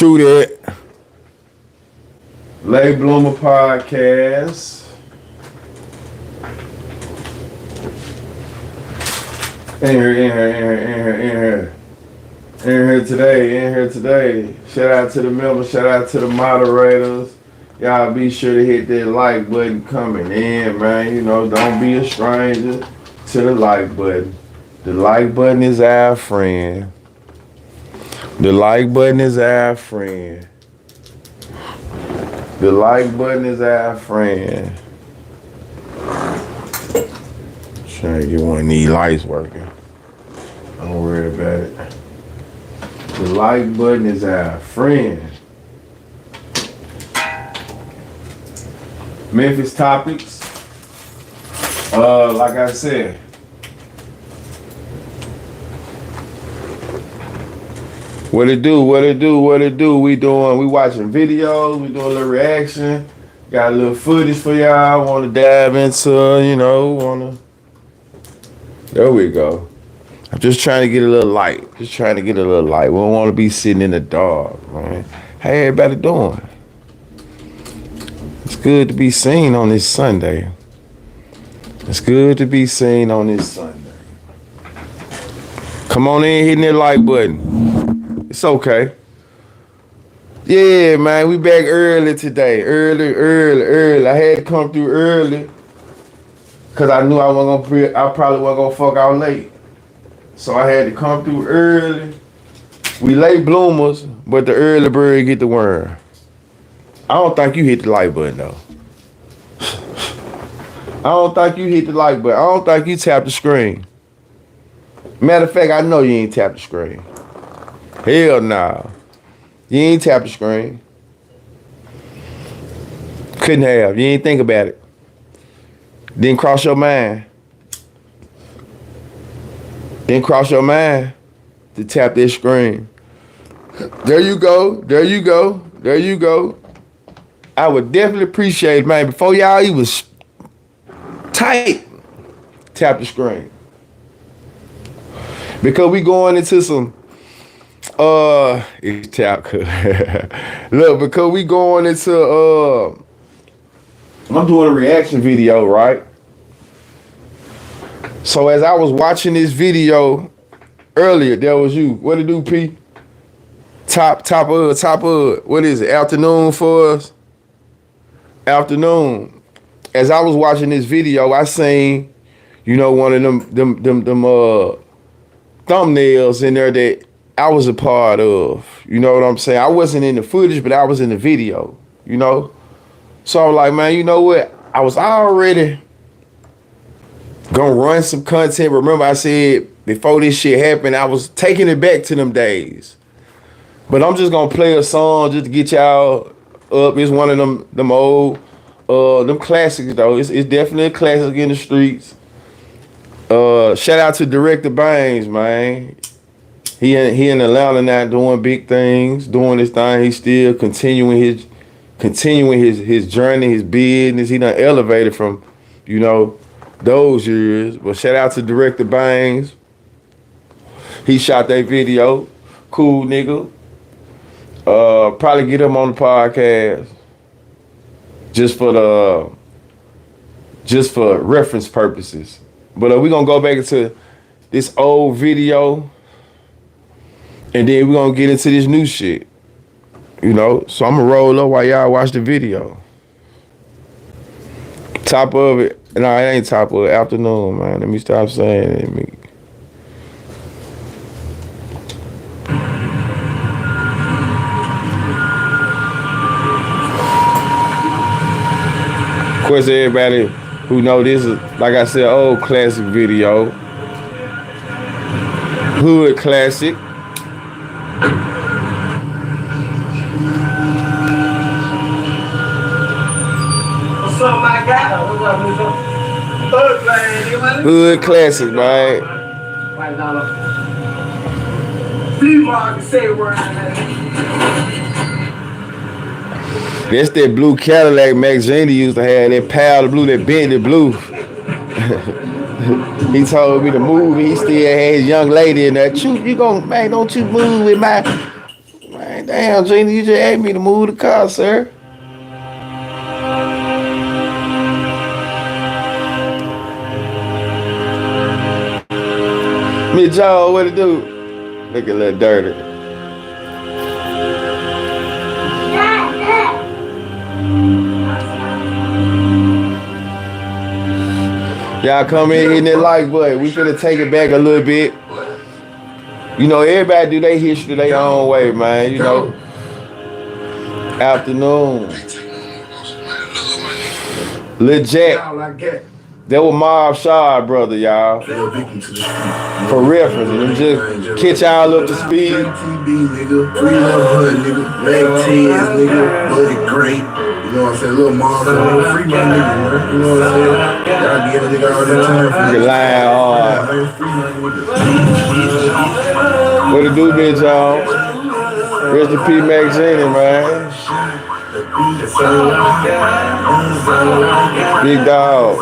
BigTruDat, Late Bloomer Podcast. In here today. Shout out to the members, shout out to the moderators. Y'all be sure to hit that like button coming in, man. You know, don't be a stranger to the like button. The like button is our friend. The like button is our friend. The like button is our friend. Trying to get one of these lights working. Don't worry about it. The like button is our friend. Memphis topics. Like I said, what it do? We watching videos, we doing a little reaction. Got a little footage for y'all. Want to dive into, There we go. I'm just trying to get a little light. We don't want to be sitting in the dark, man. How everybody doing? It's good to be seen on this Sunday. Come on in, hitting that like button. It's okay. Yeah, man, we back early today. Early. I had to come through early because I knew I probably wasn't gonna fuck out late. So I had to come through early. We late bloomers, but the early bird get the worm. I don't think you hit the like button though. I don't think you hit the like button. I don't think you tapped the screen. Matter of fact, I know you ain't tapped the screen. Hell nah. You ain't tapped the screen. Couldn't have. You ain't think about it. Didn't cross your mind. Then cross your mind to tap that screen. There you go. I would definitely appreciate it, man. Before y'all even tight, tap the screen. Because we going into some, it's tap. Look, because we going into, I'm doing a reaction video, right? So as I was watching this video earlier, there was you. What it do, P? Top of, what is it? Afternoon for us? Afternoon. As I was watching this video, I seen, one of them thumbnails in there that I was a part of. You know what I'm saying? I wasn't in the footage, but I was in the video, So I was like, man, you know what? I was already gonna run some content. Remember I said before this shit happened, I was taking it back to them days. But I'm just gonna play a song just to get y'all up. It's one of them old, them classics though. It's definitely a classic in the streets. Shout out to Director Bangs, man. He in Atlanta now doing big things, doing his thing. He's still continuing his journey, his business. He done elevated from, those years. But shout out to Director Bangs. He shot that video. Cool nigga. Probably get him on the podcast. Just for reference purposes. But we gonna go back into this old video. And then we're gonna get into this new shit. So I'm gonna roll up while y'all watch the video. Top of it. No, it ain't top of it. Afternoon, man. Let me stop saying it. Of course, everybody who know this is, like I said, old classic video. Hood classic. Hood classic, man. That's that blue Cadillac Max Genie used to have, that powder blue, that Bentley blue. He told me to move, he still had his young lady in there. You gon', man, don't you move with my Man, damn, Gina, you just asked me to move the car, sir. Me, Joe, what it do? Look a little dirty. Y'all come in hitting that like button. We finna take it back a little bit. You know, everybody do their history their own way, man. You know. Afternoon. Lil Jack. That was Mob Shard, brother, y'all. For reference, and just catch y'all up to speed. TV, nigga. 300, nigga. Black tears, nigga. Buddy great. You know what I'm saying? Little mom, free my nigga, man. You know what I'm saying? Gotta get a nigga all the time. You lying hard. What it do, bitch, y'all? Rest in peace, Max Genie, man. Big dog.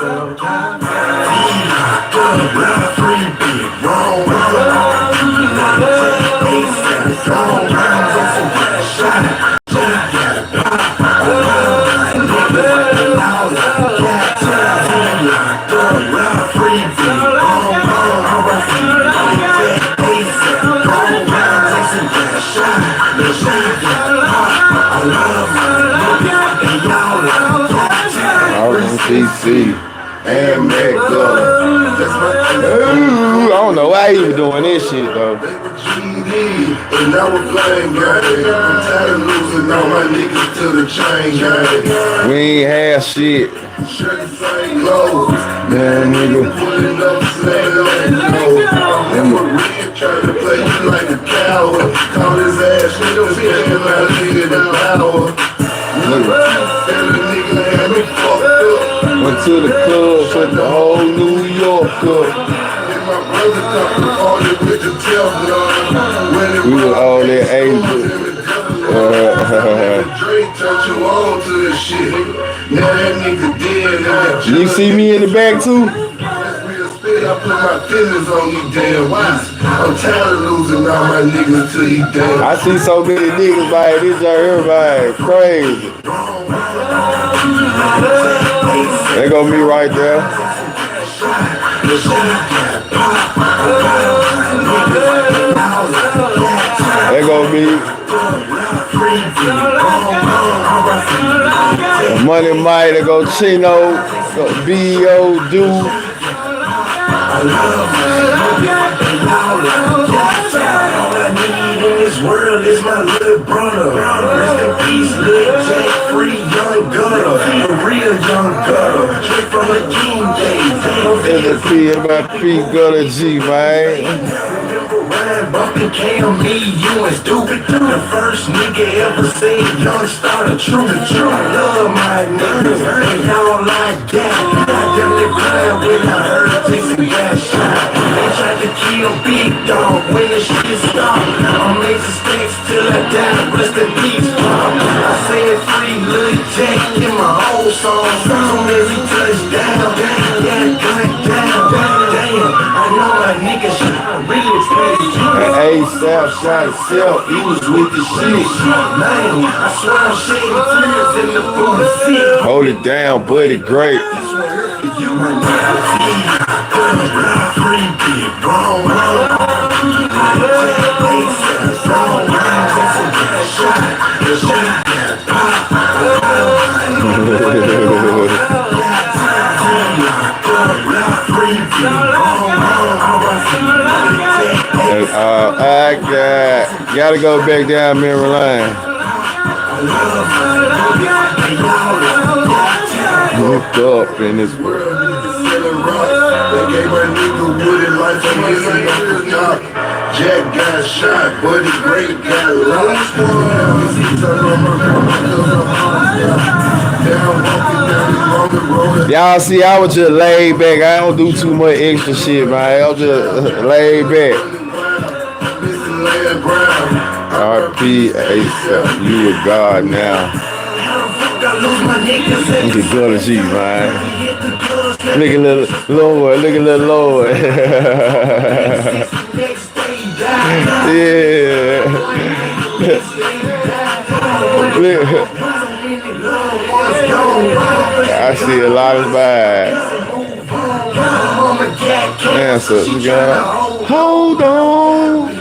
RCC and Mecca. I don't know why he was doing this shit though. And now we're playing game. I'm tired of losing all my niggas to the chain gang. We ain't have shit. Man, nigga. Pulling up, slaying on and Maria trying to play you like a coward. Call his ass, nigga, spinning my nigga the power. Went to the club, put the whole New York up. We were all there angels. You see me in the back too? I put my feelings on you damn wives. I'm tired of losing all my niggas to you damn. I see so many niggas like this out here, man. Crazy. There go me right there. There go me. Money Mike, there go Chino, go B.O. Dude. All I need in this world is my little brother. Rest in peace, Lil Jack, free young gutter, a real young gutter, straight from the king days. In the P and my P gutter G, man. Bumpin' Cam, me, you and stupid. The first nigga ever said young starter, true. Love my niggas, and y'all like that. I definitely cried when I heard Jason got shot. They tried to kill Big Dog when the shit stopped. I'm making stacks till I die, rest in peace, Pop. I said free Lil Jack in my whole song. Soon as he touched down, yeah, got down. Damn, I know my niggas really crazy. Hey, South shot himself, he was with the shit. Hold it down, buddy, great. I gotta go back down memory lane. Looked up in this world. Jack got shot, Buddy Great got lost. Y'all see, I was just laid back. I don't do too much extra shit, man. I was just laid back. R.P. ASAP, you a god now. Look at Gutter G, man. Look at little Lord, look at little Lord. I see a lot of vibes. Answer, girl. Hold on.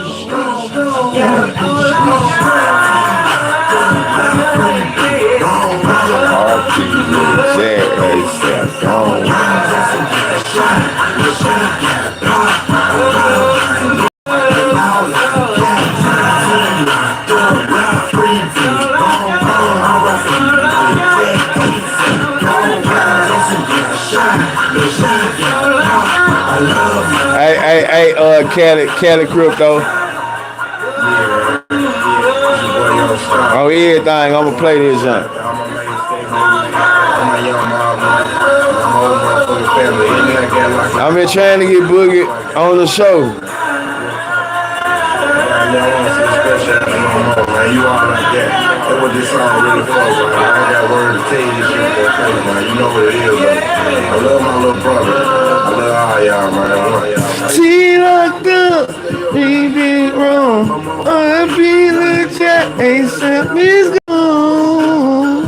Hey, Cali Crypto. Oh, everything. I'm gonna play this junk. I've been trying to get Boogie on the show. You all like that. That's what this song really for, man. I ain't got word to tell you this shit for free, man. You know what it is, man. I love my little brother. I love all y'all, man. I love y'all. She locked up, he did wrong. I feel like that ASAP is gone.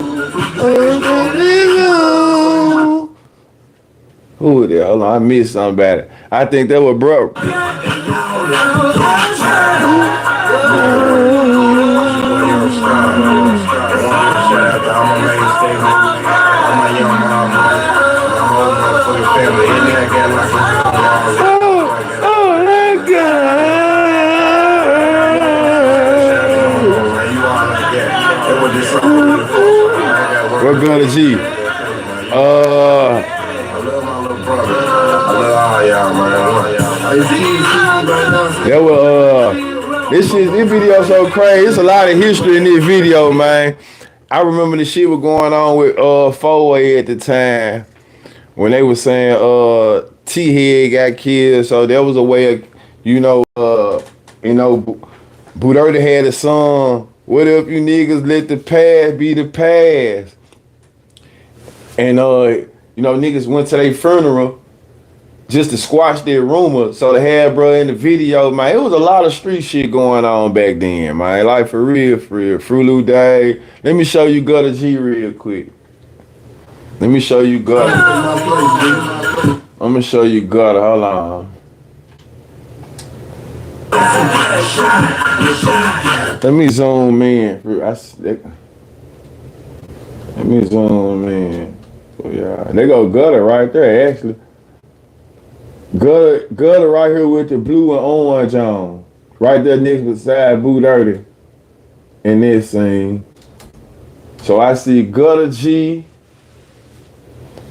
Who there? Hold on, I missed something about it. I think that was bro. What gonna G? I love my little brother. I love all y'all, man. That was this video so crazy. It's a lot of history in this video, man. I remember the shit was going on with 4-Way at the time when they were saying T-Head got killed. So there was a way of, Buddha had a song, what if you niggas let the past be the past? And niggas went to their funeral just to squash their rumor. So they had bro in the video, man. It was a lot of street shit going on back then, man. Like for real. Fruit Day. Let me show you Gutter G real quick. Let me show you Gutter. I'm gonna show you Gutter. Hold on. Let me zoom in. Let me zoom in. Yeah, they go Gutter right there, actually. Gutter right here with the blue and orange on. Right there next beside Boo Dirty in this scene. So I see Gutter G,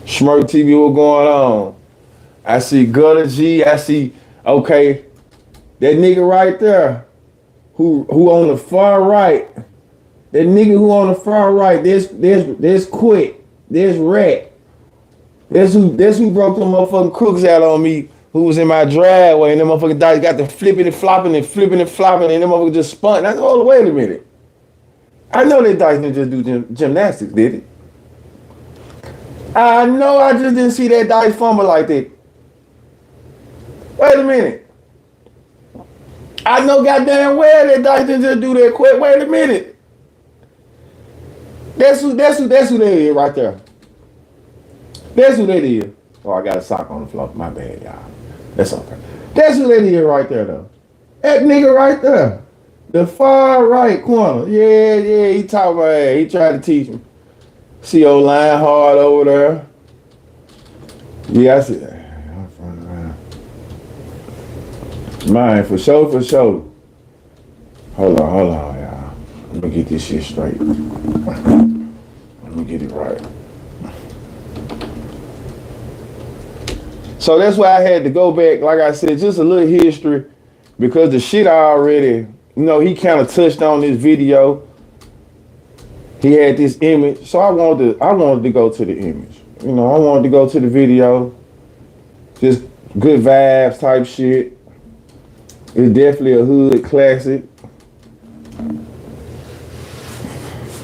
Schmirk TV, what's going on? I see Gutter G, I see, okay, that nigga right there, who on the far right, that nigga who on the far right, there's Quick. There's Rat. That's who broke them motherfucking crooks out on me, who was in my driveway, and them motherfucking dice got the flipping and flopping, and them motherfuckers just spun. I said, hold on, wait a minute. I know that dice didn't just do gymnastics, did it? I know I just didn't see that dice fumble like that. Wait a minute. I know goddamn well that dice didn't just do that quick. Wait a minute. That's who that is right there. That's who that is. Oh, I got a sock on the floor. My bad, y'all. That's okay. That's who that is right there, though. That nigga right there. The far right corner. Yeah, he talking about it. He tried to teach me. See old line hard over there. Yeah, I see that. Mine, for sure. Hold on, y'all. Let me get this shit straight. Let me get it right. So that's why I had to go back, like I said, just a little history, because the shit I already, he kind of touched on this video. He had this image, so I wanted to go to the image. I wanted to go to the video. Just good vibes type shit. It's definitely a hood classic.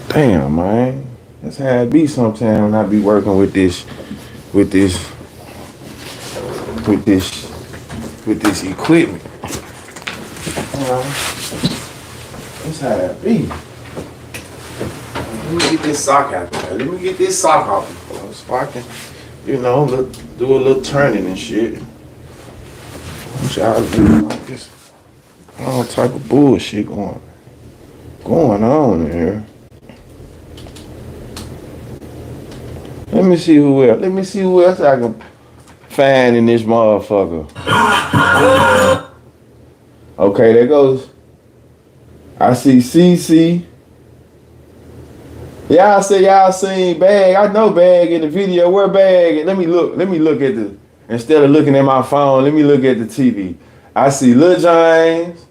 Damn, man. That's how it be sometimes when I be working with this equipment. That's how it be. Let me get this sock out there. Let me get this sock off so I can, do a little turning and shit. What y'all do like this? All type of bullshit going on in here. Let me see who else. Let me see who else I can find in this motherfucker. Okay, there goes. I see CC. Y'all say y'all seen Bag. I know Bag in the video. Where Bag? Let me look at the, instead of looking at my phone, let me look at the TV. I see Lil James.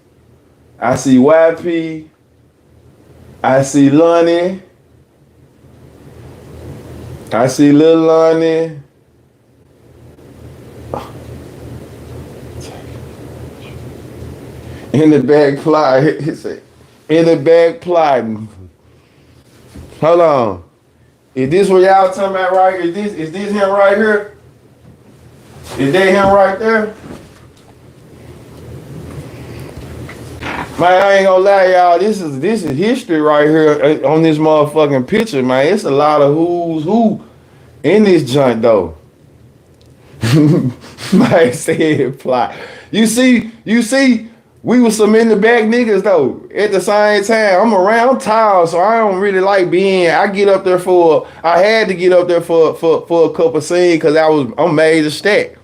I see YP. I see Lonnie. I see Lil Lonnie. In the back plot. He said, in the back plotting. Hold on. Is this what y'all talking about right? Is this him right here? Is that him right there? Man, I ain't gonna lie, y'all. This is history right here on this motherfucking picture, man. It's a lot of who's who in this joint though. Man said plot. You see, we was some in the back niggas though. At the same time, I'm tired, so I don't really like being. I had to get up there for a couple scenes because I'm major stack.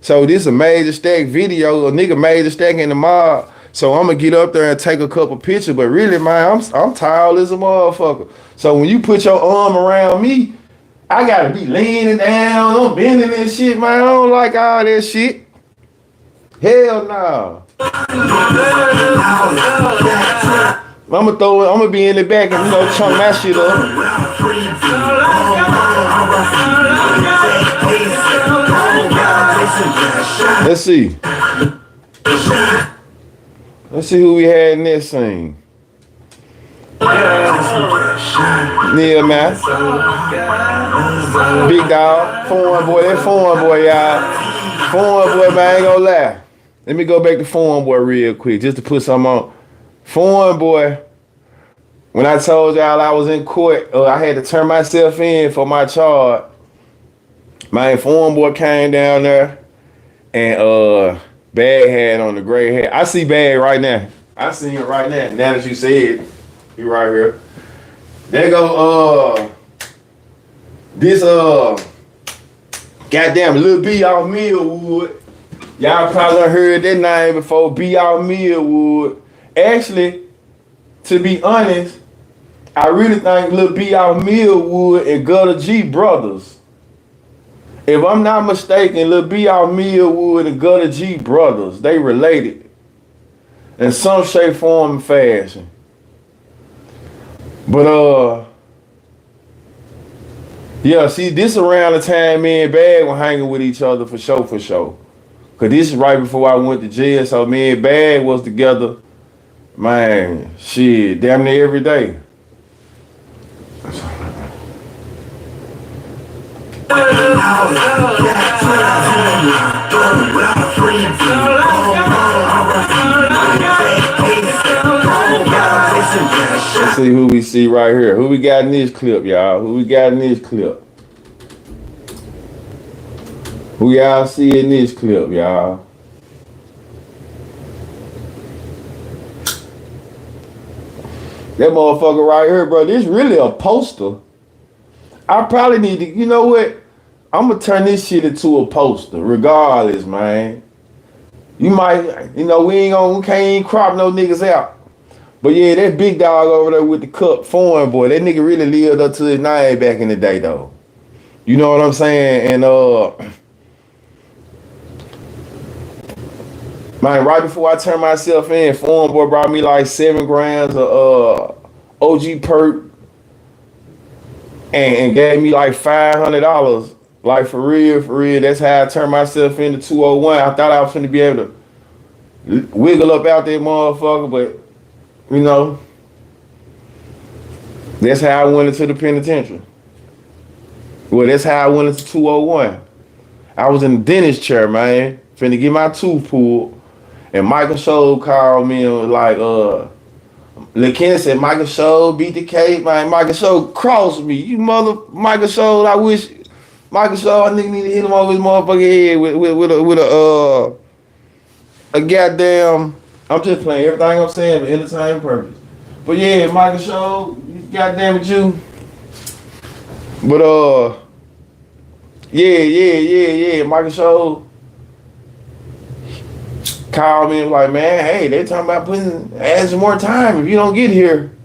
So this is a major stack video. A nigga major stack in the mob. So I'm gonna get up there and take a couple pictures. But really, man, I'm tired as a motherfucker. So when you put your arm around me, I gotta be leaning down, I'm bending and shit, man. I don't like all that shit. Hell no. I'm gonna be in the back and chunk that shit up. Let's see. Let's see who we had in this scene. Yeah, man. Big dog. Foreign boy. That foreign boy, y'all. Foreign boy, man, I ain't gonna lie. Let me go back to foreign boy real quick, just to put something on. Foreign boy, when I told y'all I was in court, I had to turn myself in for my charge. My foreign boy came down there and Bag had on the gray hair. I see Bag right now. I see him right now. Now that you said it, he right here. There go this goddamn Lil B off Millwood. Y'all probably done heard that name before, B off Millwood. Actually, to be honest, I really think Lil B off Millwood and Gutter G brothers. If I'm not mistaken, Lil B off Millwood and Gutter G brothers, they related in some shape, form, and fashion. But yeah, see, this around the time me and Bag were hanging with each other for sure. Cause this is right before I went to jail, so me and Bag was together, man, shit, damn near every day. Let's see who we see right here. Who we got in this clip, y'all? Who y'all see in this clip, y'all? That motherfucker right here, bro, this really a poster. I probably need to, you know what? I'm gonna turn this shit into a poster, regardless, man. You might, we can't even crop no niggas out. But yeah, that big dog over there with the cup, foreign boy, that nigga really lived up to his name back in the day, though. You know what I'm saying? And man, right before I turned myself in, foreign boy brought me like 7 grams of OG perk and gave me like $500. Like for real, that's how I turned myself into 201. I thought I was gonna be able to wiggle up out that motherfucker, but that's how I went into the penitentiary. Well, that's how I went into 201. I was in the dentist chair, man, finna get my tooth pulled, And Michael Show called me and was like, LaKen said, Michael Show beat the cake, man. Michael Show crossed me. You mother, Michael Show, I wish, Michael Show, I nigga need to hit him over his motherfucking head with a goddamn, I'm just playing everything I'm saying for entertainment purpose. But yeah, Michael Show, goddamn it you. But yeah, Michael Show called me and was like, man, hey, they talking about add some more time if you don't get here.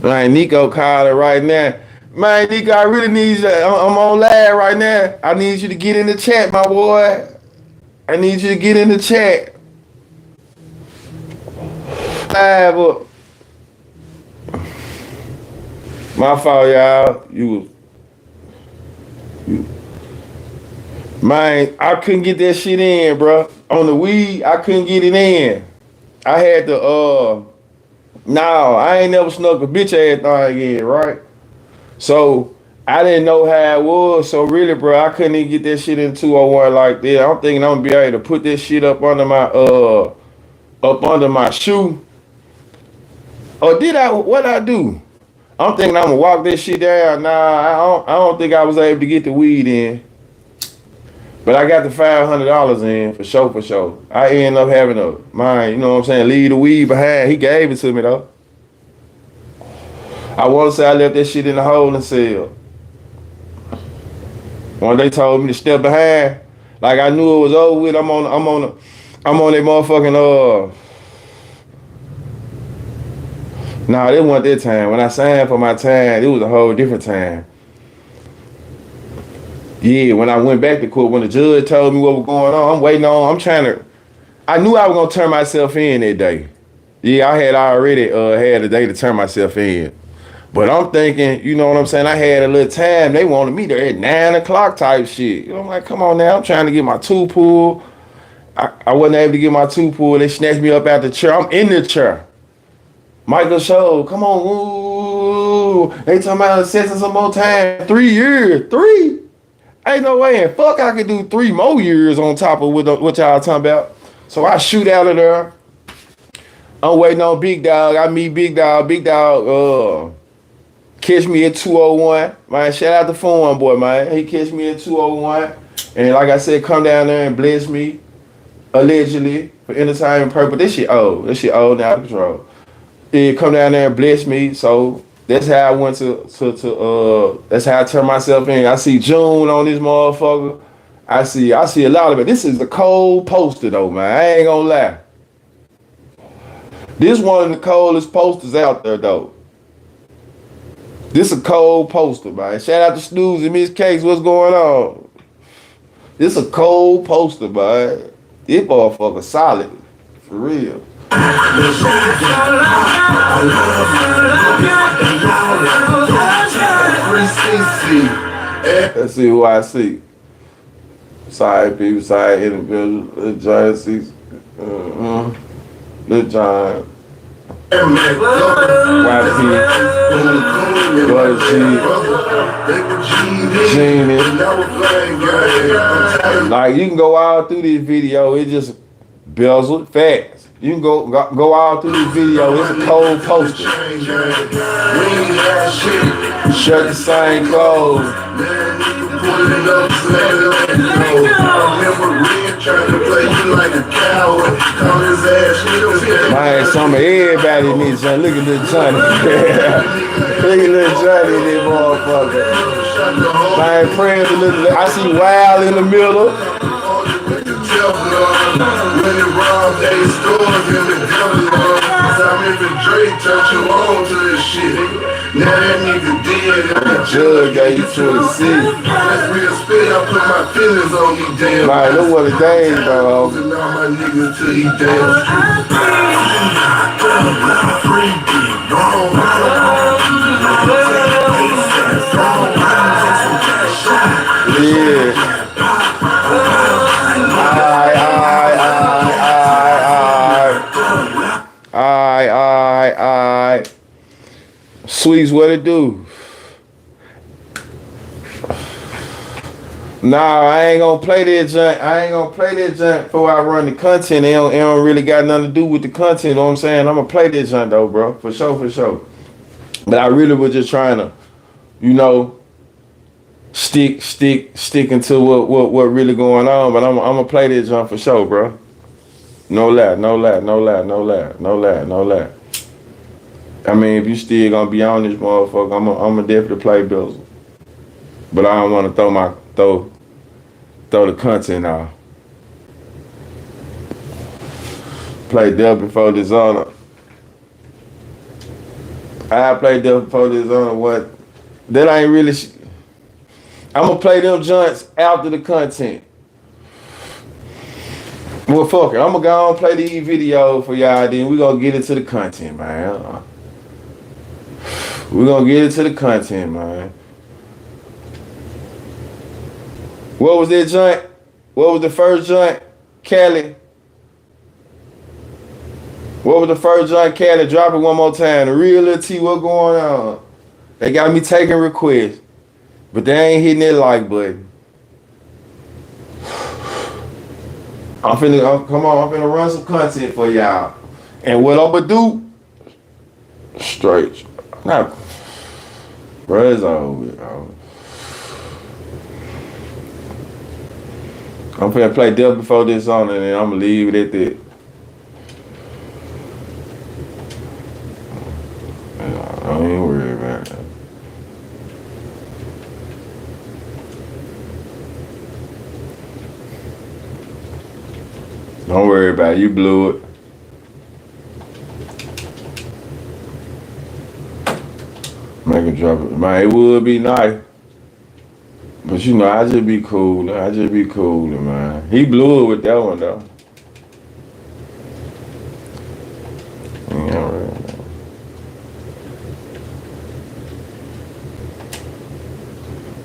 Like Nico called it right now. Man, Nico, I really need you. I'm on live right now. I need you to get in the chat, my boy. I need you to get in the chat. Live up. My fault, y'all. Man, I couldn't get that shit in, bro. On the weed, I couldn't get it in. I had to, no, I ain't never snuck a bitch ass thing in, right? So, I didn't know how it was. So, really, bro, I couldn't even get that shit in 201 like that. I'm thinking I'm gonna be able to put this shit up under my shoe. Or did I, what I do? I'm thinking I'm gonna walk this shit down. Nah, I don't think I was able to get the weed in. But I got the $500 in for sure. I ended up having you know what I'm saying, leave the weed behind. He gave it to me though. I want to say I left that shit in the holding cell. When they told me to step behind, like I knew it was over with. I'm on that motherfucking Nah, it wasn't that time. When I signed for my time, it was a whole different time. Yeah, when I went back to court, when the judge told me what was going on, I knew I was gonna turn myself in that day. Yeah, I had already had a day to turn myself in. But I'm thinking, you know what I'm saying, I had a little time. They wanted me there at 9 o'clock type shit. You know, I'm like, come on now, I'm trying to get my two pull. I wasn't able to get my two pull. They snatched me up out the chair. I'm in the chair. Michael Show, come on, ooh. They talking about assessing some more time. 3 years, 3? Ain't no way in fuck I could do 3 more years on top of what y'all talking about. So I shoot out of there. I'm waiting on Big Dog. I meet Big Dog. Big Dog catch me at 201. Man, shout out to Phone Boy, man. He catch me at 201. And like I said, come down there and bless me, allegedly, for entertainment purpose. This shit old. Now out of control. He come down there and bless me. So that's how I went that's how I turned myself in. I see June on this motherfucker. I see a lot of it. This is a cold poster though, man. I ain't gonna lie. This one of the coldest posters out there though. This a cold poster, man. Shout out to Snooze and Miss Cakes. What's going on? This a cold poster, man. This motherfucker solid. For real. Let's see who I see. Side people, side individuals, little giant seats. Little giant. YP. Genius. Like you can go all through this video, it just bezeled fast. You can go all through this video, it's a cold poster. Shirt the same clothes. Man, some of everybody needs Johnny. Look at this Johnny. Look at this Johnny in this motherfucker. Man, praying to look. I see Wild in the middle. Now that nigga dead, the judge got you to the city. That's real spit, I put my feelings on you, damn. Man, look what the days, dog. And all my niggas till he damn. Yeah. Alright. Sweets, what it do? Nah, I ain't gonna play that junk. I ain't gonna play that junk before I run the content. It don't really got nothing to do with the content. You know what I'm saying? I'm gonna play that junk though, bro. For sure, for sure. But I really was just trying to, you know, sticking to what really going on. But I'm gonna play that junk for sure, bro. No lie, no lie, no lie, no lie, no lie, no lie. I mean, if you still gonna be on this motherfucker, I'm gonna definitely play Bizzle. But I don't want to throw the content out. Play Death Before Dishonor. I played Death Before Dishonor. What? That ain't really. I'm gonna play them joints after the content. Well, fuck it. I'm gonna go and play the video for y'all. Then we gonna get into the content, man. We gonna get into the content, man. What was that joint? What was the first joint? Cali. What was the first joint? Cali. Drop it one more time. The real little T, what going on? They got me taking requests, but they ain't hitting that like button. I'm finna run some content for y'all. And what I'ma do? Straight. Nah, bro, it's over. I'm finna play Death Before Dishonor, and then I'm gonna leave it at that. I ain't worried about it. Don't worry about it. You blew it. Make it drop it. Man, it would be nice. But you know, I just be cool. Man. He blew it with that one though. Yeah, right.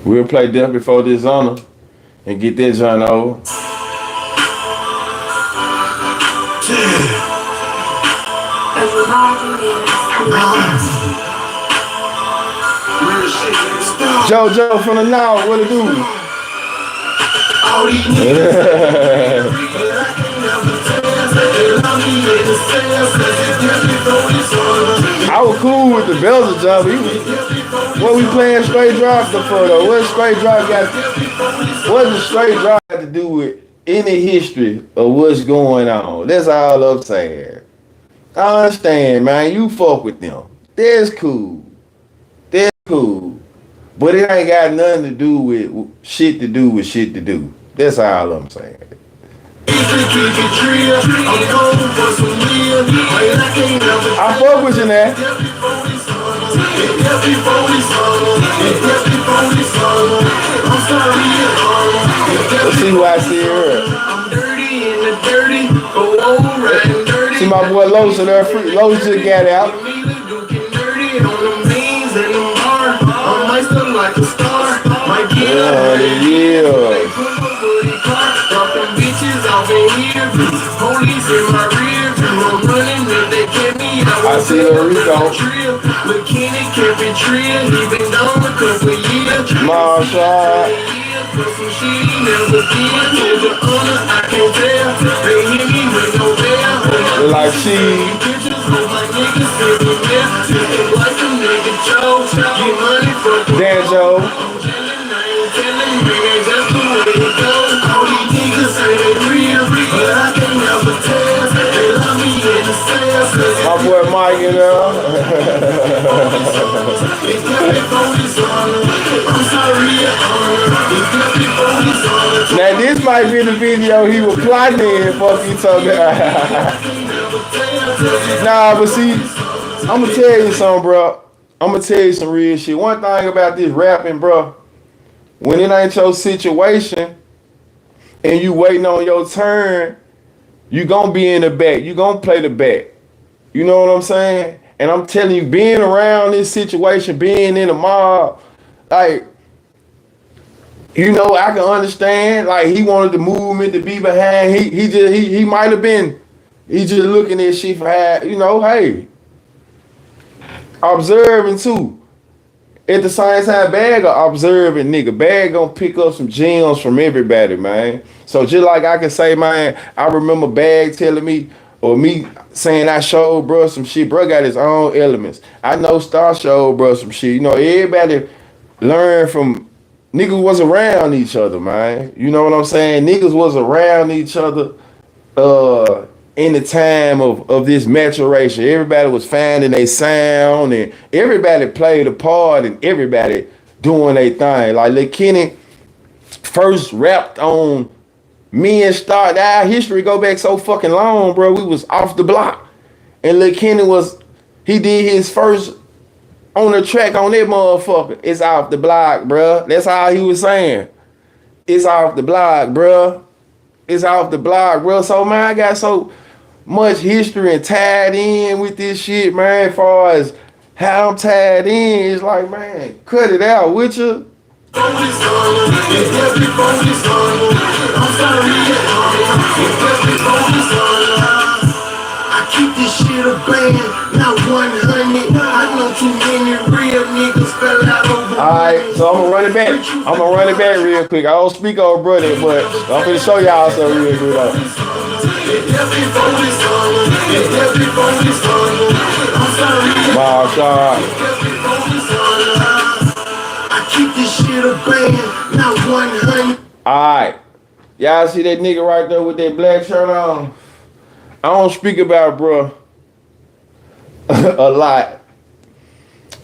We'll play Death Before Dishonor and get that joint over. JoJo from the North, what it do? I was cool with the Belzer job. What we playing straight drop for though? What straight drop what does straight drop got to do with any history of what's going on? That's all I'm saying. I understand, man. You fuck with them. That's cool. But it ain't got nothing to do with shit to do. That's all I'm saying. I fuck with you now. Let's see who I see here. See my boy Lowe's in there. Lowe's just got out. Like a star, my yeah. Dropping bitches off in here, police in my rear, I'm running if they get me. I see the Rico. McKinney kept it real, he been down a couple years. Marshall. She never did, told the honor, I can't tell. They hit me with no bell. Like she. Dan Joe. My boy Mike, you know. Now this might be the video he was plotting in. Fuck you talking about. Nah, but see, I'm gonna tell you something, bro. I'm gonna tell you some real shit. One thing about this rapping, bro, when it ain't your situation and you waiting on your turn, you gonna be in the back. You gonna play the back. You know what I'm saying? And I'm telling you, being around this situation, being in the mob, like, you know, I can understand. Like, he wanted the movement to be behind. He might have been. He just looking at shit for, you know, hey. Observing too. at the same time, Bag a observing nigga. Bag gonna pick up some gems from everybody, man. So just like I can say, man, I remember Bag telling me, or me saying I showed bro some shit. Bro got his own elements. I know Star showed bro some shit. You know, everybody learn from niggas was around each other, man. You know what I'm saying? Niggas was around each other in the time of this maturation. Everybody was finding their sound and everybody played a part and everybody doing their thing. Like Lil Kenny first rapped on Me and Star. Our history go back so fucking long, bro. We was off the block. And Lil Kenny he did his first on the track on that motherfucker. It's off the block, bro. That's all he was saying. It's off the block, bro. It's off the block, bro. So, man, I got so much history and tied in with this shit, man, as far as how I'm tied in. It's like, man, cut it out with you. I keep this shit a band, not 100. I know too many real niggas fell out over. Alright, so I'm gonna run it back. I'm gonna run it back real quick. I don't speak on brother, but I'm gonna show y'all something real good though. Wow, sorry. I keep this shit a band, not 100. Alright. Y'all see that nigga right there with that black shirt on? I don't speak about bro a lot.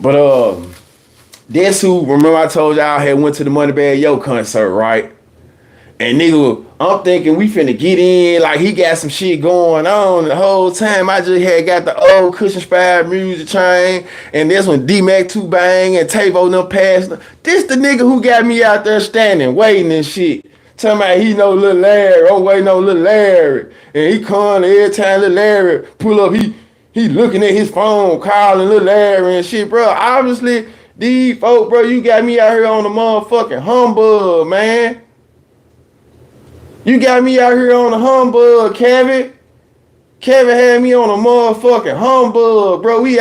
But that's who, remember I told y'all I had went to the Moneybag Yo concert, right? And nigga, I'm thinking we finna get in, like he got some shit going on. The whole time I just had got the old Kush-inspired music train, and this one D-Mac 2 Bang and Tavo them passed. This the nigga who got me out there standing, waiting and shit. Talking about he know Lil Larry, I'm waiting on Lil Larry. And he calling every time Lil Larry pull up, he looking at his phone, calling Lil Larry and shit, bro. Obviously, these folk, bro, you got me out here on the motherfucking humbug, man. You got me out here on the humbug, Kevin. Kevin had me on a motherfucking humbug, bro. We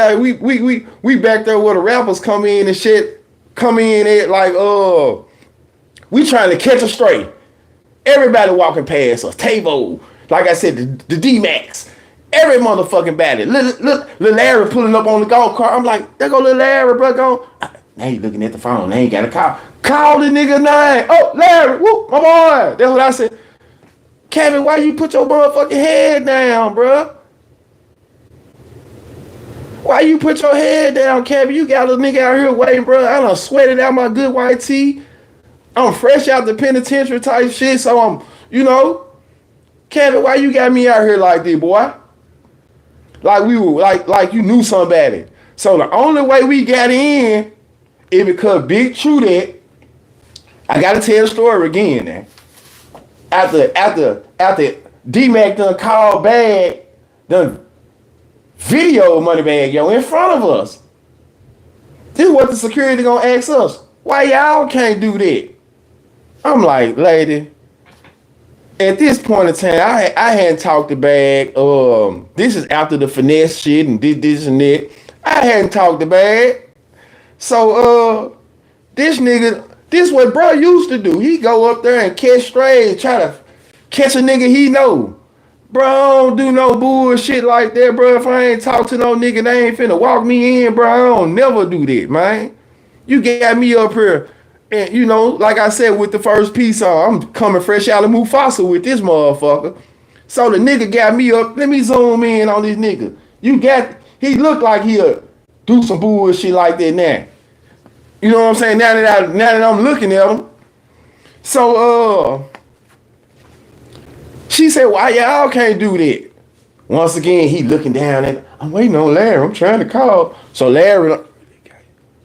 back there where the rappers come in and shit, come in at like, we trying to catch a stray. Everybody walking past us. Tavo, like I said, the D-Max. Every motherfucking body. Lil Larry pulling up on the golf cart. I'm like, there go Lil Larry, bro. Go. Now he looking at the phone. They ain't got a call. Call the nigga name. Oh, Larry, whoop, my boy. That's what I said. Kevin, why you put your motherfucking head down, bro? Why you put your head down, Kevin? You got a nigga out here waiting, bro. I done sweated out my good white tee. I'm fresh out the penitentiary type shit, so I'm, you know, Kevin, why you got me out here like this, boy? Like we were, like you knew somebody. So the only way we got in is because BigTruDat. I gotta tell the story again, man. After D-Mac done called Bag, done video Moneybag Yo in front of us. This is what the security gonna ask us. Why y'all can't do that? I'm like, lady, at this point in time, I hadn't talked to Bag. This is after the finesse shit and did this and that. I hadn't talked to Bag. So this nigga, this what bro used to do. He go up there and catch strays, try to catch a nigga he know. Bro, I don't do no bullshit like that, bro. If I ain't talk to no nigga, they ain't finna walk me in, bro. I don't never do that, man. You got me up here. And, you know, like I said with the first piece on, I'm coming fresh out of Mufasa with this motherfucker. So the nigga got me up. Let me zoom in on this nigga. He looked like he'll do some bullshit like that now. You know what I'm saying? Now that I'm looking at him. So, she said, why y'all can't do that? Once again, he looking down at, I'm waiting on Larry. I'm trying to call. So Larry,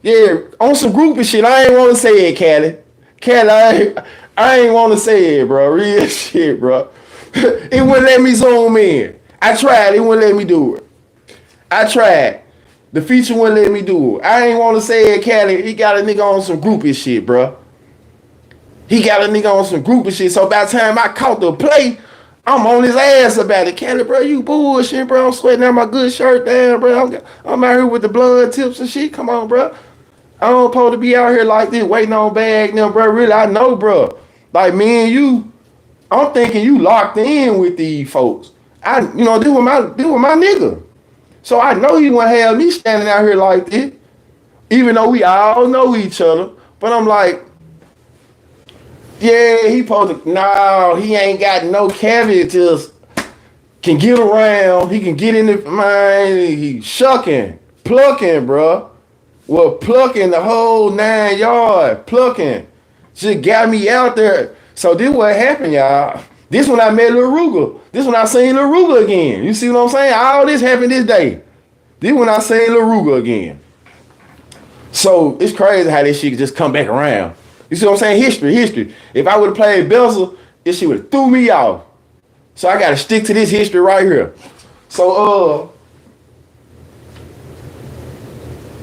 yeah, on some groupie shit. I ain't want to say it, Callie. I ain't want to say it, bro. Real shit, bro. It wouldn't let me zoom in. I tried. It wouldn't let me do it. I tried. The feature wouldn't let me do it. I ain't want to say it, Callie. He got a nigga on some groupie shit, bro. He got a nigga on some groupie shit. So by the time I caught the play, I'm on his ass about it. Callie, bro, you bullshit, bro. I'm sweating out my good shirt down, bro. I'm out here with the blood tips and shit. Come on, bro. I don't supposed to be out here like this waiting on bag now, bro. Really, I know, bro. Like me and you, I'm thinking you locked in with these folks. This was my nigga. So I know he wouldn't have me standing out here like this, even though we all know each other. But I'm like, yeah, he supposed to. No, he ain't got no caveat. Just can get around. He can get in the mind. He shucking, plucking, bro. Well, plucking the whole 9 yards, plucking. Just got me out there. So this what happened, y'all. This when I met Lil Ruger. This when I seen Lil Ruger again. You see what I'm saying? All this happened this day. This when I seen Lil Ruger again. So it's crazy how this shit just come back around. You see what I'm saying? History. If I would have played Bezel, this shit would have threw me off. So I gotta stick to this history right here. So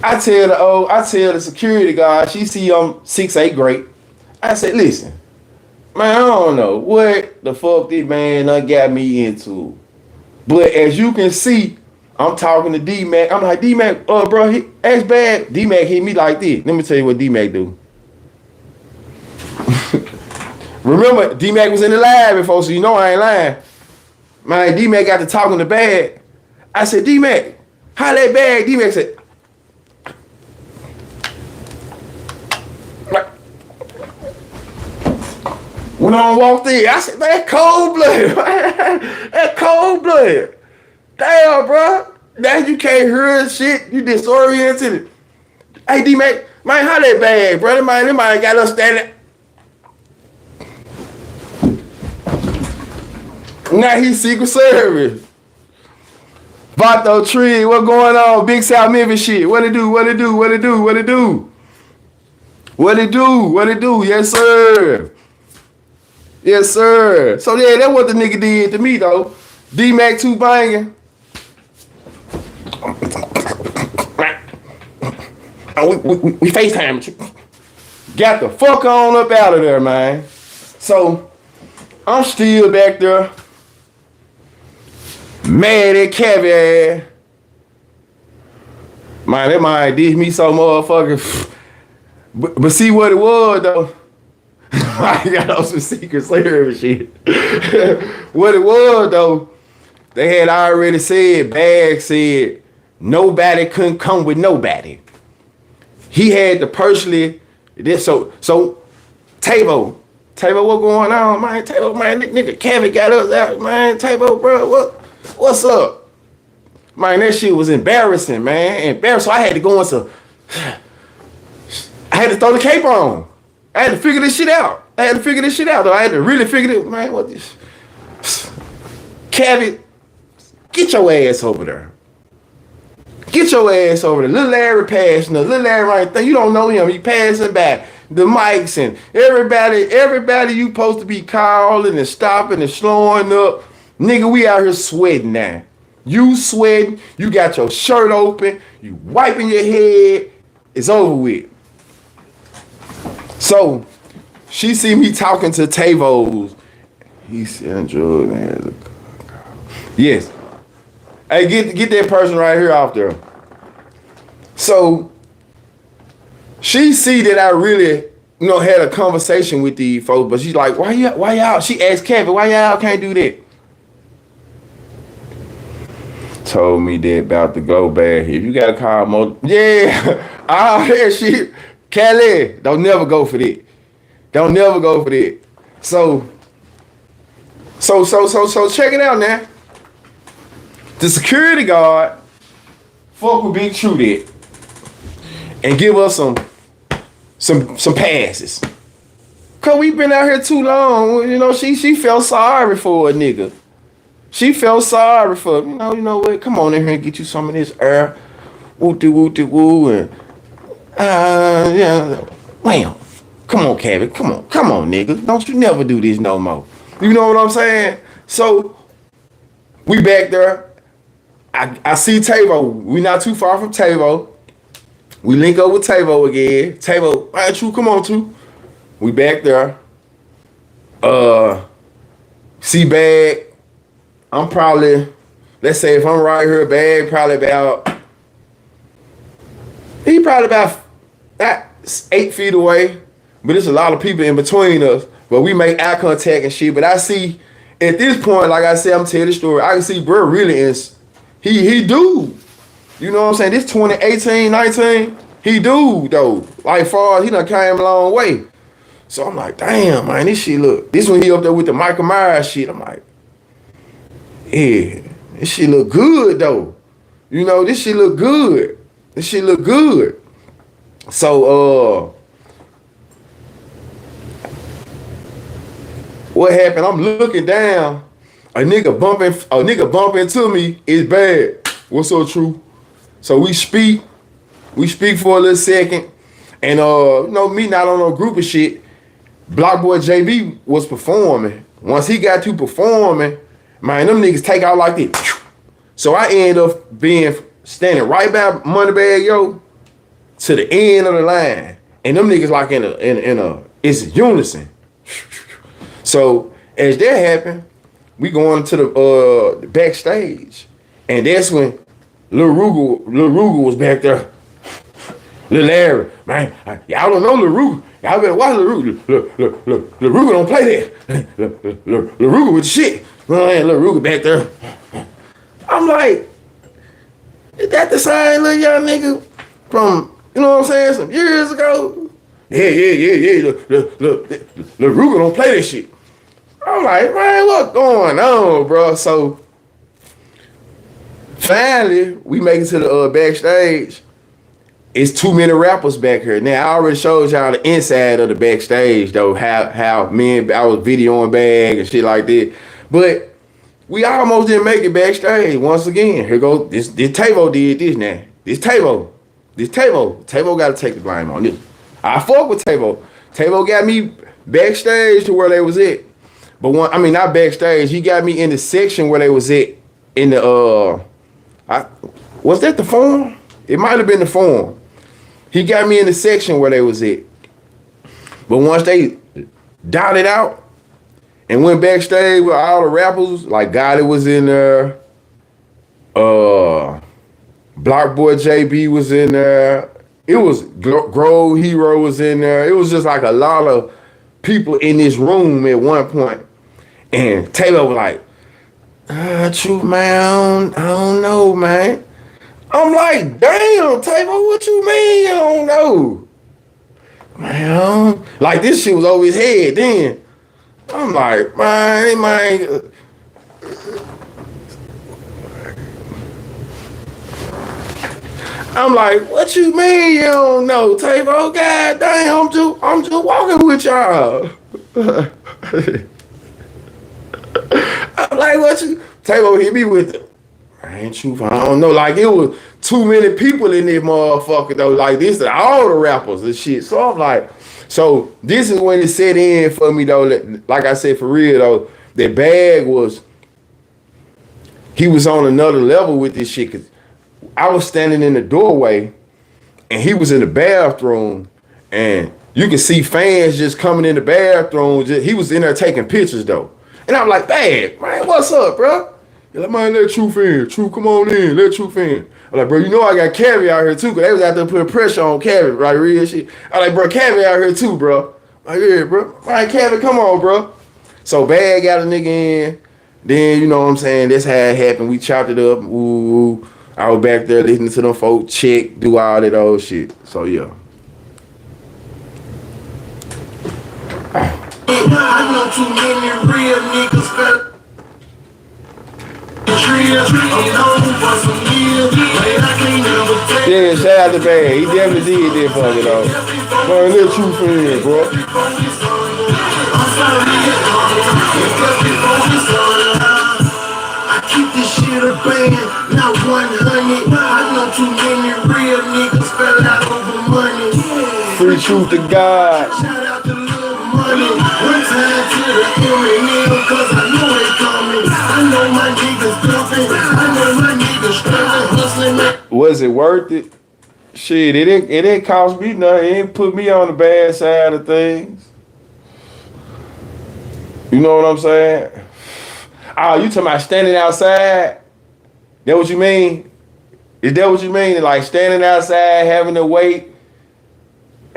I tell the security guard, she see I'm 6'8" great. I said, listen, man, I don't know what the fuck this man done got me into. But as you can see, I'm talking to D-Mac. I'm like, D-Mac, bro, ask bad. D-Mac hit me like this. Let me tell you what D-Mac do. Remember, D-Mac was in the lab before, so you know I ain't lying. Man, D-Mac got to talking to Bag. I said, D-Mac, how that Bag? D-Mac said, when I walked in, I said, man, that cold blood. That cold blood. Damn, bro. Now you can't hear shit. You disoriented. Hey, D-Mac, man, how that Bag, brother? Man, them man got us standing. Now he's Secret Service. Vato Tree, what going on? Big South Memphis shit. What it do? Yes, sir. Yes, sir. So yeah, that's what the nigga did to me though. D-Mac 2 banging. We FaceTime. Got the fuck on up out of there, man. So I'm still back there. Mad at Kevin. Man, that man did me so motherfucking. But see what it was though. I got on some Secret Service shit. What it was though, they had already said, Bag said, nobody couldn't come with nobody. He had to personally, so Tavo, what going on, man? Tavo, man, nigga, Kevin got us out, man. Tavo, bro, what's up? Man, that shit was embarrassing, man. So I had to go into, I had to throw the cape on. I had to figure this shit out. I had to really figure it, man, what this? Kevin, get your ass over there. Little Larry passing, little Larry right there. You don't know him. He passing back. The mics and everybody you supposed to be calling and stopping and slowing up. Nigga, we out here sweating now. You sweating. You got your shirt open. You wiping your head. It's over with. So, she see me talking to Tavos. He said, drugs. Yes. Hey, get that person right here off there. So, she see that I really, had a conversation with these folks, but she's like, why y'all? She asked Kevin, why y'all can't do that? Told me that about to go bad. If you gotta call more, yeah, all that shit. Kelly, don't never go for that. So check it out now. The security guard fuck with BigTruDat and give us some passes. Cause we been out here too long. She felt sorry for a nigga. She felt sorry for, you know what? Come on in here and get you some of this air. Woo-de-woo-de-woo and yeah. Wham. Come on, Kevin. Come on, nigga. Don't you never do this no more. You know what I'm saying? So we back there. I see Tavo. We not too far from Tavo. We link up with Tavo again. Tavo, all right, True, come on, True. We back there. See Bag. I'm probably, let's say if I'm right here, Bag, he probably about That's 8 feet away, but there's a lot of people in between us. But we make eye contact and shit. But I see at this point, like I said, I'm telling the story. I can see bro really is he do. You know what I'm saying? This 2018, 19, he do though. Like far as he done came a long way. So I'm like, damn, man, this shit look. This one he up there with the Michael Myers shit. I'm like, yeah, this shit look good though. You know, this shit look good. This shit look good. So what happened? I'm looking down. A nigga bump into me. It's bad. What's so true? So we speak for a little second, and you know, me not on no group of shit. Block Boy JB was performing. Once he got to performing, man, them niggas take out like this. So I end up standing right by Moneybag Yo to the end of the line, and them niggas like in a it's unison. So as that happened, we going to the backstage, and that's when Lil Rugal was back there. Lil Larry, man, y'all don't know Lil Rugal. Y'all better watch Lil Rugal. Lil Rugal don't play that. Lil Rugal with the shit. Man, Lil Rugal back there. I'm like, is that the same little young nigga from, you know what I'm saying, some years ago? Yeah. Lil Rugal don't play that shit. I'm like, man, what's going on, bro? So finally, we make it to the backstage. It's too many rappers back here. Now, I already showed y'all the inside of the backstage, though, how me and I was videoing bag and shit like that. But we almost didn't make it backstage once again. Here goes, this Tavo did this now. This Tavo got to take the blame on this. I fuck with Tavo. Tavo got me backstage to where they was at. But not backstage. He got me in the section where they was at in the was that the Forum? It might have been the Forum. He got me in the section where they was at. But once they dotted out and went backstage with all the rappers, like Gotti was in there, Block Boy JB was in there. It was Grove Hero was in there. It was just like a lot of people in this room at one point. And Taylor was like, true, man, I don't know, man. I'm like, damn, Taylor, what you mean? I don't know. Man, like this shit was over his head then. I'm like, man. I'm like, what you mean you don't know, Tavo? God damn, I'm just walking with y'all. I'm like, what you? Tavo hit me with it. I ain't true. I don't know. Like, it was too many people in this motherfucker, though. Like, this is all the rappers and shit. So I'm like, so this is when it set in for me, though. Like I said, for real, though, that Bag he was on another level with this shit. Cause I was standing in the doorway and he was in the bathroom and you could see fans just coming in the bathroom. He was in there taking pictures, though. And I'm like, Bag, man, what's up, bro? He's like, man, let Truth in. Truth, come on in. Let Truth in. I'm like, bro, you know I got Cavi out here too, because they was out there putting pressure on Cavi, right? Real shit. I'm like, bro, Cavi out here too, bro. I'm like, yeah, bro. All right, Cavi, come on, bro. So Bag got a nigga in. Then, you know what I'm saying, that's how it happened. We chopped it up. Ooh. I was back there listening to them folk check, do all that old shit. So, yeah. I know too many real niggas fell. Yeah, shout out to Bag. He definitely did that for me, though. Man, let Truth in, bro. I keep this shit a band, not 100. I know too many real niggas fell out over money. Free Truth to God. Shout out to Lil Money. One time to the M&M, cause I know they coming. I know my niggas dumping. I know my niggas struggling, hustling, man. Was it worth it? Shit, it didn't cost me nothing. It didn't put me on the bad side of things. You know what I'm saying? Oh, you talking about standing outside? That what you mean? Is that what you mean? Like standing outside, having to wait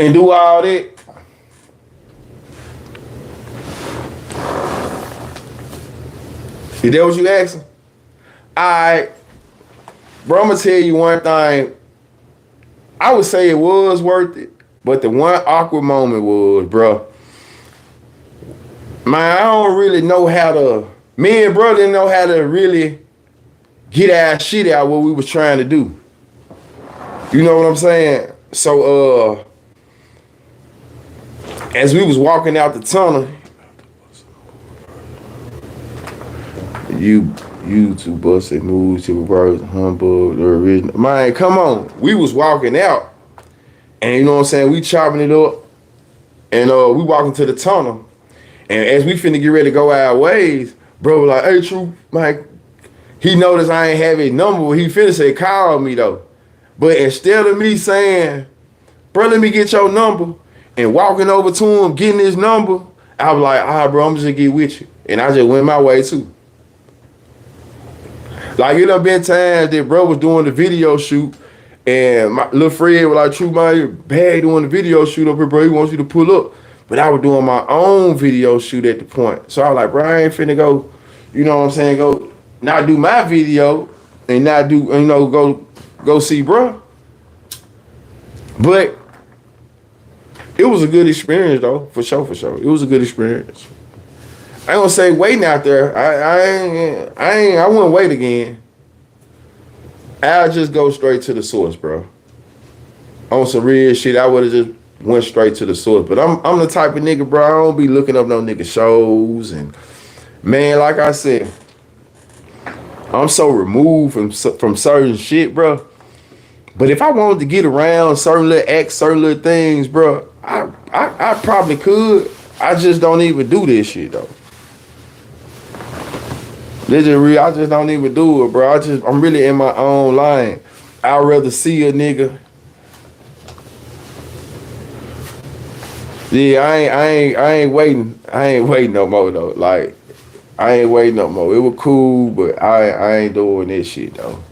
and do all that. Is that what you asking? Alright, bro, I'm gonna tell you one thing. I would say it was worth it, but the one awkward moment was, bro. Man, I don't really know how to. Me and bro didn't know how to really get our shit out what we was trying to do. You know what I'm saying? So, as we was walking out the tunnel, you two busted moves to reverse humbug the original. Man, come on. We was walking out, and you know what I'm saying? We chopping it up, and we walking to the tunnel. And as we finna get ready to go our ways, bro was like, hey, True, man, he noticed I ain't have his number, but he finna say, call me though. But instead of me saying, bro, let me get your number, and walking over to him, getting his number, I was like, all right, bro, I'm just gonna get with you. And I just went my way too. Like, it done been times that bro was doing the video shoot, and my little friend was like, True, man, you're bad doing the video shoot up here, bro. He wants you to pull up. But I was doing my own video shoot at the point. So I was like, bro, I ain't finna go, you know what I'm saying, go not do my video and not do, you know, go see bro. But it was a good experience though, for sure. It was a good experience. I ain't gonna say waiting out there. I wouldn't wait again. I'll just go straight to the source, bro. On some real shit, I would have just went straight to the source. But I'm the type of nigga, bro, I don't be looking up no nigga shows. And man, like I said, I'm so removed from certain shit, bro. But if I wanted to get around certain little acts, certain little things, bro, I probably could. I just don't even do this shit though. This is real. I just don't even do it, bro. I'm really in my own lane. I'd rather see a nigga. Yeah, I ain't waiting. I ain't waiting no more though. Like, I ain't waiting no more. It was cool, but I ain't doing this shit though.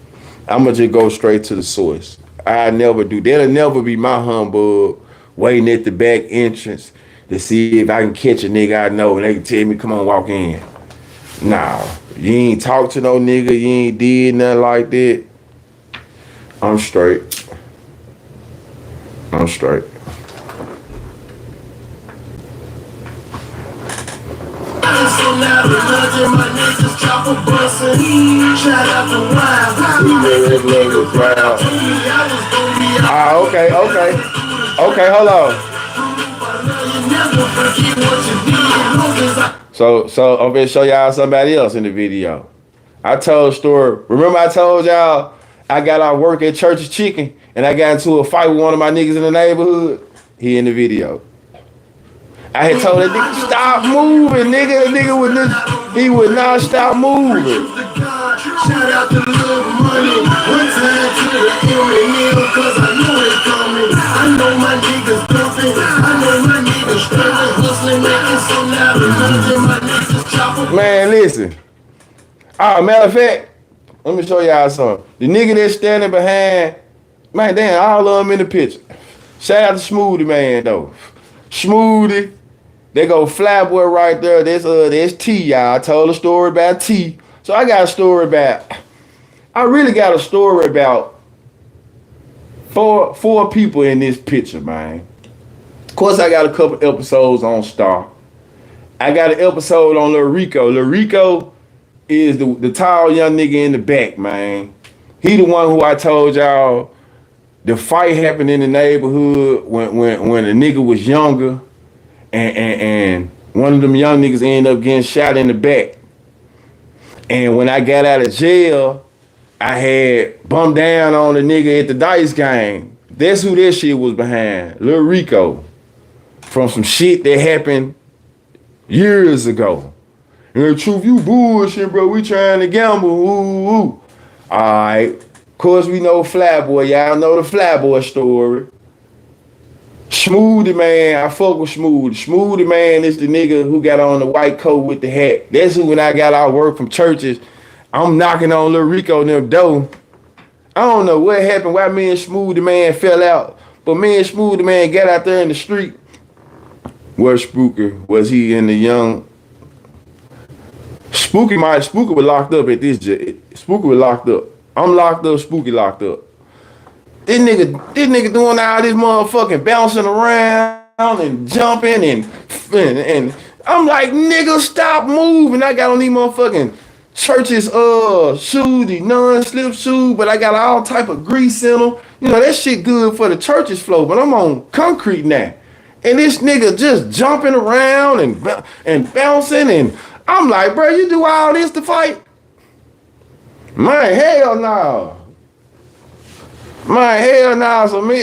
I'ma just go straight to the source. I never do. That'll never be my humbug waiting at the back entrance to see if I can catch a nigga I know and they can tell me, come on, walk in. Nah, you ain't talk to no nigga, you ain't did nothing like that. I'm straight. Okay, hold on. So I'm gonna show y'all somebody else in the video. I told a story. Remember I told y'all I got out work at Church's Chicken and I got into a fight with one of my niggas in the neighborhood? He in the video. I had told that nigga, stop moving, nigga. He would not stop moving. Shout out to Lil Money. One time to the M&M, cause I know it's coming. I know my niggas dumping. I know my niggas struggling, hustling, making so loud. And my niggas chopping. Man, listen. Matter of fact, let me show y'all something. The nigga that's standing behind, man, damn, all of them in the picture. Shout out to Smoothie Man, though. Smoothie. They go Flyboy right there. There's T, y'all. I told a story about T. So I really got a story about four people in this picture, man. Of course, I got a couple episodes on Star. I got an episode on Lil Rico. Lil Rico is the tall young nigga in the back, man. He the one who I told y'all the fight happened in the neighborhood when the nigga was younger, and one of them young niggas ended up getting shot in the back. And when I got out of jail, I had bumped down on the nigga at the dice game. That's who that shit was behind. Lil Rico. From some shit that happened years ago. And the truth, you bullshit, bro. We trying to gamble. Ooh, ooh. All right. Of course, we know Flyboy. Y'all know the Flyboy story. Smoothie Man, I fuck with Smoothie. Smoothie Man is the nigga who got on the white coat with the hat. That's who, when I got out work from Churches, I'm knocking on Lil Rico and them door. I don't know what happened, why me and Smoothie Man fell out, But me and Smooth the Man got out there in the street. Where Spooky was he in the young? Spooky was locked up at this. Spooky was locked up. I'm locked up. Spooky locked up. This nigga doing all this motherfucking bouncing around and jumping and I'm like, nigga, stop moving. I got on these motherfucking church's shoes, these non-slip shoes, but I got all type of grease in them. You know, that shit good for the church's flow, but I'm on concrete now. And this nigga just jumping around and bouncing, and I'm like, bro, you do all this to fight? Man, hell no. Man, hell no. So me,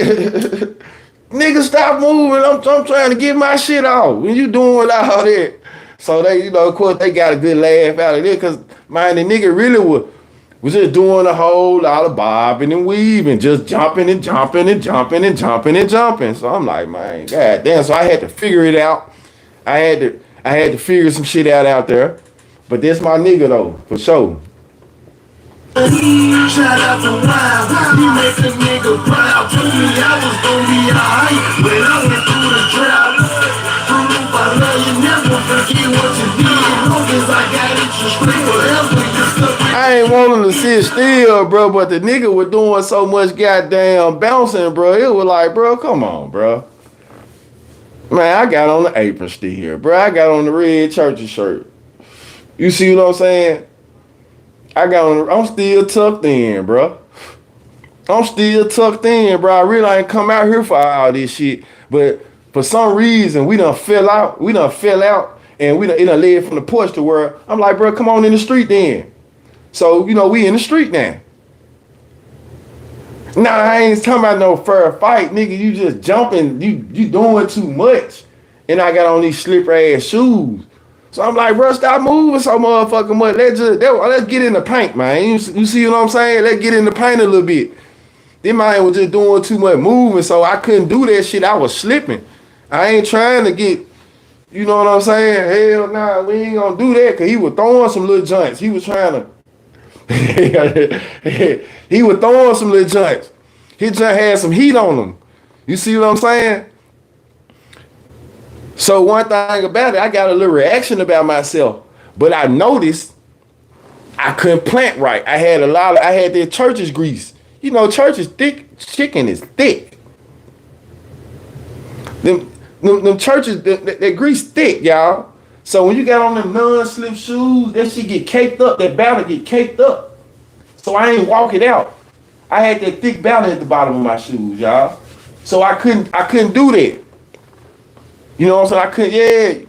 nigga, stop moving. I'm trying to get my shit off. When you doing all that. So they, you know, of course, they got a good laugh out of it, because, man, the nigga really was just doing a whole lot of bobbing and weaving, just jumping and jumping and jumping and jumping and jumping. So I'm like, man, god damn. So I had to figure it out. I had to figure some shit out there. But that's my nigga though, for sure. Shout out to Wild, he make a nigga proud. Told me I was gonna be alright when I went through the drought. I love you, never forget what you did. Long as I got it, you straight forever. I ain't want him to sit still, bro, but the nigga was doing so much goddamn bouncing, bro. It was like, bro, come on, bro. Man, I got on the apron still, bro. I got on the red church shirt. You see what I'm saying? I'm still tucked in, bro. I'm still tucked in, bro. I really ain't come out here for all this shit. But for some reason, we done fell out, and it done led from the porch to where I'm like, bro, come on in the street then. So, you know, we in the street now. Nah, I ain't talking about no fair fight, nigga. You just jumping, you doing too much. And I got on these slipper ass shoes. So I'm like, bro, stop moving so motherfucking much. Let's get in the paint, man. You see what I'm saying? Let's get in the paint a little bit. Then man was just doing too much moving, so I couldn't do that shit. I was slipping. I ain't trying to get, you know what I'm saying? Hell nah, we ain't gonna do that, because he was throwing some little joints. He was trying to, he was throwing some little joints. He just had some heat on him. You see what I'm saying? So one thing about it, I got a little reaction about myself, but I noticed I couldn't plant right. I had that church's grease. You know, church's thick, chicken is thick. Them churches, that grease thick, y'all. So when you got on them non-slip shoes, that shit get caked up, that batter get caked up. So I ain't walk it out. I had that thick batter at the bottom of my shoes, y'all. So I couldn't do that. You know what I'm saying? I couldn't,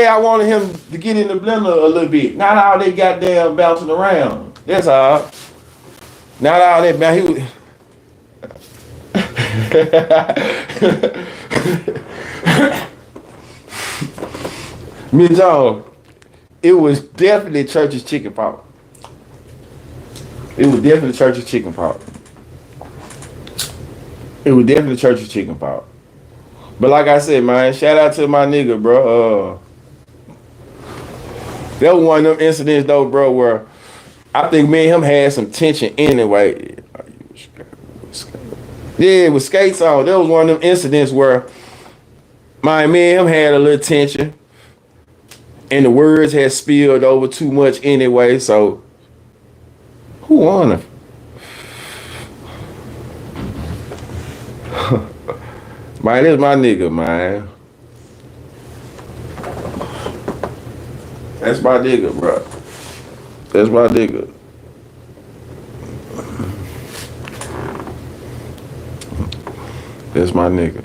I wanted him to get in the blender a little bit. Not all that goddamn bouncing around. That's all. Not all that, man. He was... Me and John, it was definitely Church's chicken pot. It was definitely Church's chicken pot. It was definitely Church's chicken pot. But like I said, man, shout out to my nigga, bro. That was one of them incidents, though, bro, where I think me and him had some tension anyway. Yeah, with skates on. That was one of them incidents where me and him had a little tension, and the words had spilled over too much anyway. So, who won it? Man, this my nigga, man. That's my nigga, bro. That's my nigga. That's my nigga.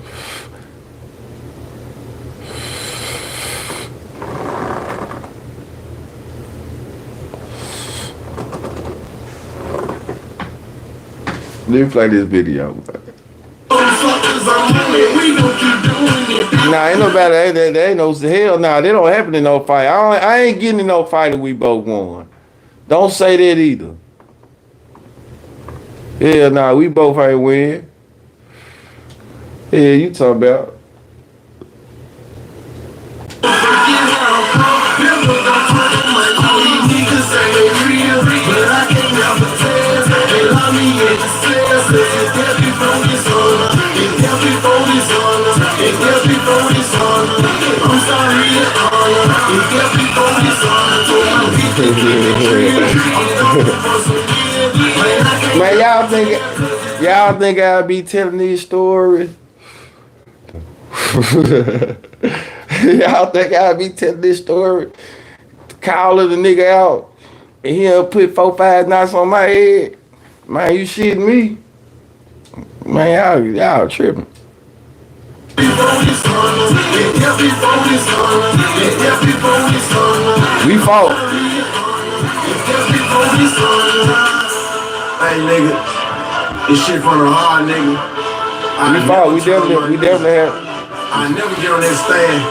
Let me play this video. Nah, ain't nobody, they ain't no hell. Nah, they don't happen in no fight. I ain't getting in no fight if we both won. Don't say that either. Yeah, nah, we both ain't win. Yeah, you talking about? think I'll be telling these stories? Y'all think I'll be telling this story? Calling the nigga out and he'll put 4-5 knots on my head? Man, you shitting me? Man, y'all tripping. We fought. Hey, nigga, this shit from the heart, nigga. We fought. We definitely have. I never get on that stand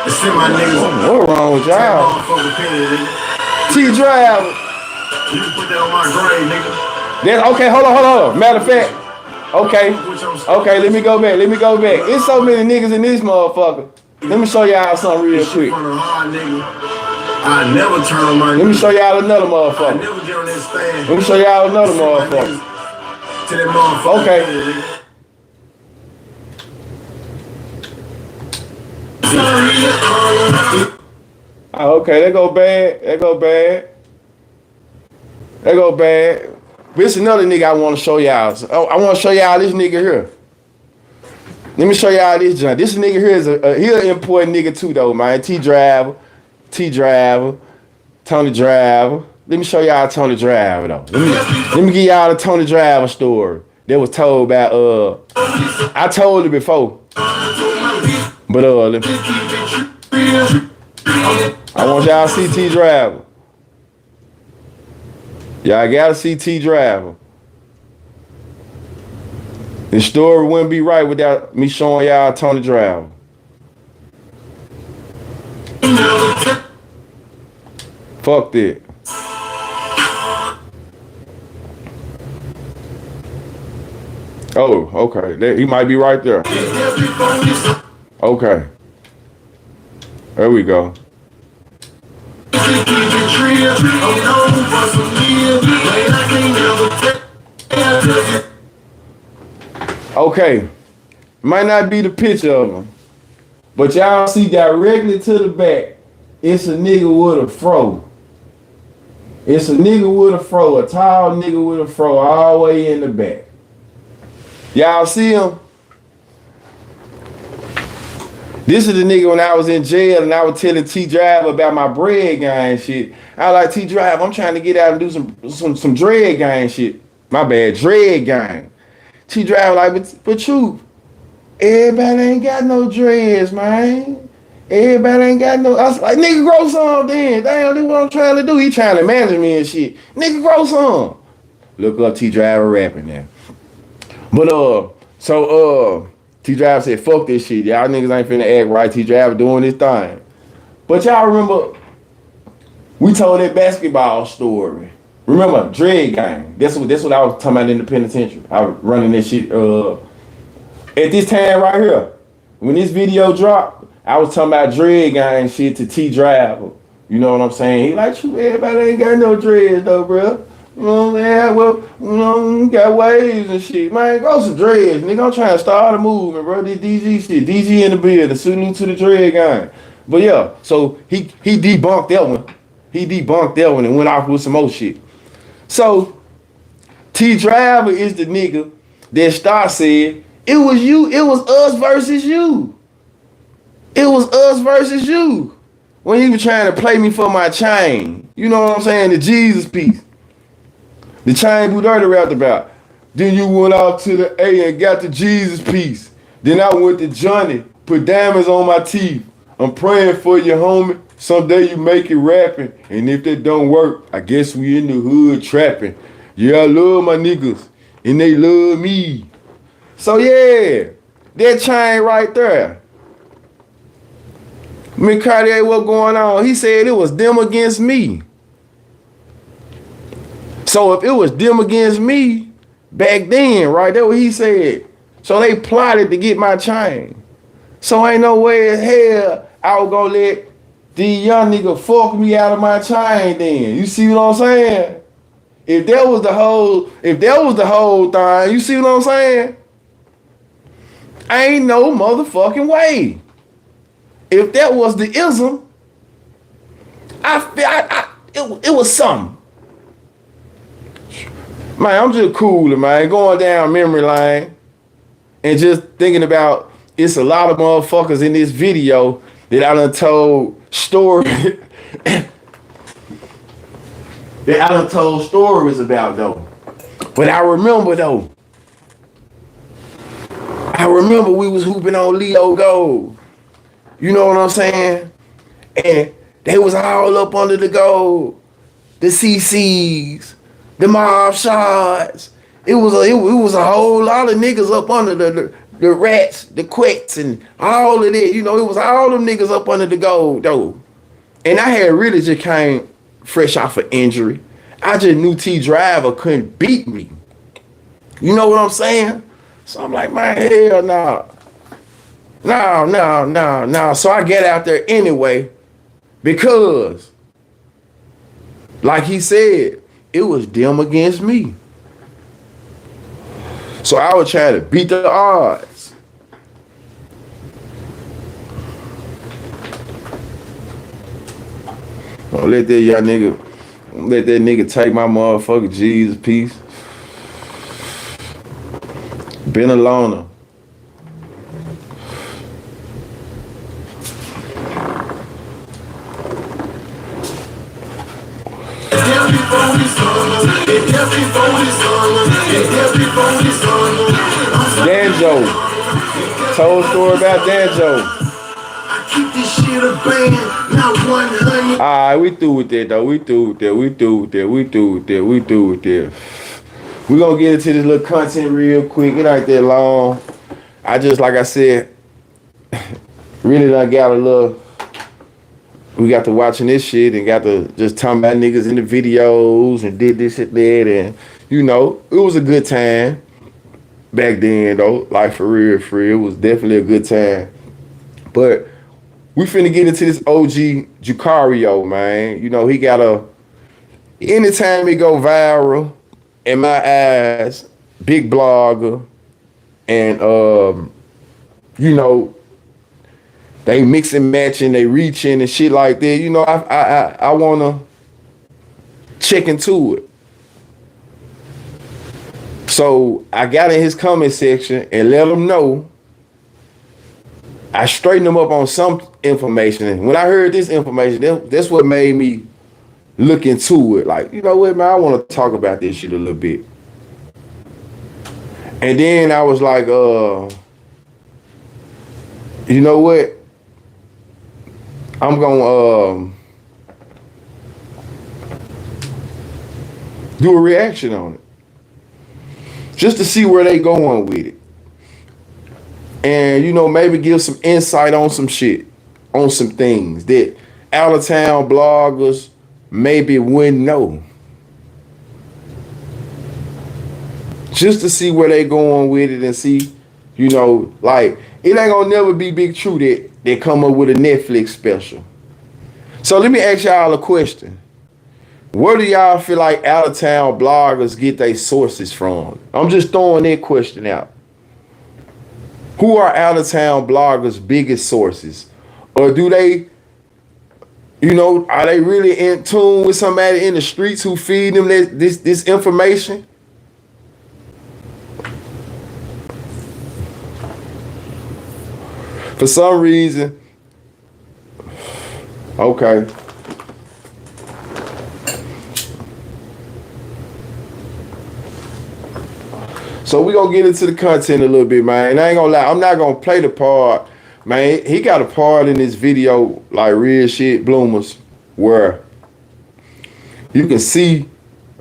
and send my niggas. What wrong with y'all? T-Drive. You can put that on my grave, nigga. Then okay, hold on. Matter of fact, okay, let me go back. It's so many niggas in this motherfucker. Let me show y'all something real quick. I never turn on my. Let me show y'all another motherfucker. I never get on that stand. Let me show y'all another motherfucker. To that motherfucker. Okay. Oh, okay, that go bad. This another nigga I want to show y'all. I want to show y'all this nigga here. Let me show y'all this joint. This nigga here is he an important nigga too though, man. T-Driver, Tony Driver. Let me show y'all Tony Driver though. Let me give y'all the Tony Driver story that was told by I told it before. But I want y'all to see T-Driver. Y'all gotta see T-Driver. This story wouldn't be right without me showing y'all Tony Driver. Fuck that. Oh, okay. He might be right there. Okay. There we go. Okay. Might not be the picture of him, but y'all see directly to the back, it's a nigga with a fro. A tall nigga with a fro all the way in the back. Y'all see him? This is the nigga when I was in jail and I was telling T-Drive about my bread gang shit. I was like, T-Drive, I'm trying to get out and do some dread gang shit. My bad, dread gang. T-Drive like, but you, everybody ain't got no dreads, man. Everybody ain't got no. I was like, nigga, grow some then. Damn, that's what I'm trying to do. He trying to manage me and shit. Nigga, grow some. Look up T-Drive rapping now. But T-Drive said, fuck this shit. Y'all niggas ain't finna act right. T-Drive doing this thing. But y'all remember, we told that basketball story. Remember, Dread Gang. That's what I was talking about in the penitentiary. I was running this shit at this time right here. When this video dropped, I was talking about Dread Gang shit to T-Drive. You know what I'm saying? He like, shoot, everybody ain't got no dreads though, bro. You know, man, well, you know, got waves and shit. Man, grow some dreads, nigga. I'm trying to start a movement, bro. This DG shit. DG in the building, suiting to the Dread Gang. But yeah, so he debunked that one. And went off with some more shit. So T-Driver is the nigga that Star said, it was us versus you. It was us versus you. When he was trying to play me for my chain. You know what I'm saying? The Jesus piece. The chain Boo Dirty rapped about. Then you went off to the A and got the Jesus piece. Then I went to Johnny, put diamonds on my teeth. I'm praying for you, homie. Someday you make it rapping. And if that don't work, I guess we in the hood trapping. Yeah, I love my niggas. And they love me. So yeah, that chain right there. Me Cartier, what going on? He said it was them against me. So if it was them against me back then, right, that's what he said. So they plotted to get my chain. So ain't no way in hell I was gonna let these young niggas fuck me out of my chain then. You see what I'm saying? If that was the whole thing, you see what I'm saying? Ain't no motherfucking way. If that was the ism, it was something. Man, I'm just cooling, man, going down memory lane and just thinking about it's a lot of motherfuckers in this video that I done told story that I done told stories about though. But I remember though. I remember we was hooping on Leo Gold. You know what I'm saying? And they was all up under the gold. The CCs, the mob shots. It was a whole lot of niggas up under the rats, the quets, and all of that. You know, it was all them niggas up under the gold though. And I had really just came fresh off of injury. I just knew T Driver couldn't beat me. You know what I'm saying? So I'm like, man, hell no. No. So I get out there anyway because, like he said, it was them against me. So I was trying to beat the odds. Don't let that young nigga, let that nigga take my motherfucking Jesus piece. Been a loner. Danjo. Told a story about Danjo. I keep this shit a band, not 100. Alright, we through with that though. We through with that. We gonna get into this little content real quick. It ain't that long. I just, like I said, really done got a little. We got to watching this shit and got to just talking about niggas in the videos and did this and that, and you know, it was a good time back then though. Like for real, it was definitely a good time. But we finna get into this OG Jucario, man. You know, he got anytime he go viral, in my eyes, big blogger, and you know, they mix and matching, they reaching and shit like that. You know, I wanna check into it. So I got in his comment section and let him know. I straightened him up on some information. And when I heard this information, that's what made me look into it. Like, you know what, man, I want to talk about this shit a little bit. And then I was like, you know what? I'm gonna do a reaction on it. Just to see where they going with it. And, you know, maybe give some insight on some shit, on some things that out of town bloggers maybe wouldn't know. Just to see where they going with it and see, you know, like, it ain't gonna never be BigTruDat that come up with a Netflix special. So let me ask y'all a question. Where do y'all feel like out of town bloggers get their sources from? I'm just throwing that question out. Who are out of town bloggers' biggest sources? Or do they, you know, are they really in tune with somebody in the streets who feed them this information? For some reason, okay. So we gonna get into the content a little bit, man. And I ain't gonna lie, I'm not gonna play the part, man. He got a part in this video, like real shit, bloomers, where you can see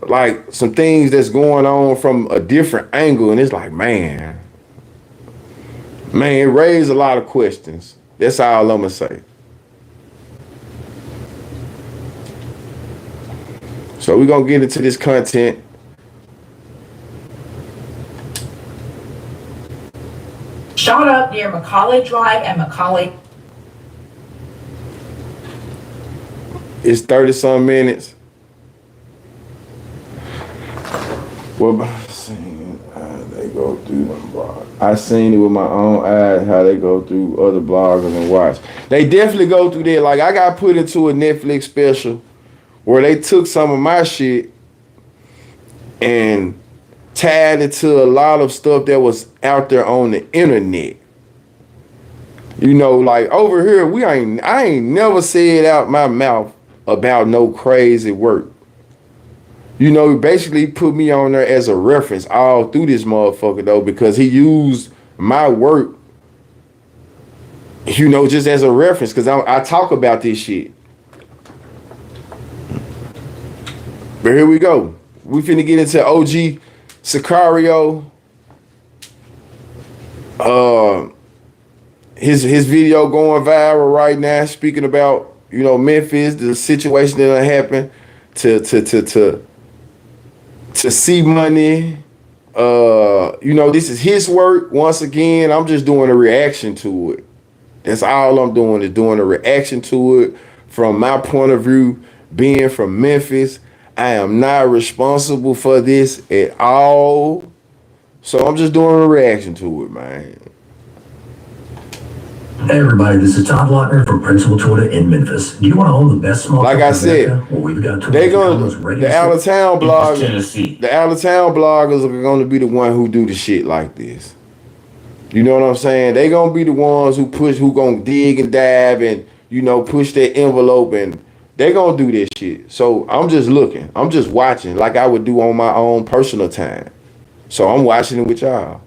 like some things that's going on from a different angle, and it's like, man, it raised a lot of questions. That's all I'm gonna say. So we're gonna get into this content. Shot up near Macaulay Drive and Macaulay. It's 30-some minutes. Well, they go through them blogs. I seen it with my own eyes how they go through other bloggers and watch. They definitely go through that. Like, I got put into a Netflix special where they took some of my shit and tied into a lot of stuff that was out there on the internet. You know, like over here, I ain't never said out my mouth about no crazy work. You know, he basically put me on there as a reference all through this motherfucker though, because he used my work, you know, just as a reference, because I talk about this shit. But here we go. We finna get into OG Jakario. His video going viral right now, speaking about, you know, Memphis, the situation that happened to see money. You know, this is his work. Once again, I'm just doing a reaction to it. That's all I'm doing, is doing a reaction to it from my point of view, being from Memphis. I am not responsible for this at all. So I'm just doing a reaction to it, man. Hey everybody, this is Todd Lochner from Principal Toyota in Memphis. Do you want to own the best small like I said, well, we've got they gonna the out of town bloggers. The out of town bloggers are gonna be the one who do the shit like this. You know what I'm saying? They gonna be the ones who gonna dig and dive and, you know, push that envelope, and they gonna do this shit. So I'm just looking. I'm just watching like I would do on my own personal time. So I'm watching it with y'all.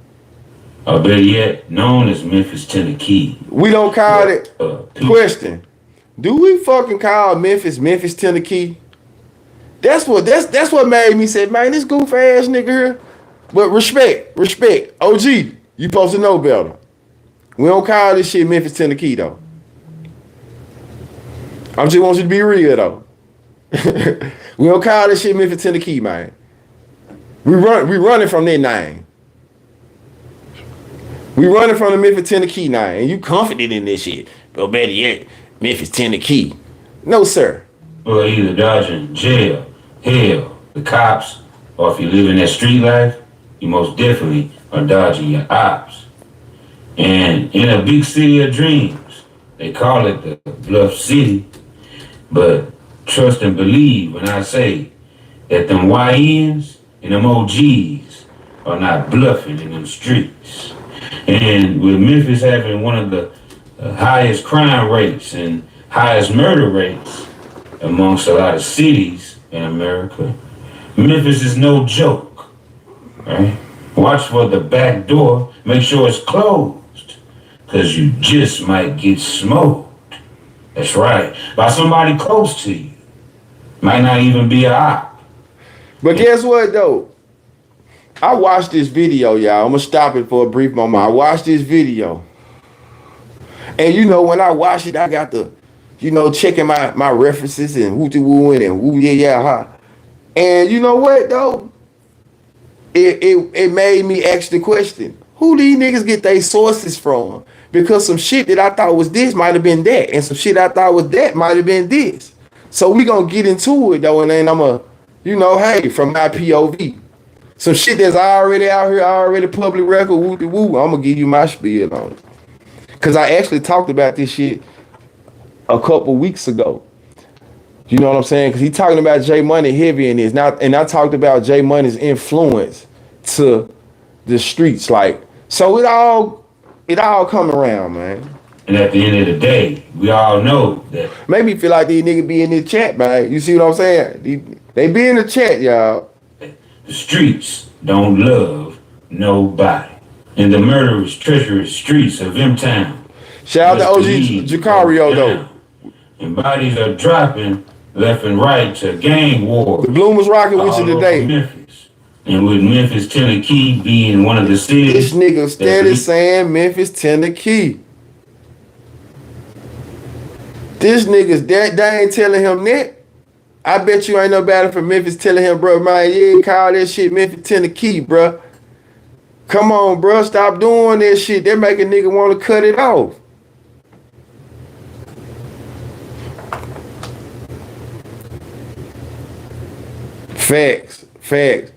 Or better yet, known as Memphis, Tennessee. We don't call it. Question: do we fucking call Memphis, Tennessee? That's what made me say, man, this goof ass nigga here. But respect. OG, you supposed to know better. We don't call this shit Memphis, Tennessee though. I just want you to be real though. We don't call this shit Memphis, Tennessee, man. We running from that name. We running from the Memphis, Tennessee name, and you confident in this shit. But better yet, Memphis, Tennessee. No, sir. Well, either dodging jail, hell, the cops, or if you live in that street life, you most definitely are dodging your ops. And in a big city of dreams, they call it the Bluff City. But trust and believe when I say that them YNs and them OGs are not bluffing in them streets. And with Memphis having one of the highest crime rates and highest murder rates amongst a lot of cities in America, Memphis is no joke, right? Watch for the back door, make sure it's closed, because you just might get smoked. That's right, by somebody close to you. Might not even be a op. But guess what, though? I watched this video, y'all. I'm going to stop it for a brief moment. I watched this video. And, you know, when I watch it, I got to, you know, checking my references and woo-woo and woo, yeah, ha. And you know what, though? It made me ask the question, who these niggas get their sources from? Because some shit that I thought was this might have been that. And some shit I thought was that might have been this. So we going to get into it, though. And then I'm going to, you know, hey, from my POV. Some shit that's already out here, already public record, woo-woo, I'm going to give you my spiel on it. Because I actually talked about this shit a couple weeks ago. You know what I'm saying? Because he talking about J Money heavy in this. Now, and I talked about J Money's influence to the streets. Like, so it all come around, man. And at the end of the day, we all know that. Make me feel like these niggas be in this chat, man. You see what I'm saying? They be in the chat, y'all. The streets don't love nobody. In the murderous, treacherous streets of M-Town. Shout out to OG Jucario, though. And bodies are dropping left and right to gang war. The Bloom was rocking with you today. Memphis. And with Memphis, Tennessee being one of the cities. This nigga steady saying Memphis, Tennessee. This nigga's they ain't telling him that. I bet you ain't nobody from Memphis telling him, bro, man, yeah, call that shit Memphis, Tennessee, bro. Come on, bro, stop doing that shit. They make a nigga want to cut it off. Facts. They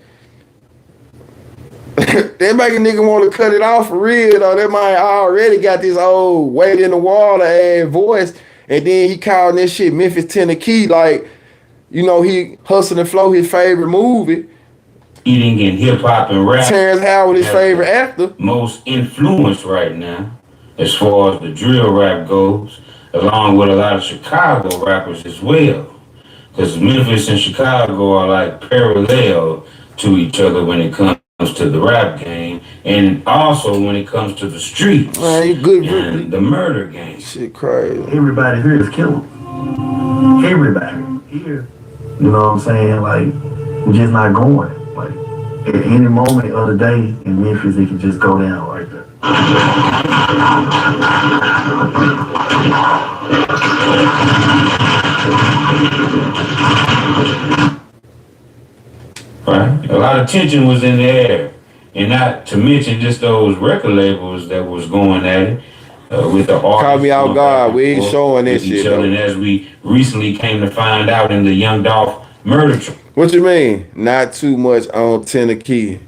make a nigga want to cut it off for real, though. That might already got this old weight in the water ass voice, and then he called that shit Memphis, Tennessee, like, you know, he Hustle and Flow, his favorite movie. eating in hip hop and rap. Terrence Howard, his favorite actor. Most influenced right now, as far as the drill rap goes, along with a lot of Chicago rappers as well. Because Memphis and Chicago are like parallel to each other when it comes to the rap game, and also when it comes to the streets. Man, you good, and the murder game. Shit crazy. Everybody here is killing. Everybody here. You know what I'm saying? Like, we're just not going. Like, at any moment of the day in Memphis, it can just go down right there. Right? A lot of tension was in the air. And not to mention just those record labels that was going at it. With the artists. Call me out guard. We ain't showing this shit. And as we recently came to find out in the Young Dolph murder trial. What you mean? Not too much on Tennessee.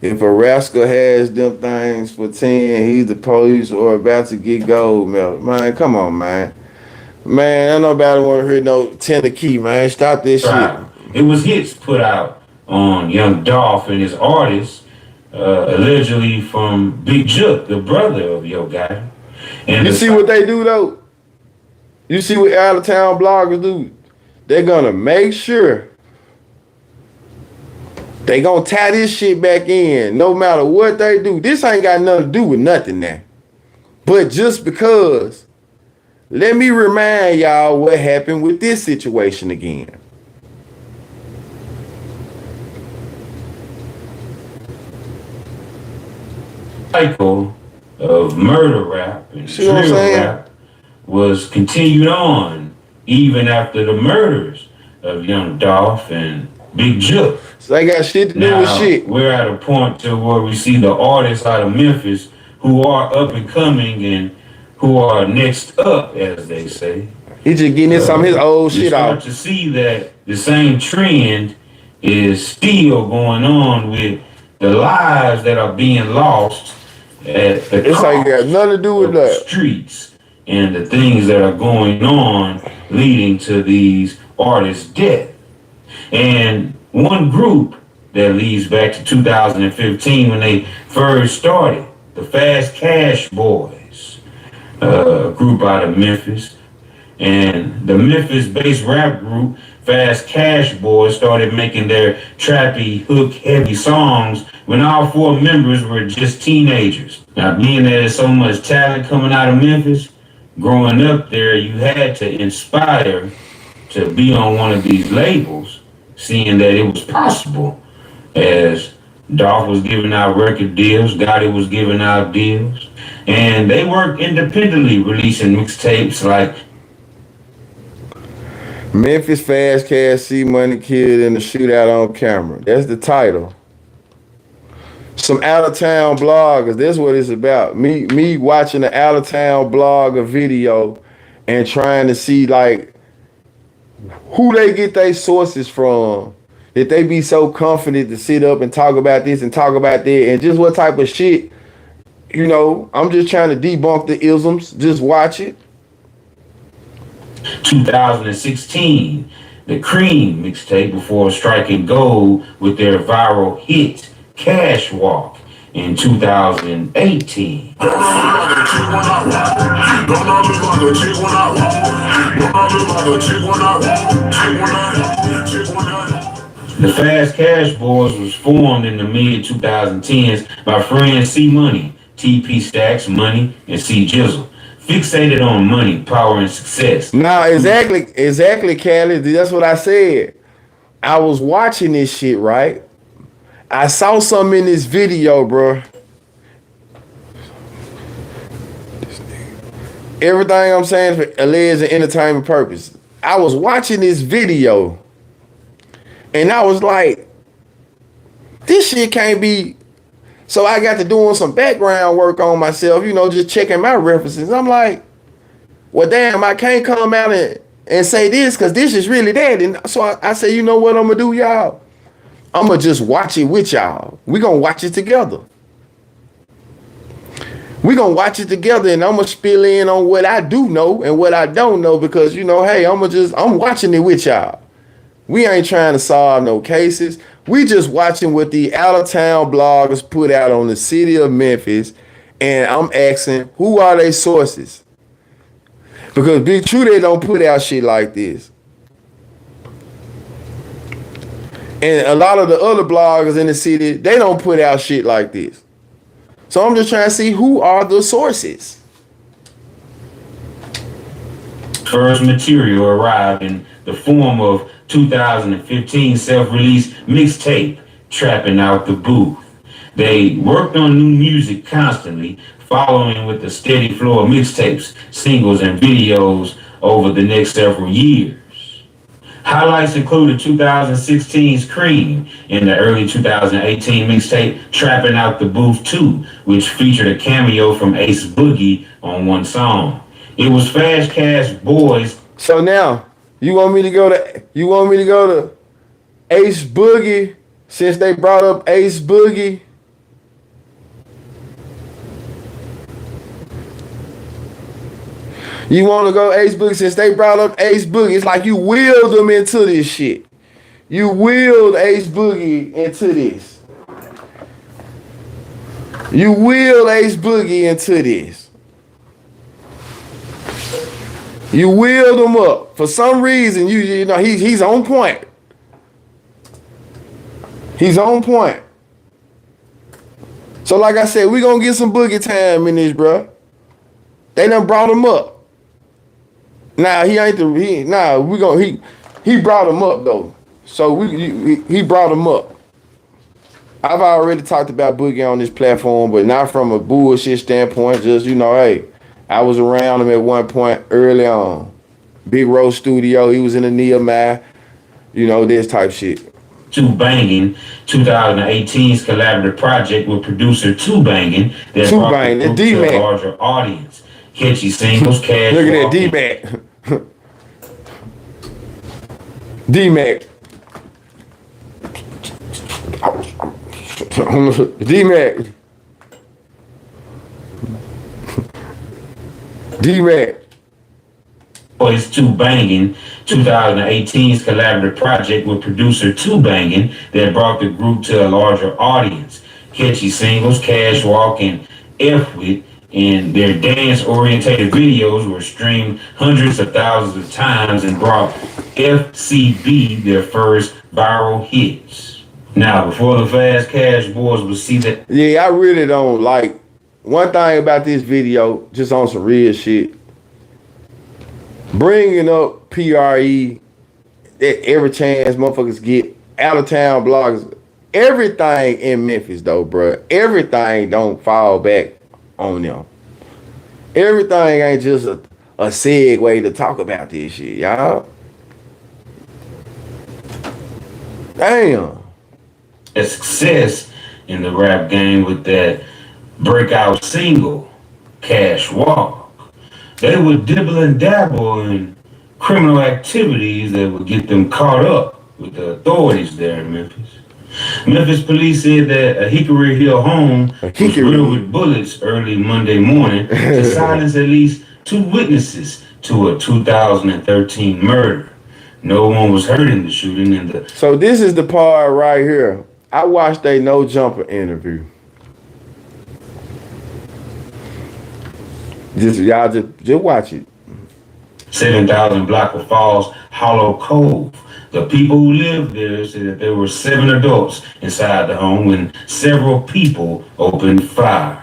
If a rascal has them things for 10, he's the police or about to get gold medal. Man, come on, man. Man, ain't nobody want to hear no Tennessee, man. Stop this shit. It was hits put out on Young Dolph and his artists, allegedly from Big Juk, the brother of Yo Gotti. And you see what they do, though? You see what out-of-town bloggers do? They're going to make sure they going to tie this shit back in no matter what they do. This ain't got nothing to do with nothing now. But just because, let me remind y'all what happened with this situation again. Cycle of murder rap and drill rap was continued on even after the murders of Young Dolph and Big Juk. So they got shit to do with shit. We're at a point to where we see the artists out of Memphis who are up and coming and who are next up, as they say. He just getting some of his old shit out. To see that the same trend is still going on with the lives that are being lost at the it's like got nothing to do with that. Streets and the things that are going on leading to these artists' death. And one group that leads back to 2015 when they first started, the Fast Cash Boys, a group out of Memphis. And the Memphis-based rap group Fast Cash Boys started making their trappy, hook-heavy songs when all four members were just teenagers. Now, being that there's so much talent coming out of Memphis, growing up there, you had to inspire to be on one of these labels, seeing that it was possible. As Dolph was giving out record deals, Gotti was giving out deals, and they worked independently, releasing mixtapes like Memphis Fast Cash C Money Killed in the Shootout on Camera. That's the title. Some out-of-town bloggers, that's what it's about. Me watching the out-of-town blogger video and trying to see like who they get their sources from. That they be so confident to sit up and talk about this and talk about that and just what type of shit, you know, I'm just trying to debunk the isms. Just watch it. 2016, the Cream mixtape before striking gold with their viral hit Cash Walk in 2018. The Fast Cash Boys was formed in the mid-2010s by friends C Money, TP Stacks, Money, and C Jizzle. Fixated on money, power, and success. Nah, exactly, Callie. That's what I said. I was watching this shit, right? I saw something in this video, bro. Everything I'm saying for alleged and entertainment purpose. I was watching this video, and I was like, this shit can't be. So I got to doing some background work on myself, you know, just checking my references. I'm like, well, damn, I can't come out and say this because this is really that. And so I said, you know what I'm going to do, y'all? I'm going to just watch it with y'all. We're going to watch it together. We're going to watch it together, and I'm going to spill in on what I do know and what I don't know because, you know, hey, I'm watching it with y'all. We ain't trying to solve no cases. We just watching what the out of town bloggers put out on the city of Memphis, and I'm asking, who are their sources? Because BigTruDat don't put out shit like this. And a lot of the other bloggers in the city, they don't put out shit like this. So I'm just trying to see who are the sources. First material arrived in the form of 2015 self-release mixtape, Trapping Out the Booth. They worked on new music constantly, following with a steady flow of mixtapes, singles, and videos over the next several years. Highlights included 2016's Cream and the early 2018 mixtape Trapping Out the Booth 2, which featured a cameo from Ace Boogie on one song. It was Fast Cash Boys. So now, you want me to go to Ace Boogie since they brought up Ace Boogie? You want to go Ace Boogie since they brought up Ace Boogie? It's like you willed them into this shit. You willed Ace Boogie into this. You willed Ace Boogie into this. You wheeled him up. For some reason, you know, he's on point. He's on point. So like I said, we gonna get some Boogie time in this, bro. They done brought him up. Nah, he ain't he brought him up though. So he brought him up. I've already talked about Boogie on this platform, but not from a bullshit standpoint. Just, you know, hey, I was around him at one point early on. Big Rose Studio, he was in the Nehemiah, you know, this type shit. Two Bangin', 2018's collaborative project with producer Two Bangin' that Two brought Bangin', the group to a larger audience. Catchy singles, cash. Look at that D-Mac. D-Mac. D-Mac. D-Mac. Boys Two Bangin', 2018's collaborative project with producer Two Bangin' that brought the group to a larger audience. Catchy singles, Cash Walk, and F-Wit, and their dance-orientated videos were streamed hundreds of thousands of times and brought FCB their first viral hits. Now, before the Fast Cash Boys would see that... Yeah, I really don't like... One thing about this video, just on some real shit, bringing up PRE every chance motherfuckers get, out of town bloggers, everything in Memphis though, bruh. Everything don't fall back on them. Everything ain't just a segue to talk about this shit, y'all. Damn. A success in the rap game with that breakout single, Cash Walk. They would dibble and dabble in criminal activities that would get them caught up with the authorities there in Memphis. Memphis police said that a Hickory Hill home was riddled with bullets early Monday morning to silence at least 2 witnesses to a 2013 murder. No one was hurt in the shooting. So this is the part right here. I watched a No Jumper interview. Y'all just watch it. 7,000 block of Falls Hollow Cove. The people who lived there said that there were 7 adults inside the home when several people opened fire.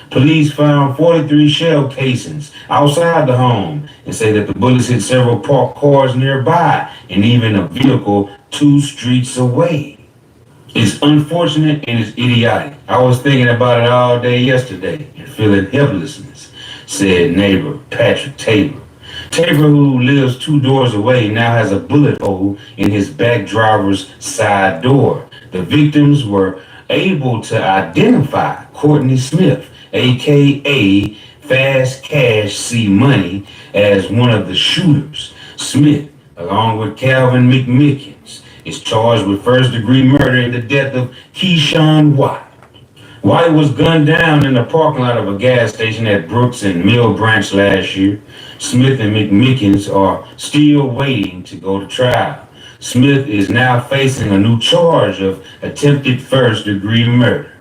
Police found 43 shell casings outside the home and say that the bullets hit several parked cars nearby and even a vehicle 2 streets away. It's unfortunate and it's idiotic. I was thinking about it all day yesterday and feeling helplessness, said neighbor Patrick Tabor. Tabor, who lives 2 doors away, now has a bullet hole in his back driver's side door. The victims were able to identify Courtney Smith, a.k.a. Fast Cash C Money, as one of the shooters. Smith, along with Calvin McMickens, is charged with first-degree murder in the death of Keyshawn White. White was gunned down in the parking lot of a gas station at Brooks and Mill Branch last year. Smith and McMickens are still waiting to go to trial. Smith is now facing a new charge of attempted first-degree murder.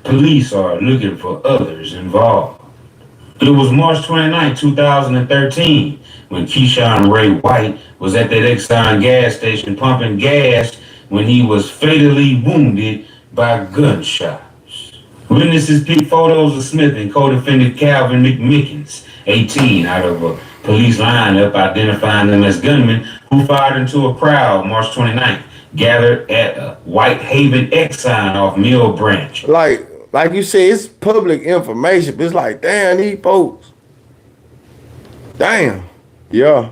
Police are looking for others involved. It was March 29, 2013, when Keyshawn Ray White was at that Exxon gas station pumping gas when he was fatally wounded by gunshots. Witnesses picked photos of Smith and co-defendant Calvin McMickens, 18, out of a police lineup, identifying them as gunmen who fired into a crowd March 29th, gathered at a Whitehaven Exxon off Mill Branch. Like you said, it's public information. But it's like, damn, these folks. Damn. Yeah.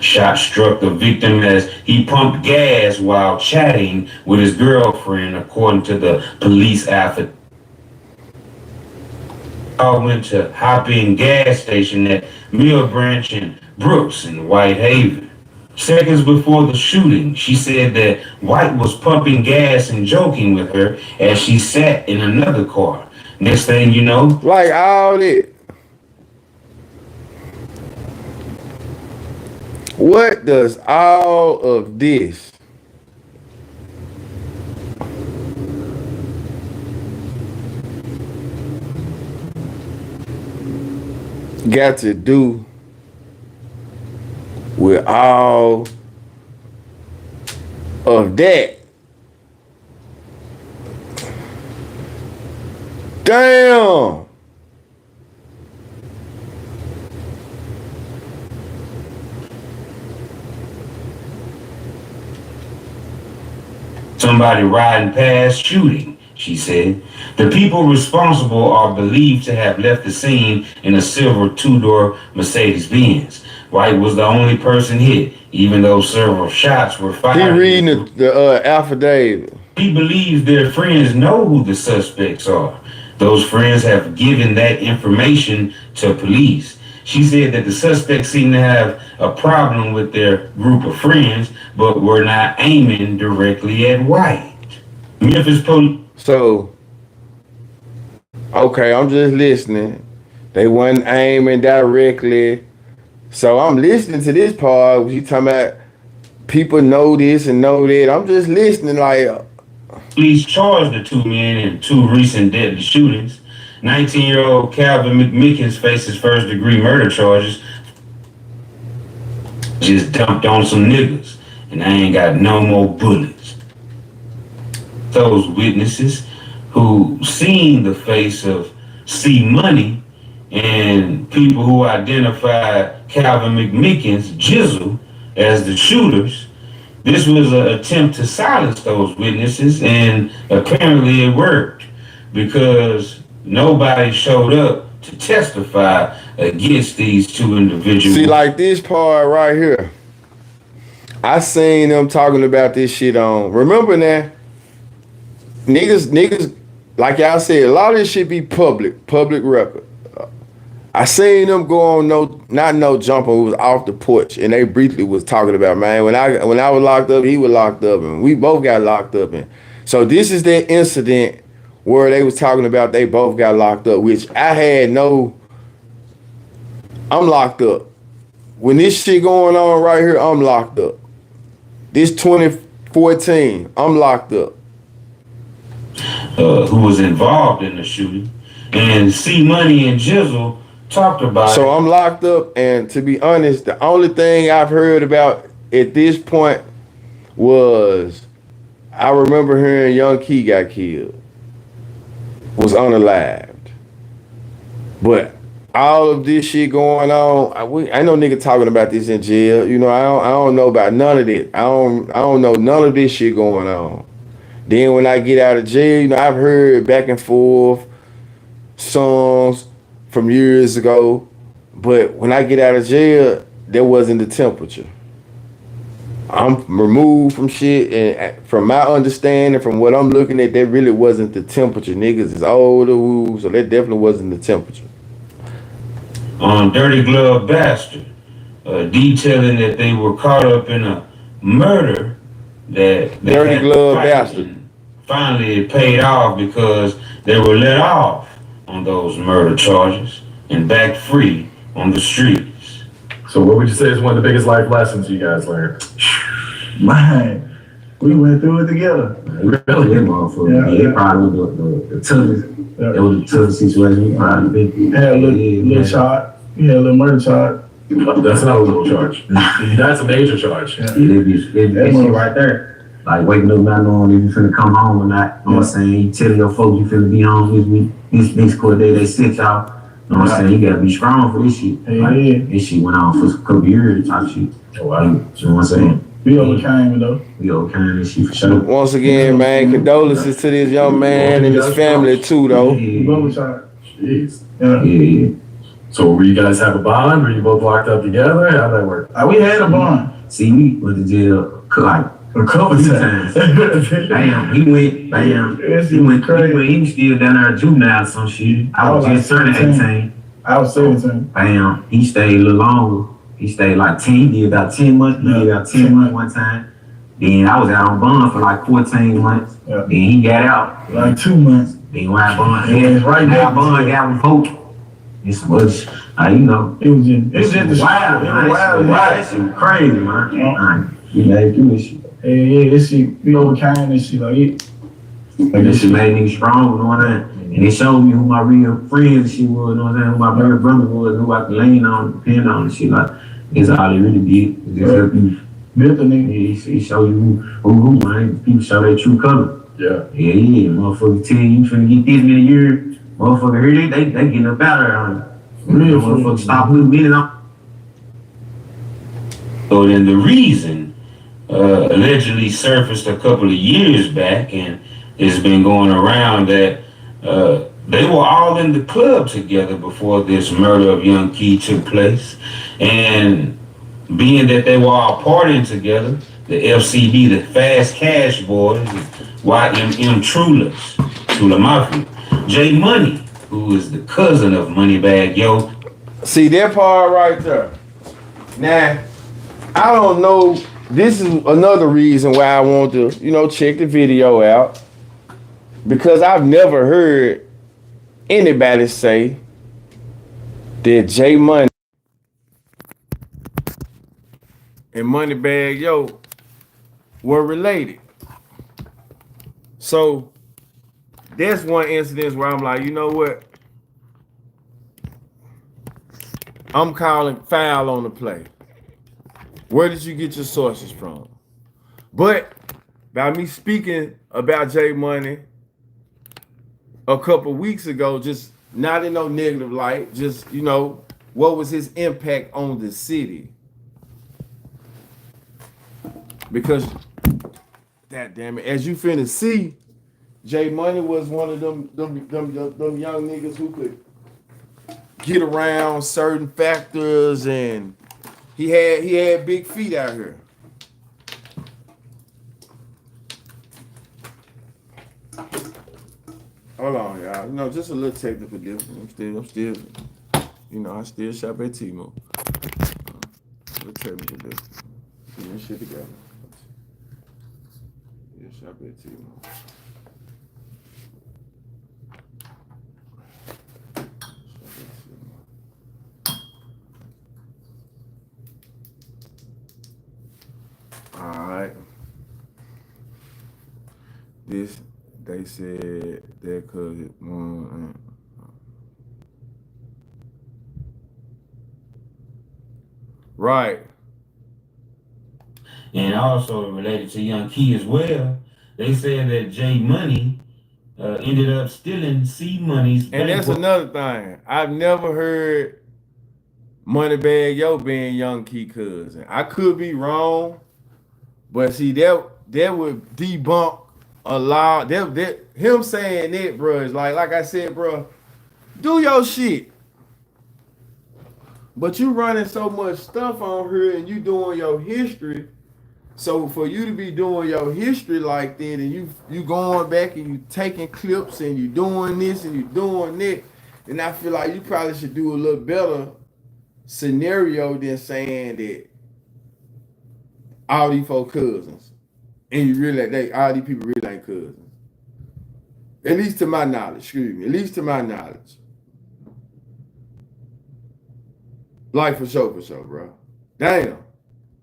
Shot struck the victim as he pumped gas while chatting with his girlfriend, according to the police affidavit. I went to Hop-In gas station at Mill Branch and Brooks in Whitehaven. Seconds before the shooting, she said that White was pumping gas and joking with her as she sat in another car. Next thing you know, like all that. What does all of this got to do with all of that? Damn. somebody riding past shooting, she said. The people responsible are believed to have left the scene in a silver two-door Mercedes-Benz. White was the only person hit, even though several shots were fired. He reading the affidavit. He believes their friends know who the suspects are. Those friends have given that information to police. She said that the suspects seemed to have a problem with their group of friends, but were not aiming directly at White. Memphis police. So, okay, I'm just listening. They wasn't aiming directly. So I'm listening to this part. You talking about people know this and know that. I'm just listening like. Police charged the two men in two recent deadly shootings. 19-year-old Calvin McMickens faces first-degree murder charges. Just dumped on some niggas, and I ain't got no more bullets. Those witnesses who seen the face of C Money and people who identified Calvin McMickens, Jizzle, as the shooters. This was an attempt to silence those witnesses, and apparently it worked because nobody showed up to testify against these two individuals. See, like this part right here, I seen them talking about this shit on. Remember that niggas, like y'all said, a lot of this shit be public record. I seen them go on no jumper who was off the porch, and they briefly was talking about, man, when I was locked up, he was locked up, and we both got locked up. And so this is that incident where they was talking about they both got locked up, which I'm locked up. When this shit going on right here, I'm locked up. This 2014, I'm locked up. Who was involved in the shooting, and C Money and Jizzle talked about so I'm locked up, and to be honest, the only thing I've heard about at this point was I remember hearing Young Key got killed, was unalived. But all of this shit going on, I know nigga talking about this in jail. You know, I don't know about none of it. I don't know none of this shit going on. Then when I get out of jail, you know, I've heard back and forth songs from years ago, but when I get out of jail, there wasn't the temperature. I'm removed from shit, and from my understanding, from what I'm looking at, that really wasn't the temperature. Niggas is older, so that definitely wasn't the temperature. On Dirty Glove Bastard, detailing that they were caught up in a murder that Dirty Glove Bastard. Finally, it paid off because they were let off on those murder charges. and back free on the streets. So what would you say is one of the biggest life lessons you guys learned? Man, we went through it together. Really? Yeah, motherfucker. Yeah, probably was the toughest. Yeah. It was the toughest situation we probably been. Had a little charge. He had a little murder charge. That's not a little charge. That's a major charge. Yeah. That shit right there. Like waking up not knowing if you finna come home or not. You know what I'm saying? You tell your folks you finna be home this week. This next court day they sit y'all. You know what I'm saying? You gotta be strong for this shit. Like, this shit went on for a couple years type shit. Oh, wow. You know what I'm saying? We overcame though. We overcame this shit for sure. Once again, man, condolences to this young man and his family too, though. Jeez. Yeah. So were you guys have a bond? Were you both locked up together? How'd that work? We had a bond. See, we went to jail like a couple times. Damn, he went. Damn, he went crazy. He was still down there at juvenile or some shit. I was just turning 18. I was 17. Damn, he stayed a little longer. He stayed like 10. He did about 10 months. He did about 10 months one time. Then I was out on bond for like 14 months. Yeah. Then he got out like 2 months. Then when I bond, now bond got revoked. It's much, you know. It was just wild. It was wild. That shit was crazy, man. We made through this shit. Yeah, this shit, we overcame this shit like it. Like this shit made me strong, you know what I'm saying? And it showed me who my real friends she was, you know what I'm saying? Who my real brother was, who I could lean on, depend on and shit. Like, that's all it really did. It just helped you build the nigga. He showed you who, man. People show their true color. Yeah. Yeah. Motherfucker tell you finna get this many years. Motherfucker, here they getting up out there on you. Real motherfucker, stop putting minutes on. So then the reason allegedly surfaced a couple of years back, and it's been going around that they were all in the club together before this murder of young Key took place. And being that they were all partying together, the FCB, the Fast Cash Boys, YMM Tula Mafia, J Money, who is the cousin of Moneybag Yo. See that part right there. Now, I don't know. This is another reason why I want to, check the video out. Because I've never heard anybody say that J Money and Moneybag Yo were related. So that's one incident where I'm like, you know what? I'm calling foul on the play. Where did you get your sources from? But by me speaking about J Money a couple weeks ago, just not in no negative light, just, what was his impact on the city? Because, that damn it, as you finna see, J Money was one of them young niggas who could get around certain factors, and he had big feet out here. Hold on, y'all. Just a little technical difference. I'm still, I still shop at T-Mobile. A little technical difference. Get this shit together. Yeah, shop at T-Mobile. All right. This, they said that could right. And also related to Young Key as well, they said that J Money ended up stealing C Money's. And that's another thing. I've never heard Moneybag Yo being Young Key cousin. I could be wrong, but see that would debunk a lot. That him saying that, bro, is like I said, bro, do your shit. But you running so much stuff on here and you doing your history. So for you to be doing your history like that, and you going back and you taking clips and you doing this and you doing that, then I feel like you probably should do a little better scenario than saying that all these four cousins, and you really all these people really ain't cousins. At least to my knowledge, excuse me. At least to my knowledge. Like for sure, bro. Damn.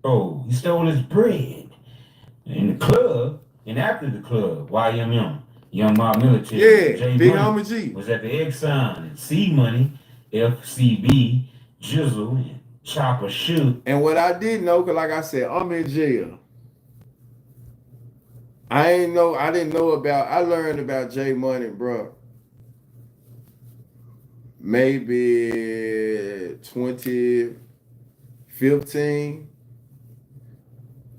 Oh, he stole his bread in the club and after the club. YMM, Young Mob Military, Yeah, J Big Money Homie G. was at the Exxon, and C Money, FCB, Jizzle, and Chopper Shoot. And what I did know, cause like I said, I'm in jail. I didn't know about, I learned about J Money, bro. Maybe 2015,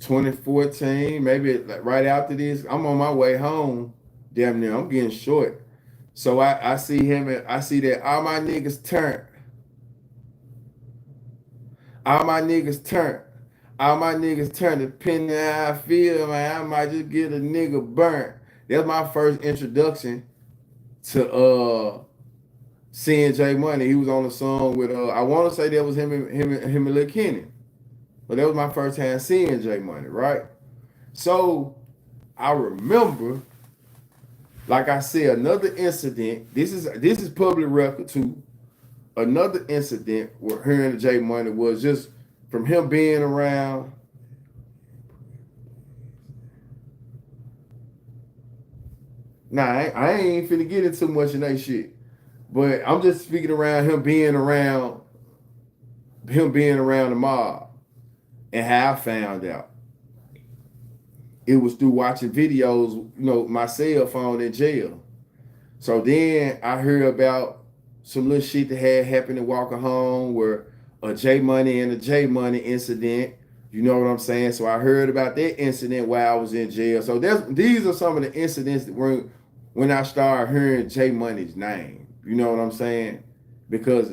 2014, maybe like right after this. I'm on my way home. Damn near, I'm getting short. So I see him and I see that all my niggas turn. All my niggas turn. All my niggas turn. Depending on how I feel, man, I might just get a nigga burnt. That's my first introduction to seeing J Money. He was on the song with I want to say that was him and Lil Kenny. But that was my first time seeing J Money, right? So I remember, like I said, another incident. This is public record too. Another incident where hearing J Money was just from him being around. Nah, I ain't finna get into much of that shit. But I'm just speaking around him being around the mob and how I found out. It was through watching videos, my cell phone in jail. So then I heard about some little shit that had happened in Walker Home where a J Money and a J Money incident. You know what I'm saying? So I heard about that incident while I was in jail. So these are some of the incidents that were when I started hearing J Money's name. You know what I'm saying? Because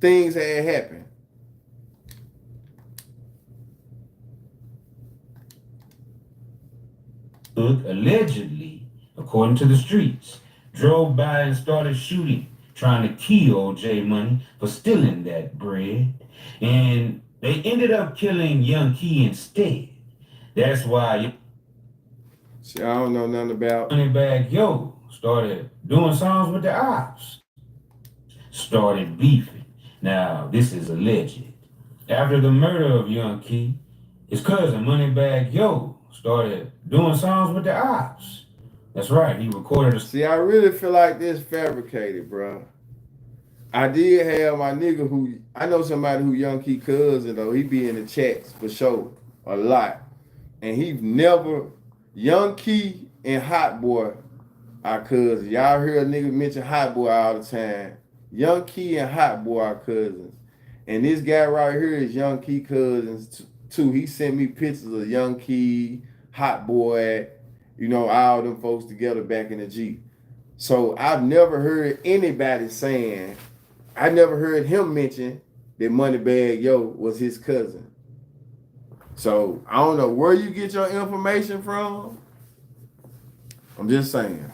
things had happened. Allegedly, according to the streets, drove by and started shooting, trying to kill J Money for stealing that bread. And they ended up killing Young Key instead. That's why See, I don't know nothing about. Moneybag Yo started doing songs with the ops, started beefing. Now, this is alleged. After the murder of Young Key, his cousin Moneybag Yo started doing songs with the ops. That's right, he recorded a. See, I really feel like this fabricated, bro. I did have my nigga who I know somebody who Young Key cousin though. He be in the chats for sure a lot, and he never Young Key and Hot Boy are cousins. Y'all hear a nigga mention Hot Boy all the time. Young Key and Hot Boy are cousins, and this guy right here is Young Key cousins too. He sent me pictures of Young Key, Hot Boy, all them folks together back in the Jeep. So I've never heard anybody saying. I never heard him mention that Moneybag Yo was his cousin. So I don't know where you get your information from. I'm just saying.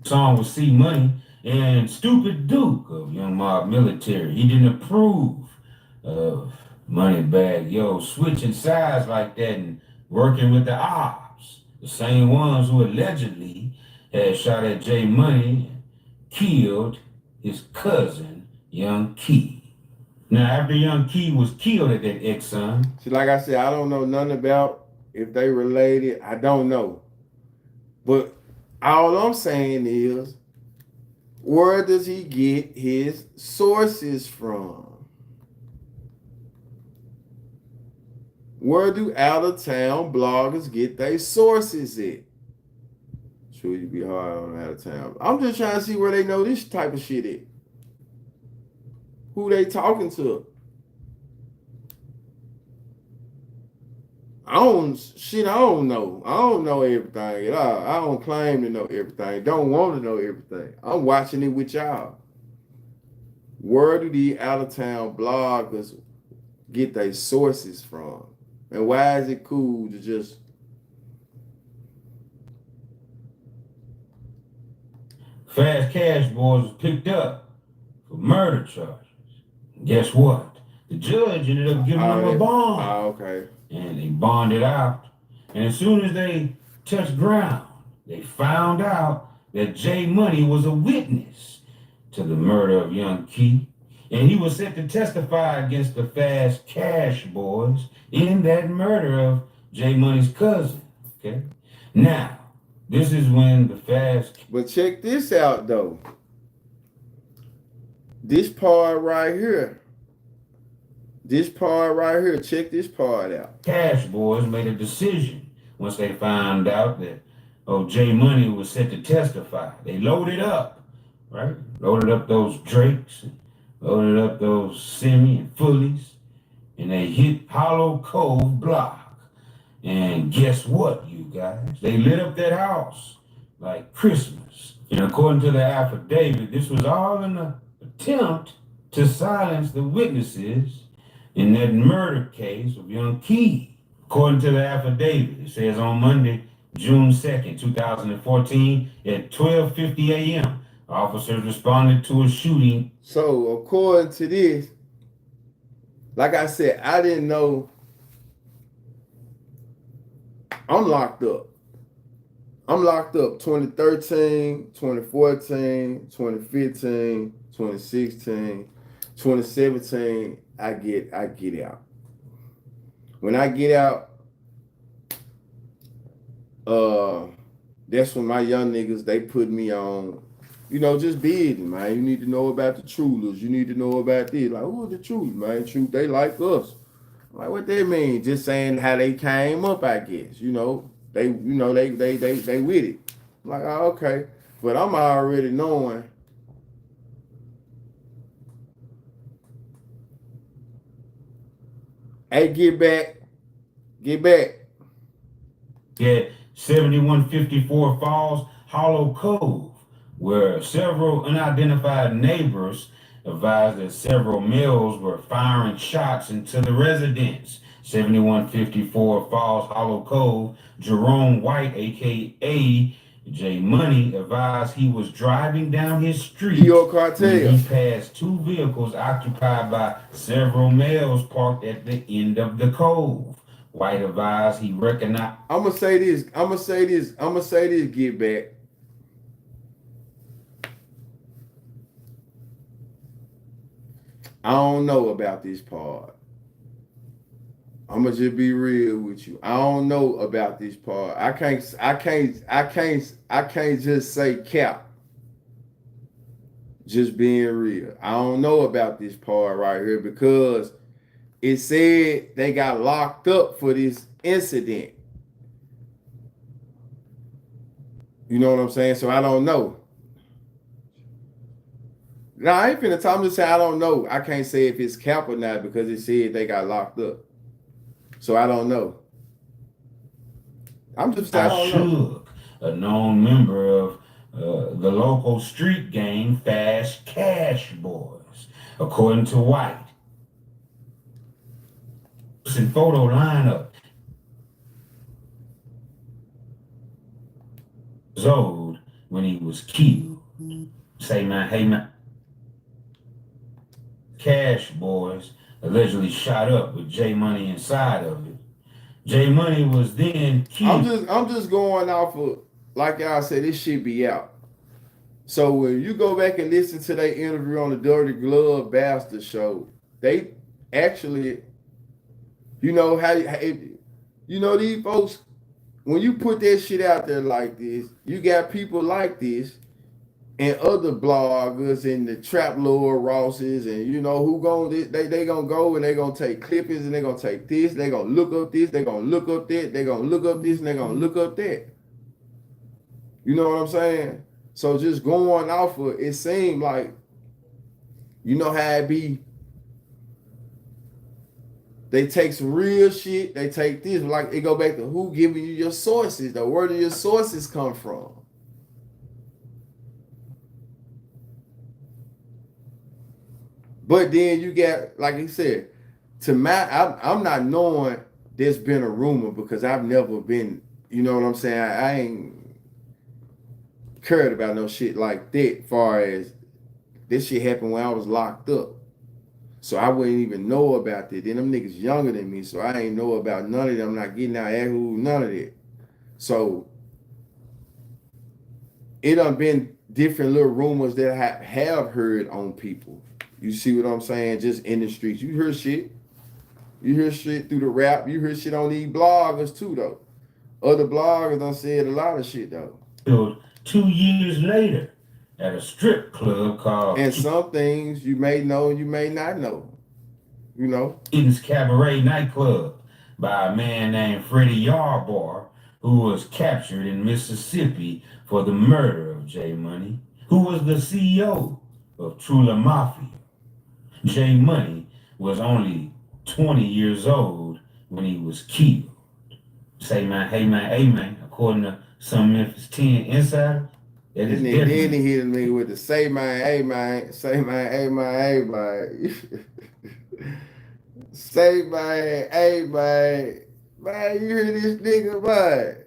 Song with C Money and Stupid Duke of Young Mob Military. He didn't approve of Moneybag Yo switching sides like that and working with the ops, the same ones who allegedly had shot at J Money and killed his cousin, Young Key. Now, after Young Key was killed at that Exxon. See, like I said, I don't know nothing about if they related. I don't know. But all I'm saying is, where does he get his sources from? Where do out-of-town bloggers get their sources at? Sure, you be hard on out of town. I'm just trying to see where they know this type of shit at. Who they talking to? I don't know. I don't know everything at all. I don't claim to know everything. Don't want to know everything. I'm watching it with y'all. Where do the out-of-town bloggers get their sources from? And why is it cool to just Fast Cash Boys was picked up for murder charges. Guess what? The judge ended up giving them a bond. Oh, okay. And they bonded out. And as soon as they touched ground, they found out that J Money was a witness to the murder of Young Key. And he was set to testify against the Fast Cash Boys in that murder of J Money's cousin. Okay. Now, this is when the Fast. But check this out though. This part right here. Check this part out. Cash Boys made a decision once they found out that J Money was set to testify. They loaded up, right? Loaded up those Drakes, loaded up those Semi and Fullies, and they hit Hollow Cove Block. And guess what, you guys? They lit up that house like Christmas. And according to the affidavit, this was all in an attempt to silence the witnesses in that murder case of young Key. According to the affidavit, it says on Monday, June 2nd, 2014, at 12:50 a.m., officers responded to a shooting. So according to this, like I said, I didn't know. I'm locked up. 2013, 2014, 2015, 2016, 2017, I get out. When I get out, that's when my young niggas, they put me on, just bidding, man. You need to know about the Trulers. You need to know about this. Like, who are the Trulers, man? Truth, they like us. I'm like, what they mean? Just saying how they came up, I guess. They with it. I'm like, oh, okay. But I'm already knowing. Hey, get back. Yeah, 7154 Falls, Hollow Cove, where several unidentified neighbors advised that several males were firing shots into the residence. 7154 Falls, Hollow Cove, Jerome White, a.k.a. J Money, advised he was driving down his street when he passed two vehicles occupied by several males parked at the end of the cove. White advised he recognized. I'm gonna say this, get back. I don't know about this part. I'm gonna just be real with you. I don't know about this part. I can't just say cap. Just being real. I don't know about this part right here because it said they got locked up for this incident. You know what I'm saying? So I don't know. No, I ain't finna talk. I'm just saying I don't know. I can't say if it's cap or not because it said they got locked up. So I don't know. I'm just saying I don't know. A known member of the local street gang Fast Cash Boys, according to White. In photo lineup. Old when he was killed. Say man, hey man. Cash Boys allegedly shot up with J Money inside of it. J Money was then killed. I'm just going off of, like y'all said, this shit be out. So when you go back and listen to their interview on the Dirty Glove Bastard show, they actually, these folks, when you put that shit out there like this, you got people like this and other bloggers and the Trap Lord Rosses and who they gonna go and they gonna take clippings and they gonna take this, they gonna look up this, they gonna look up that, they gonna look up this and they gonna look up that. You know what I'm saying? So just going off of it seemed like, how it be. They take some real shit, they take this, like it go back to who giving you your sources, where do your sources come from? But then you got, like he said, I'm not knowing there's been a rumor because I've never been, you know what I'm saying? I ain't cared about no shit like that, far as this shit happened when I was locked up. So I wouldn't even know about that. Then them niggas younger than me, so I ain't know about none of them. I'm not getting out Yahoo, none of that. So it done been different little rumors that I have heard on people. You see what I'm saying? Just in the streets. You hear shit. You hear shit through the rap. You hear shit on these bloggers too, though. Other bloggers done said a lot of shit, though. 2 years later at a strip club called And some things you may know, you may not know. You know? Eden's Cabaret nightclub by a man named Freddie Yarbar, who was captured in Mississippi for the murder of J Money, who was the CEO of Trula Mafia. J Money was only 20 years old when he was killed. Say man, hey man, hey man, according to some Memphis 10 insider, that is Then definitely he hit me with the say man, hey man, say man, hey man, hey man. Say man, hey man. Man, you hear this nigga, man.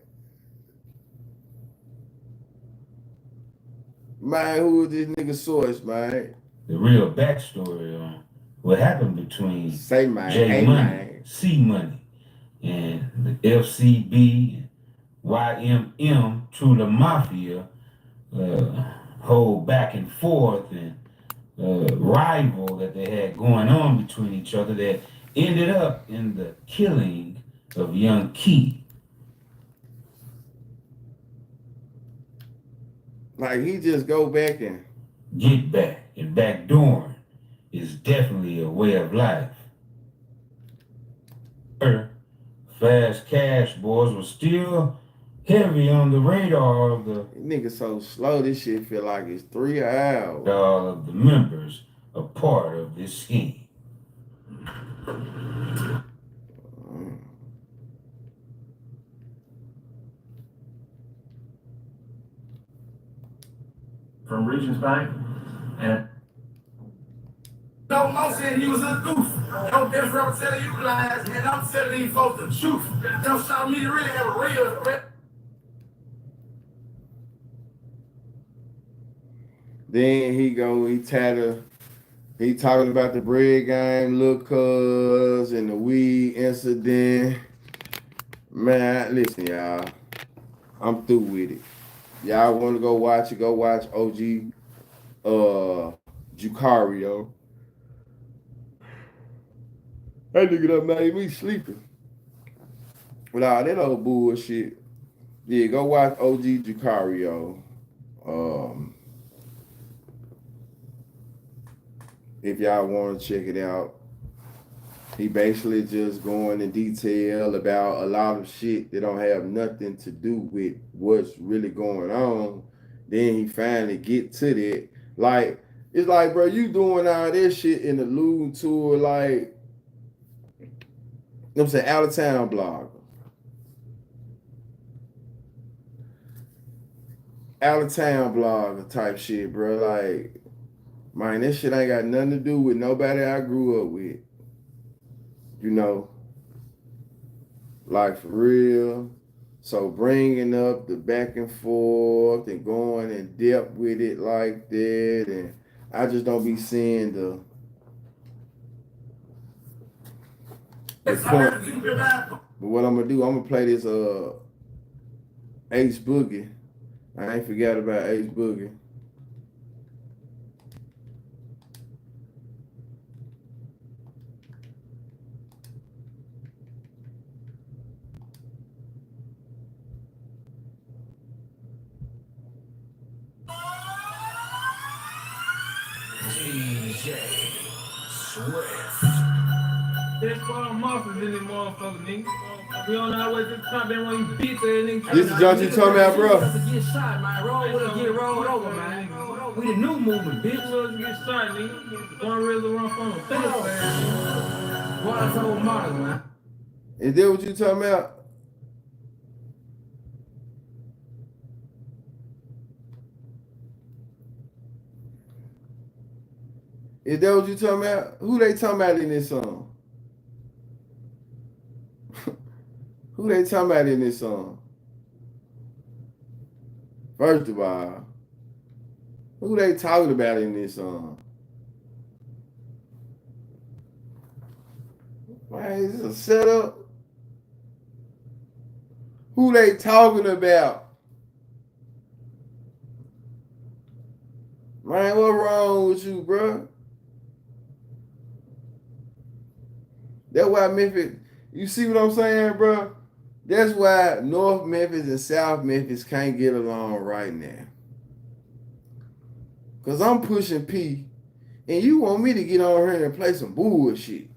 Man, who is this nigga source, man? the real backstory on what happened between Say man, J hey Money, man. C Money, and the FCB, YMM, Trula Mafia, whole back and forth and rival that they had going on between each other that ended up in the killing of young Key. Like he just go back and Get back and backdooring is definitely a way of life. Fast cash boys were still heavy on the radar of the nigga so slow. This shit feel like it's 3 hours. all of the members a part of this scheme. From Regents Bank, and No, Mo said he was a goof. No different from telling you lies, and I'm telling these folks the truth. Don't show me to really have a real. Then he talking about the bread game, Lil Cuz, and the weed incident. Man, listen, y'all. I'm through with it. Y'all want to go watch it, go watch OG Jucario. That nigga done made me sleeping. With all that old bullshit. Yeah, go watch OG Jucario. If y'all want to check it out. He basically just going in detail about a lot of shit that don't have nothing to do with what's really going on. Then he finally get to that. Like, it's like, bro, you doing all this shit and alluding to it like, you know what I'm saying, out of town blogger. Out of town blogger type shit, bro. Like, man, this shit ain't got nothing to do with nobody I grew up with. You know, like for real. So bringing up the back and forth and going in depth with it like that, and I just don't be seeing the point. But what I'm gonna do, I'm gonna play this Ace Boogie. I ain't forgot about Ace Boogie. DJ Swift. There's four monsters in this motherfucker, nigga. We on our way to the top, they want you bitch ass nigga. This is John you talking about, bro. Get shot, man. Roll with us, get rolled over, man. We the new movement, bitch. Who else get shot, nigga? One real run from a fence, man. What I told Martin, man. Is that what you talking about? Is that what you talking about? Who they talking about in this song? Who they talking about in this song? First of all, who they talking about in this song? Man, is this a setup? Who they talking about? Man, what wrong with you, bro? That's why Memphis, you see what I'm saying, bro? That's why North Memphis and South Memphis can't get along right now. Cause I'm pushing P, and you want me to get on here and play some bullshit.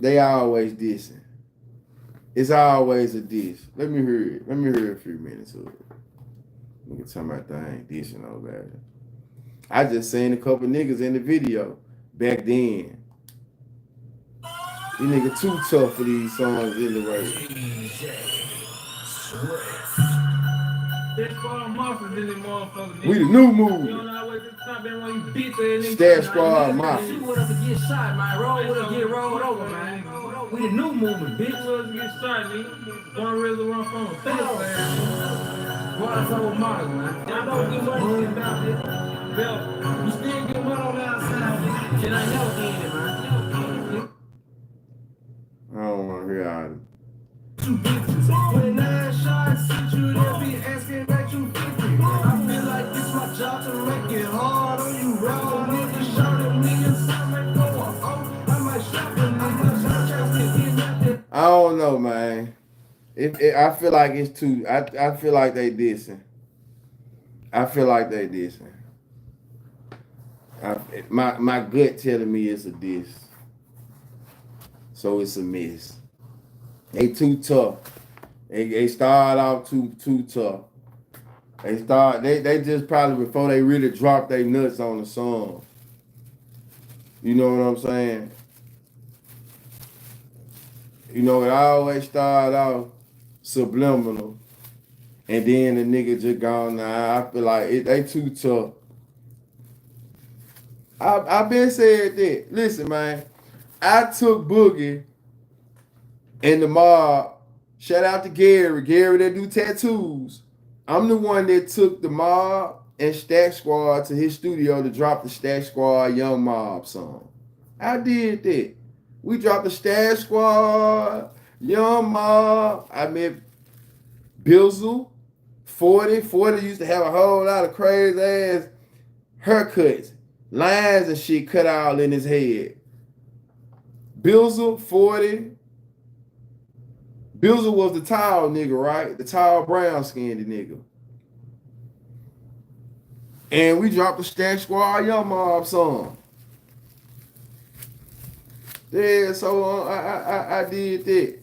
They always dissing. It's always a diss. Let me hear it. Let me hear a few minutes of it. You can tell me that I ain't dissing nobody. I just seen a couple niggas in the video back then. These niggas too tough for these songs anyway. We the new movie. Stash Squad Mafia. She would have to get shot, man. Roll would have get rolled over, man. We the new movement, bitch. Was get shot, nigga. Don't really run from a fence, man. Water trouble model, man. Y'all know we money is down there. Bill, you still get money on the outside, nigga. And I know it, man. I don't want to hear all of it. When 9 shots, you there be asking that you 50. I feel like it's my job to make it hard on you, bro. Niggas shot at me and some make go off. I might shot the niggas. I don't know, man. I feel like it's too. I feel like they dissing. I feel like they dissing. My gut telling me it's a diss. So it's a miss. They too tough. They start off too tough. They just probably before they really drop their nuts on the song. You know what I'm saying? You know, it always start off subliminal, and then the nigga just gone. Nah, I feel like they too tough. I've been said that. Listen, man, I took Boogie and the mob. Shout out to Gary that do tattoos. I'm the one that took the mob and Stack Squad to his studio to drop the Stack Squad Young Mob song. I did that. We dropped the Stack Squad, Young Mob. I met Bizzle, 40. 40 used to have a whole lot of crazy ass haircuts, lines and shit cut out in his head. Bizzle, 40. Bizzle was the tall nigga, right? The tall brown skinned nigga. And we dropped the Stack Squad Young Mob song. Yeah, so I did that.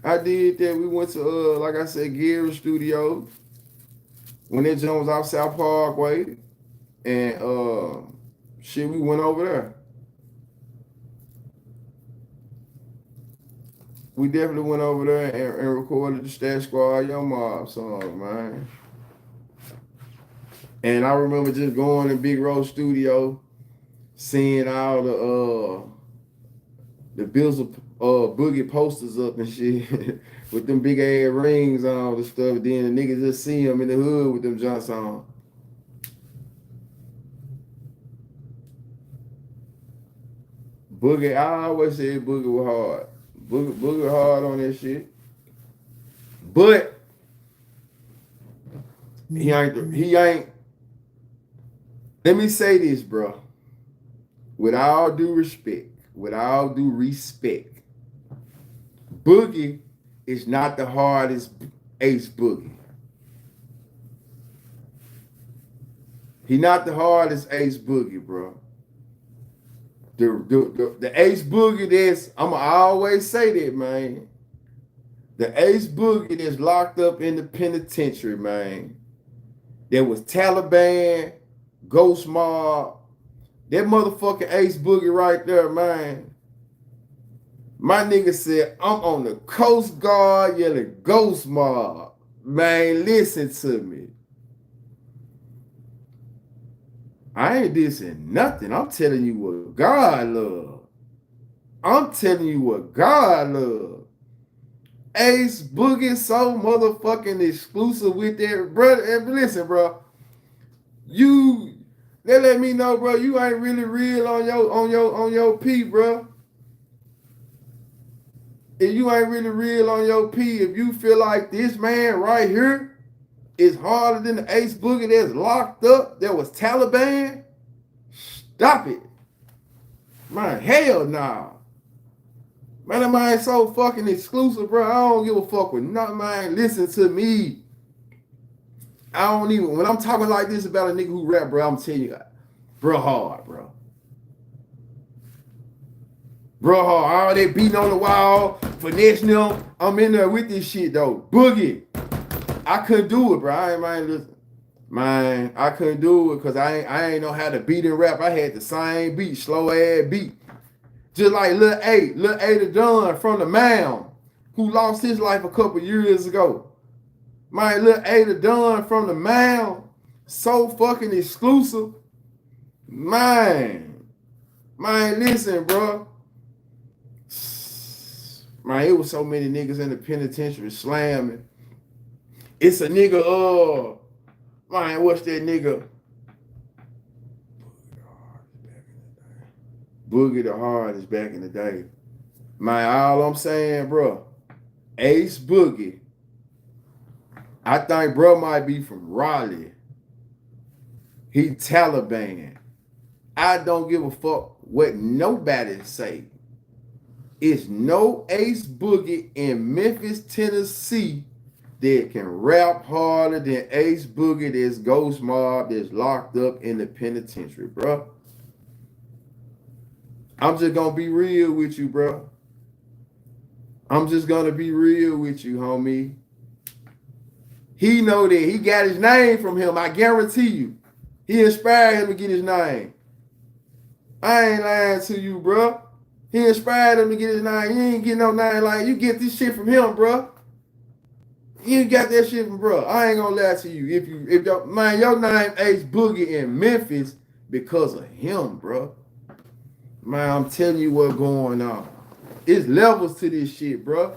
I did that. We went to like I said, Gary Studio when that joint was off South Parkway, and shit, we went over there. We definitely went over there and recorded the Stack Squad Young Mob song, man. And I remember just going to Big Road Studio, seeing all the Bizzle Boogie posters up and shit with them big ass rings on all the stuff. Then the niggas just see them in the hood with them joints on. Boogie, I always said Boogie was hard. Boogie hard on that shit. But he ain't. Let me say this, bro. With all due respect, Boogie is not the hardest Ace Boogie. He not the hardest Ace Boogie, bro. The Ace Boogie that's, I'ma always say that, man. The Ace Boogie that's locked up in the penitentiary, man. There was Taliban, Ghost Mob. That motherfucking Ace Boogie right there, man. My nigga said, I'm on the Coast Guard yelling Ghost Mob. Man, listen to me. I ain't dissing nothing. I'm telling you what God love. I'm telling you what God love. Ace Boogie so motherfucking exclusive with that, brother. Listen, bro. They let me know, bro, you ain't really real on your P, bro. If you ain't really real on your P, if you feel like this man right here is harder than the Ace Boogie that's locked up, that was Taliban, Stop it. Man, hell nah. Man, that man so fucking exclusive, bro. I don't give a fuck with nothing, man. Listen to me. I don't even, when I'm talking like this about a nigga who rap, bro, I'm telling you, bro, hard, bro. Bro, hard. All that beating on the wall, finessing them. I'm in there with this shit, though. Boogie. I couldn't do it, bro. I ain't mind listen. Man, I couldn't do it because I ain't know how to beat and rap. I had the same beat, slow ass beat. Just like Lil A the Don from the Mound, who lost his life a couple years ago. Man, Lil A the Don from the Mound, so fucking exclusive. Man, listen, bro. Man, it was so many niggas in the penitentiary slamming. It's a nigga, man, what's that nigga? Boogie the hardest back in the day. Man, all I'm saying, bro, Ace Boogie, I think bro might be from Raleigh. He Taliban. I don't give a fuck what nobody say. It's no Ace Boogie in Memphis, Tennessee that can rap harder than Ace Boogie that's Ghost Mob that's locked up in the penitentiary, bro. I'm just gonna be real with you, bro. I'm just gonna be real with you, homie. He know that he got his name from him, I guarantee you. He inspired him to get his name. I ain't lying to you, bro. He inspired him to get his name. You ain't getting no name like you get this shit from him, bro. You got that shit from bro. I ain't gonna lie to you. If your name Ace Boogie in Memphis because of him, bro. Man, I'm telling you what's going on. It's levels to this shit, bro.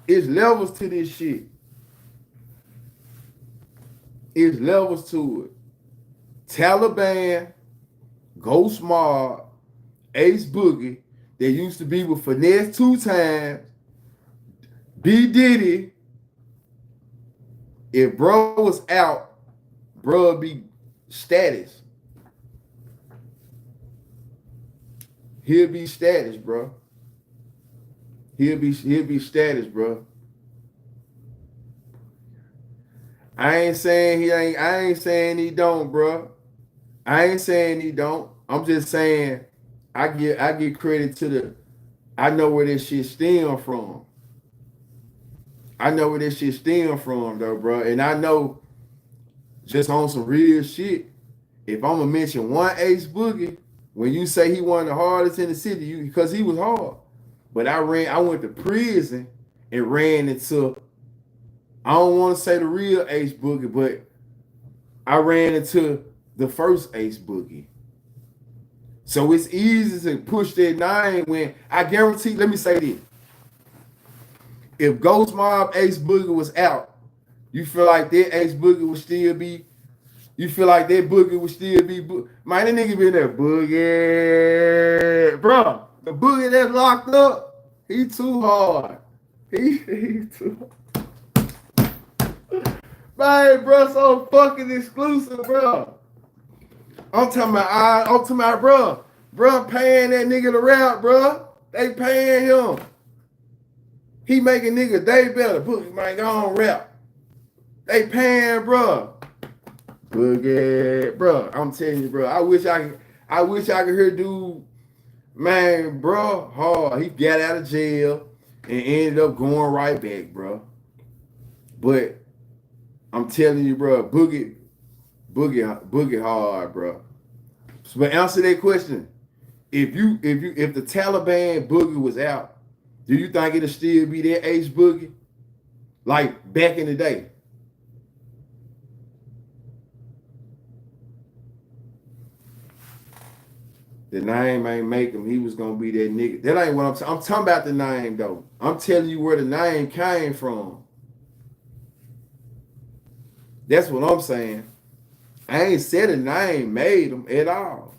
It's levels to this shit. It's levels to it. Taliban, Ghost Mob, Ace Boogie, they used to be with Finesse 2 times, B Diddy. If bro was out, bro would be status. He'll be status, bro. He'll be status, bro. I ain't saying he ain't. I ain't saying he don't, bro. I ain't saying he don't. I'm just saying I get credit to the. I know where this shit stem from. I know where this shit stem from, though, bro. And I know just on some real shit. If I'm gonna mention one Ace Boogie, when you say he one of the hardest in the city, because he was hard. But I went to prison and ran into, I don't want to say the real Ace Boogie, but I ran into the first Ace Boogie. So it's easy to push that name when I guarantee, let me say this. If Ghost Mob Ace Boogie was out, you feel like that Ace Boogie would still be, man, that nigga be there, Boogie. Bro, the Boogie that's locked up, he too hard. He too man, bro, so fucking exclusive, bro. I'm talking about, bro, paying that nigga to rap, bro. They paying him. He making niggas day better. Boogie, man, go on rap. They paying, bro. Boogie, bro. I'm telling you, bro. I wish I could hear dude, man, bro, hard. He got out of jail and ended up going right back, bro. But I'm telling you, bro, Boogie hard, bro. But answer that question. If the Taliban Boogie was out, do you think it'll still be that Ace Boogie? Like back in the day? The name ain't make him. He was gonna be that nigga. That ain't what I'm talking. I'm talking about the name though. I'm telling you where the name came from. That's what I'm saying. I ain't said a name made him at all.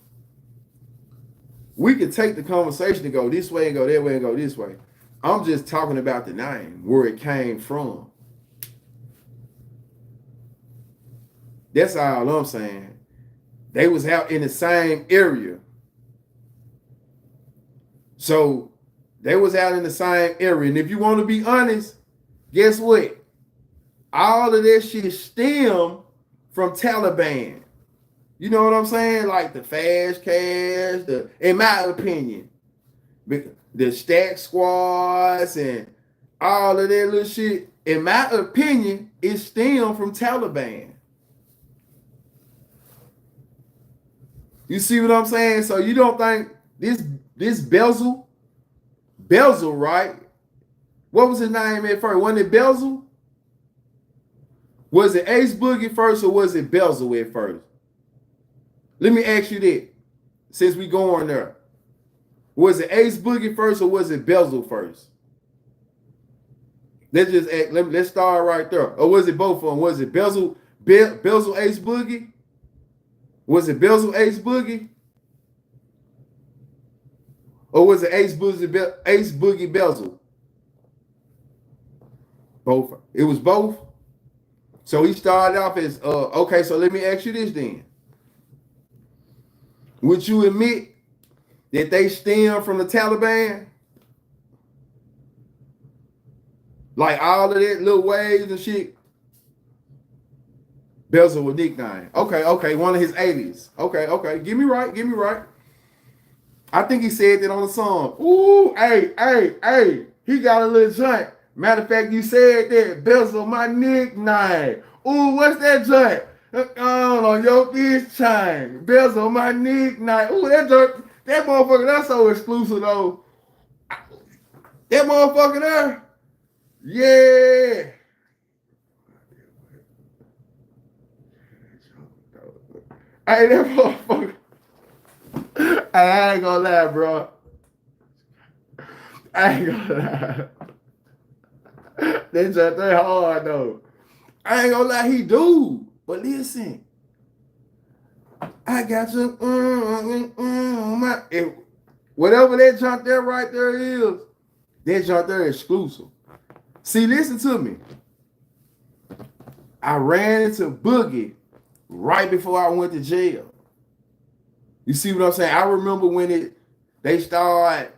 We could take the conversation and go this way and go that way and go this way. I'm just talking about the name, where it came from. That's all I'm saying. They was out in the same area. So they was out in the same area. And if you want to be honest, guess what? All of that shit stem from Taliban. You know what I'm saying? Like the fast cash, in my opinion, the stack squads and all of that little shit, in my opinion, it stem from Taliban. You see what I'm saying? So you don't think this Bezel, right? What was his name at first? Wasn't it Bezel? Was it Ace Boogie first or was it Bezel at first? Let me ask you that, since we going there. Was it Ace Boogie first or was it Bezel first? Let's start right there. Or was it both of them? Was it Bezel Ace Boogie? Was it Bezel Ace Boogie? Or was it Ace Boogie Bezel? Both. It was both. So he started off as okay. So let me ask you this then: would you admit that they stem from the Taliban? Like all of that little waves and shit. Bezel was nickname. Okay, one of his aliases. Okay. Give me right. I think he said that on the song. Ooh, hey. He got a little joint. Matter of fact, you said that. Bezel, my nickname. Ooh, what's that joint? On your bitch chain. Bezel, my nickname. Ooh, that joint, that motherfucker, that's so exclusive though. That motherfucker there. Yeah. Hey, that motherfucker. I ain't gonna lie, bro. I ain't gonna lie. That just that hard though. I ain't gonna lie, he do. But listen, I got you. Whatever that junk there right there is, that junk there is exclusive. See, listen to me. I ran into Boogie right before I went to jail. You see what I'm saying? I remember when they started.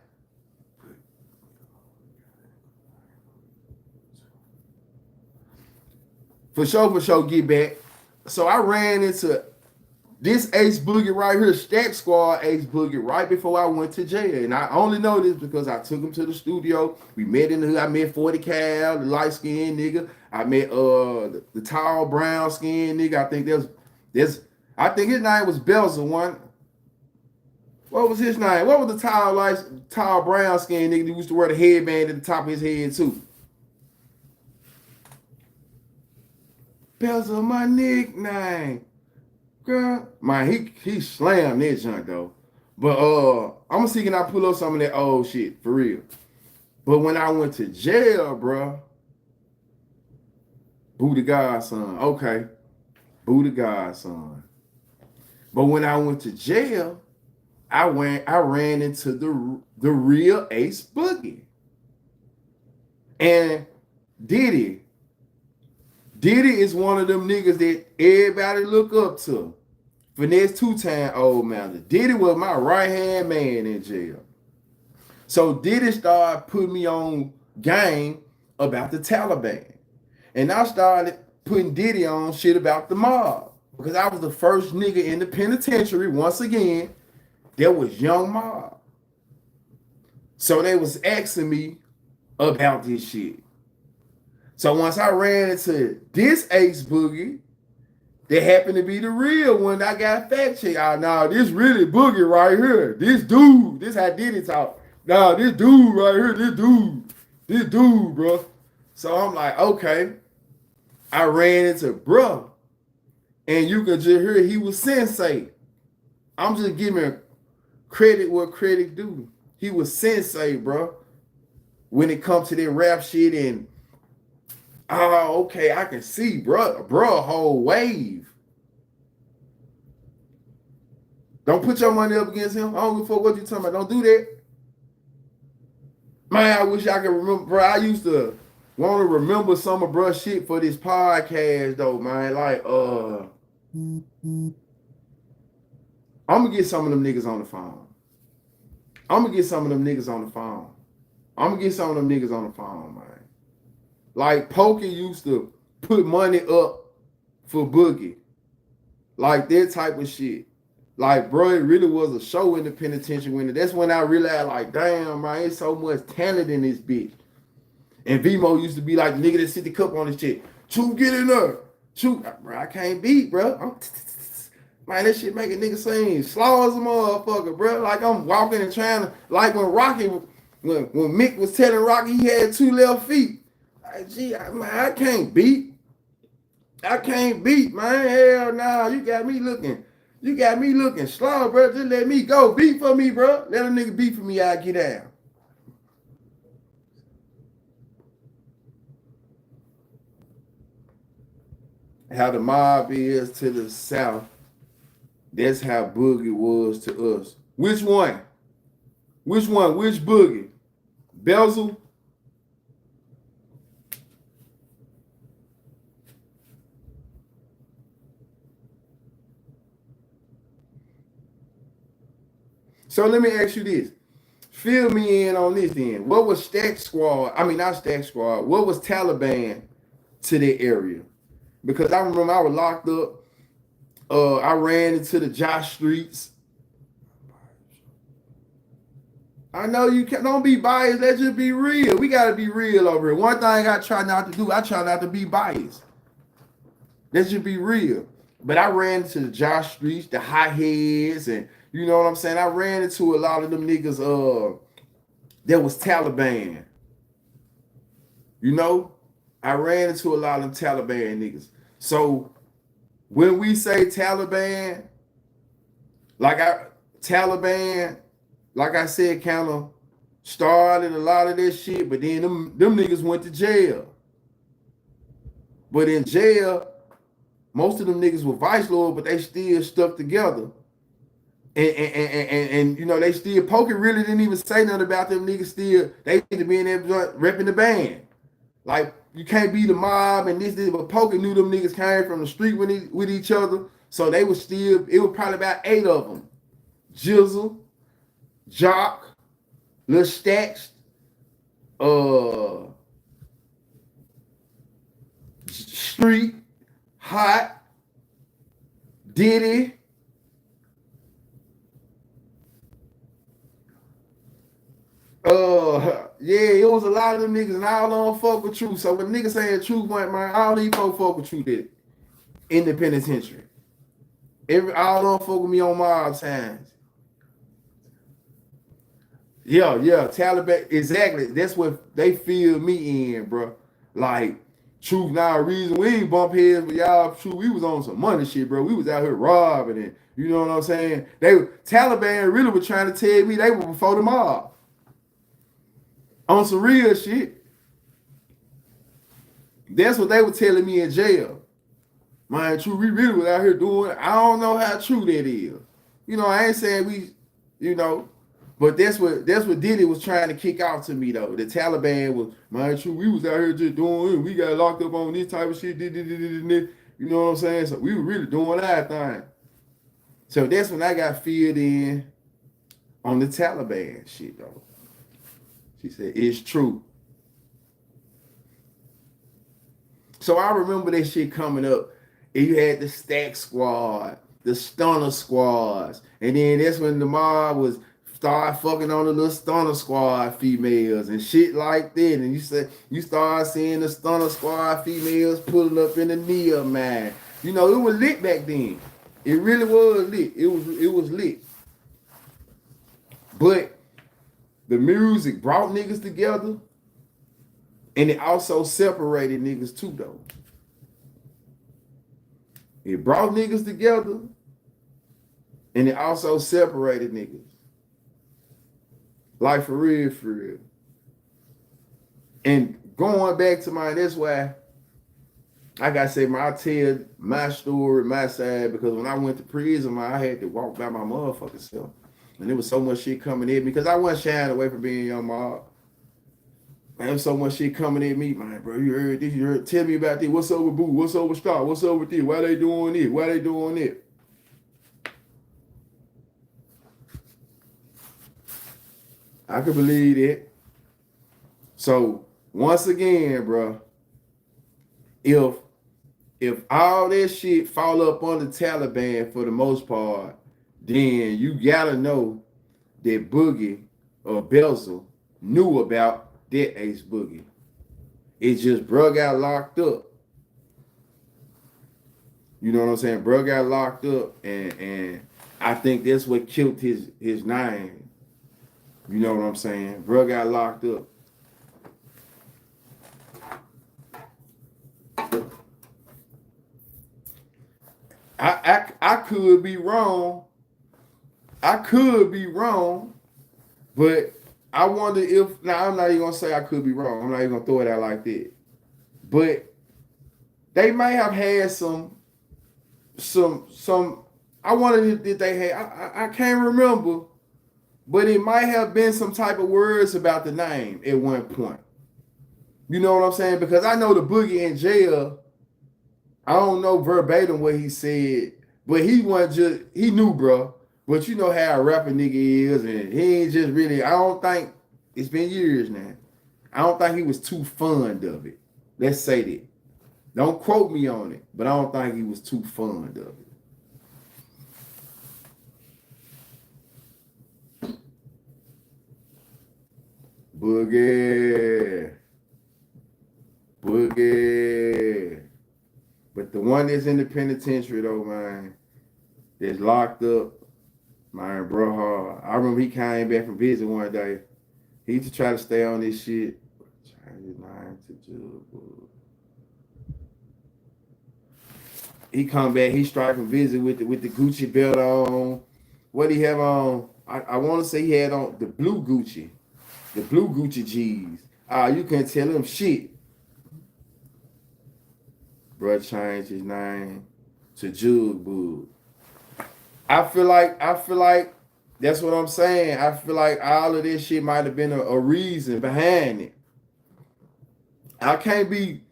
For sure, get back. So I ran into this Ace Boogie right here, Stack Squad Ace Boogie, right before I went to jail. And I only know this because I took him to the studio. We met in the hood. I met 40 Cal, the light-skinned nigga. I met the tall brown-skinned nigga. I think his name was Bezel one. What was his name? What was the tall brown-skinned nigga that used to wear the headband at the top of his head too? Bezel, my nickname. Girl, man, he slammed that junk though. But I'm gonna see can I pull up some of that old shit for real. But when I went to jail, bro, Boo the Godson. Okay, Boo the Godson. But when I went to jail, I ran into the real Ace Boogie. And Diddy is one of them niggas that everybody look up to. Finesse 2-time old man. Diddy was my right-hand man in jail. So Diddy started putting me on game about the Taliban. And I started putting Diddy on shit about the mob. Because I was the first nigga in the penitentiary, once again, that was young mob. So they was asking me about this shit. So once I ran into this Ace Boogie, that happened to be the real one, I got fact checked. Nah, this really Boogie right here. This dude, this how Diddy talk. Nah, this dude right here, this dude, bro. So I'm like, okay. I ran into bruh, and you could just hear he was sensei. I'm just giving credit what credit due. He was sensei, bro. When it comes to that rap shit and okay, I can see, bro, whole wave. Don't put your money up against him. I don't give a fuck what you talking about. Don't do that. Man, I wish I could remember, bro. I used to want to remember some of bruh shit for this podcast, though, man. Like, I'm gonna get some of them niggas on the phone. I'm gonna get some of them niggas on the phone. I'm gonna get some of them niggas on the phone, man. Like Pokey used to put money up for Boogie. Like that type of shit. Like, bro, it really was a show in the penitentiary window. That's when I realized, like, damn, man, there's so much talent in this bitch. And Vimo used to be like the nigga that sit the cup on his shit. Chew, get in there. Chew, bro, I can't beat, bro. Man, that shit make a nigga sing slow as a motherfucker, bro. Like I'm walking and trying to, like when Rocky, when Mick was telling Rocky he had 2 left feet. Like, gee, man, I can't beat. I can't beat, man. Hell nah, you got me looking slow, bro. Just let me go. Beat for me, bro. Let a nigga beat for me, I get down. How the mob is to the south, that's how Boogie was to us. Which one? Which one? Which Boogie? Bezel? So let me ask you this. Fill me in on this then. What was Stack Squad? I mean, not Stack Squad. What was Taliban to that area? Because I remember I was locked up. I ran into the Josh streets. I know you can't, don't be biased. Let's just be real. We got to be real over here. One thing I try not to do, I try not to be biased. Let's just be real. But I ran into the Josh streets, the high heads, and you know what I'm saying? I ran into a lot of them niggas that was Taliban. You know? I ran into a lot of them Taliban niggas. So when we say Taliban, like I said, kind of started a lot of this shit, but then them niggas went to jail. But in jail, most of them niggas were vice lords, but they still stuck together. And you know, they still, Pokey really didn't even say nothing about them niggas still. They need to be in there repping the band. Like, you can't be the mob and this, but Pokey knew them niggas came from the street with each other. So they was still, it was probably about 8 of them. Jizzle, Jock, Lil Stacks, Street, Hot, Diddy, yeah, it was a lot of them niggas, and I don't fuck with Truth. So when niggas saying Truth went, man, all these folks fuck with Truth did it in the penitentiary. All don't fuck with me on mob times. Yeah, Taliban, exactly. That's what they feel me in, bro. Like, Truth, now reason we ain't bump heads with y'all. Truth, we was on some money shit, bro. We was out here robbing it. You know what I'm saying? Taliban really was trying to tell me they were before the mob. On some real shit. That's what they were telling me in jail. Man, True, we really was out here doing it. I don't know how true that is. You know, I ain't saying we, you know, but that's what Diddy was trying to kick out to me though. The Taliban was, man, True, we was out here just doing it. We got locked up on this type of shit. You know what I'm saying? So we were really doing that thing. So that's when I got filled in on the Taliban shit though. She said, it's true. So I remember that shit coming up. And you had the Stack Squad, the Stunner Squads. And then that's when the mob was start fucking on the little Stunner Squad females and shit like that. And you start seeing the Stunner Squad females pulling up in the Nia, man. You know, it was lit back then. It really was lit. It was lit. But the music brought niggas together, and it also separated niggas too, though. It brought niggas together, and it also separated niggas. Like, for real, for real. And going back to that's why, like I said, I tell my story, my side, because when I went to prison, man, I had to walk by my motherfucking self. And there was so much shit coming at me because I wasn't shying away from being young mob. Man, there was so much shit coming at me, man, bro. You heard this, you heard, tell me about this. What's up with Boo? What's up with Star? What's up with this? Why they doing this? Why they doing it? I could believe it. So once again, bro, if all that shit fall up on the Taliban for the most part, then you gotta know that Boogie or Belzel knew about that Ace Boogie. It just bro got locked up. You know what I'm saying? Bro got locked up, and I think that's what killed his name. You know what I'm saying? Bro got locked up. I could be wrong. I could be wrong, but I wonder if now I'm not even gonna say I could be wrong. I'm not even gonna throw it out like that. But they may have had some. I wonder if they had. I can't remember, but it might have been some type of words about the name at one point. You know what I'm saying? Because I know the Boogie in jail. I don't know verbatim what he said, but he wasn't just, he knew, bro. But you know how a rapper nigga is, and he ain't just really, I don't think, it's been years now. I don't think he was too fond of it. Let's say that. Don't quote me on it, but I don't think he was too fond of it. Boogie. But the one that's in the penitentiary though, man, that's locked up, man, bro. I remember he came back from visit one day. He used to try to stay on this shit. He come back, he strike from visit with the Gucci belt on. What he have on? I want to say he had on the blue Gucci G's. You can't tell him shit. Bro changed his name to Jug. I feel like that's what I'm saying. I feel like all of this shit might have been a reason behind it. I can't be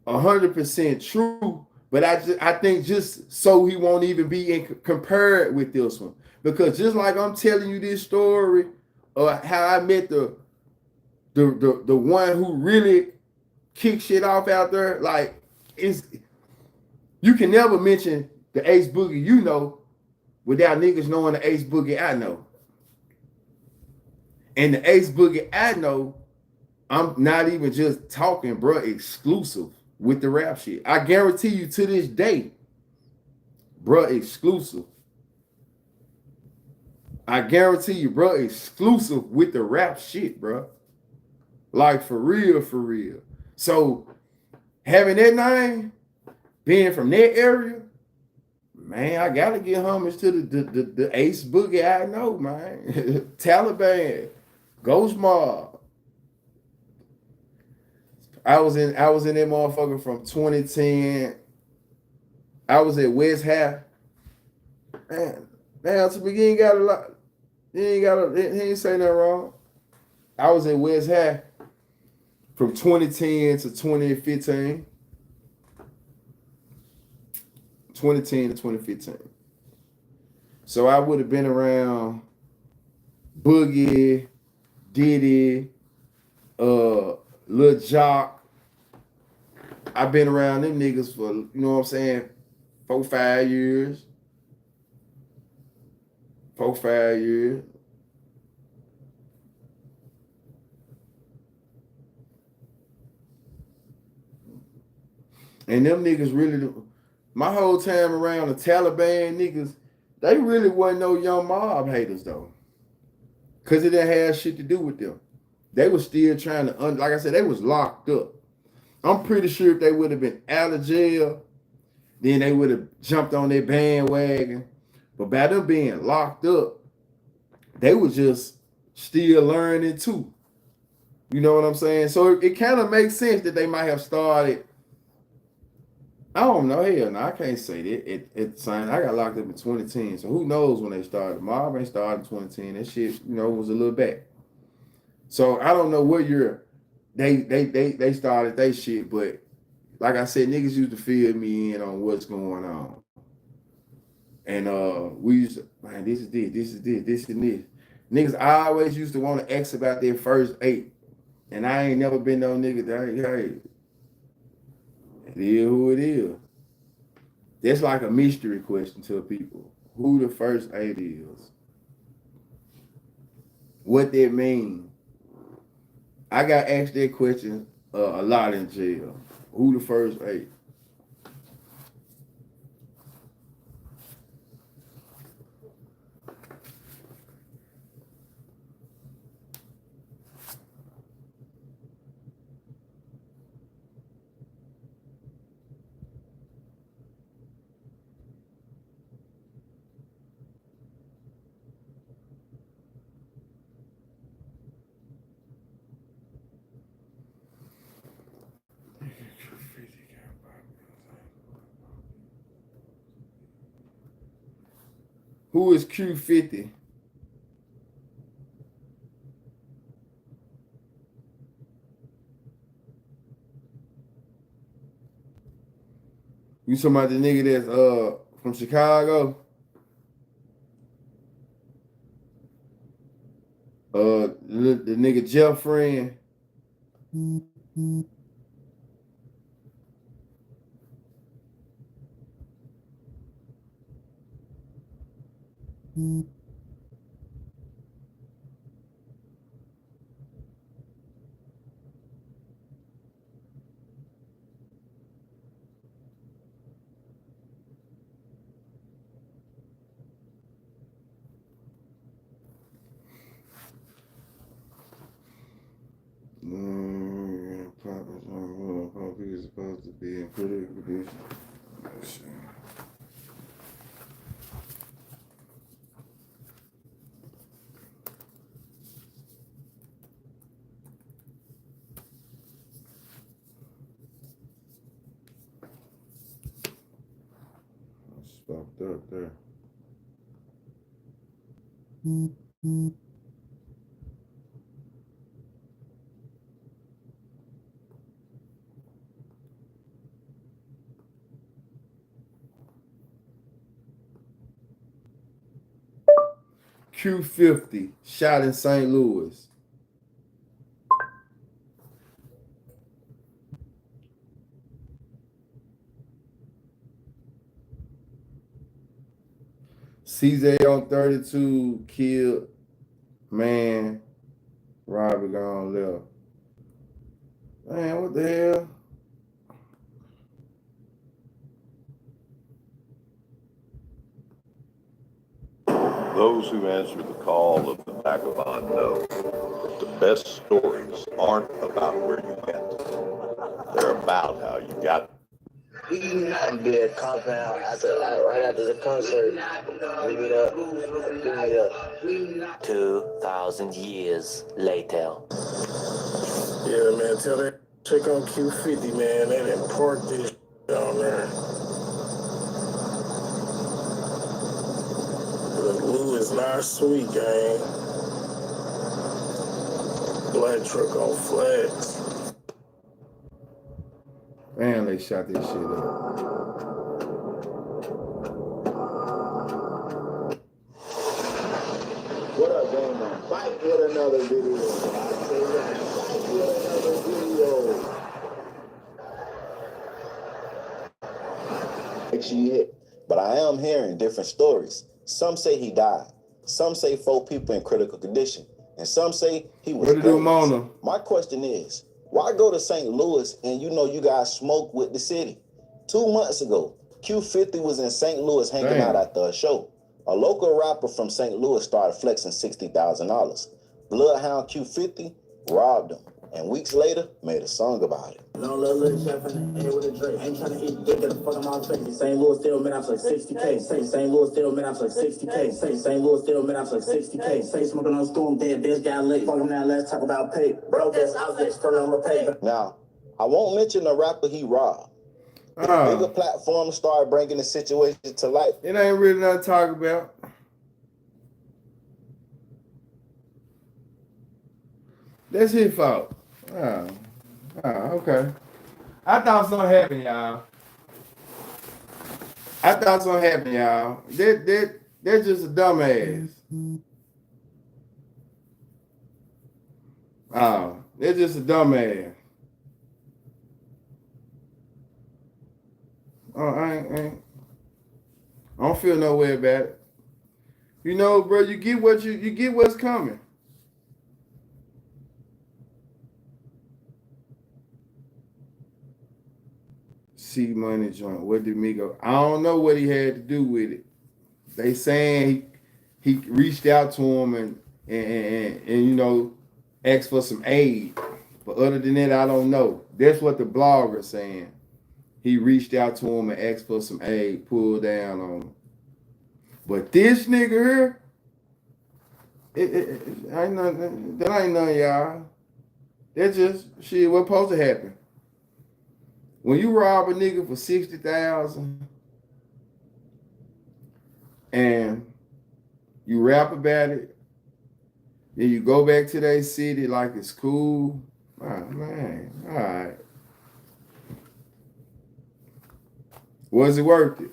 100% true, but I think just so he won't even be compared with this one, because just like I'm telling you this story of how I met the one who really kick shit off out there, like you can never mention the Ace Boogie you know without niggas knowing the Ace Boogie I know. And the Ace Boogie I know, I'm not even just talking, bro, exclusive with the rap shit. I guarantee you to this day, bro, exclusive. I guarantee you, bro, exclusive with the rap shit, bro. Like for real, for real. So having that name, being from that area, man, I gotta give homage to the Ace Boogie I know, man. Taliban, Ghost Mob. I was in that motherfucker from 2010. I was at West Half. Man, now to begin, got a lot. He ain't say nothing wrong. I was at West Half from 2010 to 2015. 2010 to 2015. So I would have been around Boogie, Diddy, Lil Jock. I've been around them niggas for, you know what I'm saying, 4-5 years. 4-5 years. And them niggas really, my whole time around the Taliban niggas, they really wasn't no Young Mob haters though. Cause it didn't have shit to do with them. They was still trying to, like I said, they was locked up. I'm pretty sure if they would have been out of jail, then they would have jumped on their bandwagon. But by them being locked up, they was just still learning too. You know what I'm saying? So it kind of makes sense that they might have started. I don't know. Hell no, I can't say that. I got locked up in 2010. So who knows when they started? Mob ain't started in 2010. That shit, was a little back. So I don't know what year they started they shit, but like I said, niggas used to fill me in on what's going on. And we used to, man, this is this and this. Niggas always used to want to ask about their first 8. And I ain't never been no nigga that, hey, it is who it is. That's like a mystery question to people. Who the first 8 is. What that mean. I got asked that question a lot in jail. Who the first 8? Who is Q50? You talking about the nigga that's from Chicago? The nigga Jeff friend. Pop is supposed to be in political position. Fucked up there. Q50 shot in St. Louis. CJ on 32 killed man. Robert gone left. Man, what the hell? Those who answer the call of the vagabond know that the best stories aren't about where you went. They're about how you got We be at compound right after the concert. We meet up. 2,000 years later. Yeah, man, tell that check on Q50, man. They didn't park this down there. The blue is not sweet, gang. Black truck on flags. Man, they shot this shit up. What up, gang, man? Back with another video. I say that. Back with another video. She hit. But I am hearing different stories. Some say he died. Some say 4 people in critical condition. And some say he was grazed. My question is, why go to St. Louis and you know you guys smoke with the city? 2 months ago, Q50 was in St. Louis hanging out after a show. A local rapper from St. Louis started flexing $60,000. Bloodhound Q50 robbed him. And weeks later, made a song about it. No little chef in the air with a drink. Ain't trying to eat dick at the fuck I'm all face. St. Louis still man, I'm like 60K. Say St. Louis still man, I'm like 60K. Say St. Louis still man, I'm like 60K. Say smoking on storm, dead bitch got lit. Fuck him now, let's talk about pay. Broke ass outfits, turn on the paper. Now, I won't mention the rapper he robbed. Bigger platforms started bringing the situation to light. It ain't really nothing to talk about. That's his fault. Okay. I thought something happened, y'all. That's just a dumbass. They're just a dumbass. Oh, I don't feel no way about it. You know, bro, you get what you get what's coming. C Money joint. What did Migo? I don't know what he had to do with it. They saying he reached out to him and you know asked for some aid. But other than that, I don't know. That's what the blogger saying. He reached out to him and asked for some aid, pulled down on him. But this nigga here, it ain't nothing. That ain't nothing, y'all. That's just shit. What's supposed to happen? When you rob a nigga for 60,000 and you rap about it, then you go back to that city like it's cool. Oh, man, all right. Was it worth it?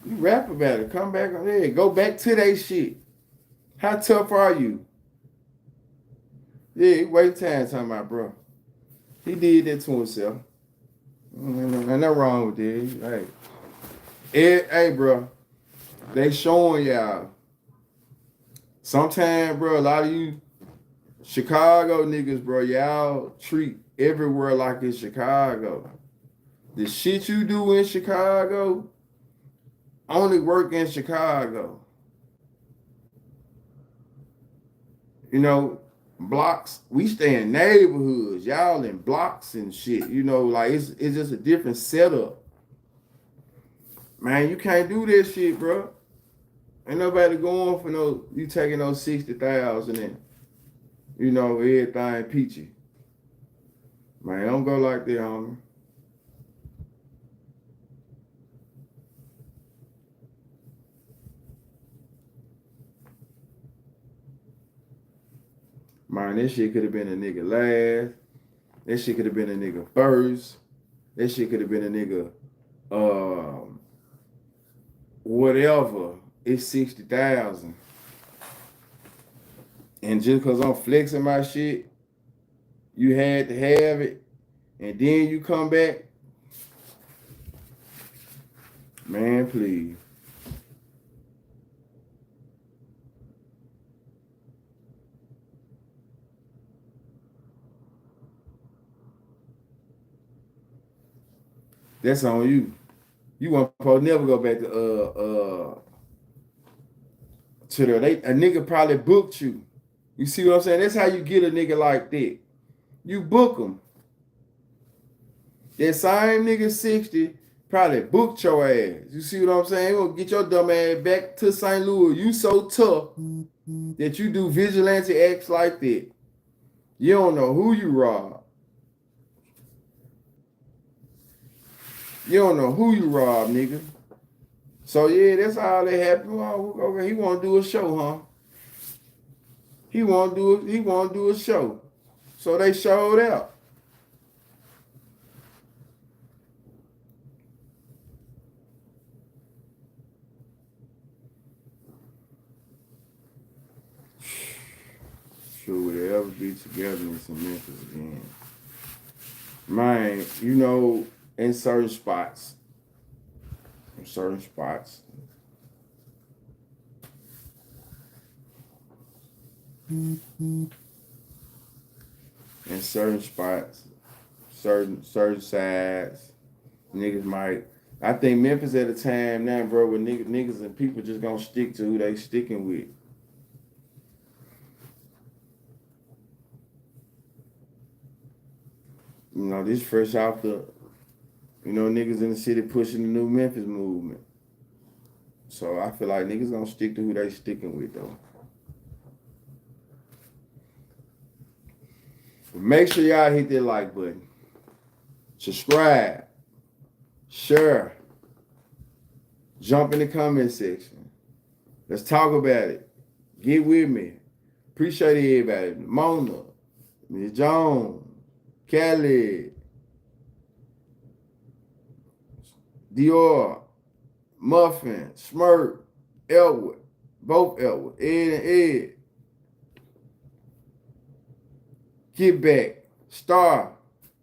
You rap about it. Come back on there. Go back to that shit. How tough are you? Yeah, he wait time talking about, bro. He did that to himself. Ain't nothing wrong with this. Hey, bro. They showing y'all. Sometimes, bro, a lot of you Chicago niggas, bro, y'all treat everywhere like it's Chicago. The shit you do in Chicago only work in Chicago. You know, blocks, we stay in neighborhoods. Y'all in blocks and shit. You know, like it's just a different setup. Man, you can't do this shit, bro. Ain't nobody going for no, you taking those 60,000 and, you know, everything peachy. Man, don't go like that, homie. Man, this shit could have been a nigga last. That shit could have been a nigga first. That shit could have been a nigga, whatever. It's 60,000. And just because I'm flexing my shit, you had to have it, and then you come back. Man, please. That's on you. You won't probably never go back to there. A nigga probably booked you. You see what I'm saying? That's how you get a nigga like that. You book him. That same nigga 60 probably booked your ass. You see what I'm saying? He gonna get your dumb ass back to St. Louis. You so tough that you do vigilante acts like that. You don't know who you robbed. You don't know who you robbed, nigga. So yeah, that's all that happened. Okay, he want to do a show, huh? He want to do a show. So they showed out. Sure would they ever be together in some Memphis again? Man, you know, in certain spots. In certain spots. certain sides, niggas might. I think Memphis at a time now, bro, where niggas and people just gonna stick to who they sticking with. You know, this fresh off the, you know, niggas in the city pushing the new Memphis movement. So I feel like niggas gonna stick to who they sticking with, though. But make sure y'all hit that like button. Subscribe. Share. Jump in the comment section. Let's talk about it. Get with me. Appreciate everybody. Mona, Ms. Jones, Kelly, Dior, Muffin, Smirk, Elwood, both Elwood, Ed and Ed. Get back, Star.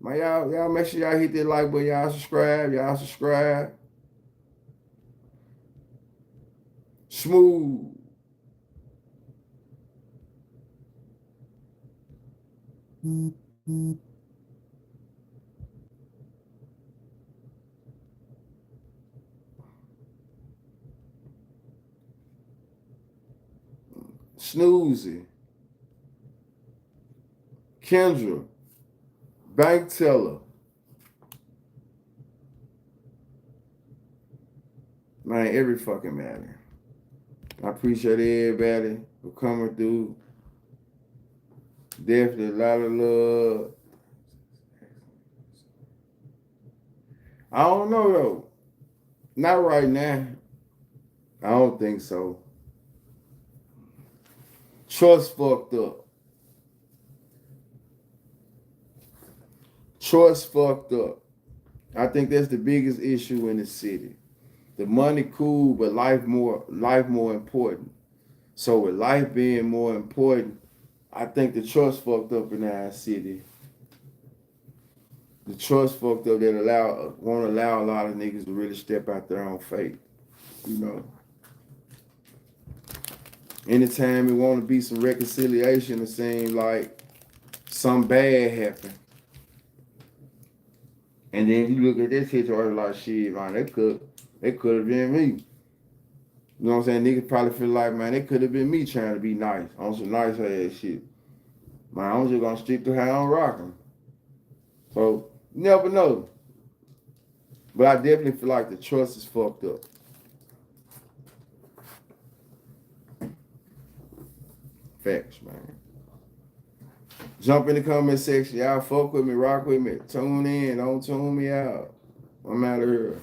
Man, y'all make sure y'all hit that like button. Y'all subscribe. Smooth. Snoozy. Kendra. Bank teller. Man, every fucking matter. I appreciate everybody for coming through. Definitely a lot of love. I don't know though. Not right now. I don't think so. Trust fucked up. Trust fucked up. I think that's the biggest issue in the city. The money cool, but life more important. So with life being more important, I think the trust fucked up in our city. The trust fucked up that won't allow a lot of niggas to really step out their own faith. You know. Anytime it want to be some reconciliation, it seems like something bad happened. And then you look at this situation like, shit, man, they could have been me. You know what I'm saying? Niggas probably feel like, man, it could have been me trying to be nice on some nice ass shit. Man, I'm just gonna stick to how I'm rocking. So, you never know. But I definitely feel like the trust is fucked up. Facts, man. Jump in the comment section. Y'all fuck with me, rock with me. Tune in, don't tune me out. I'm out of here.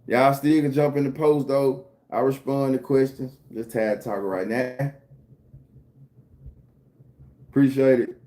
Y'all still can jump in the post though. I respond to questions. Just tag talk right now. Appreciate it.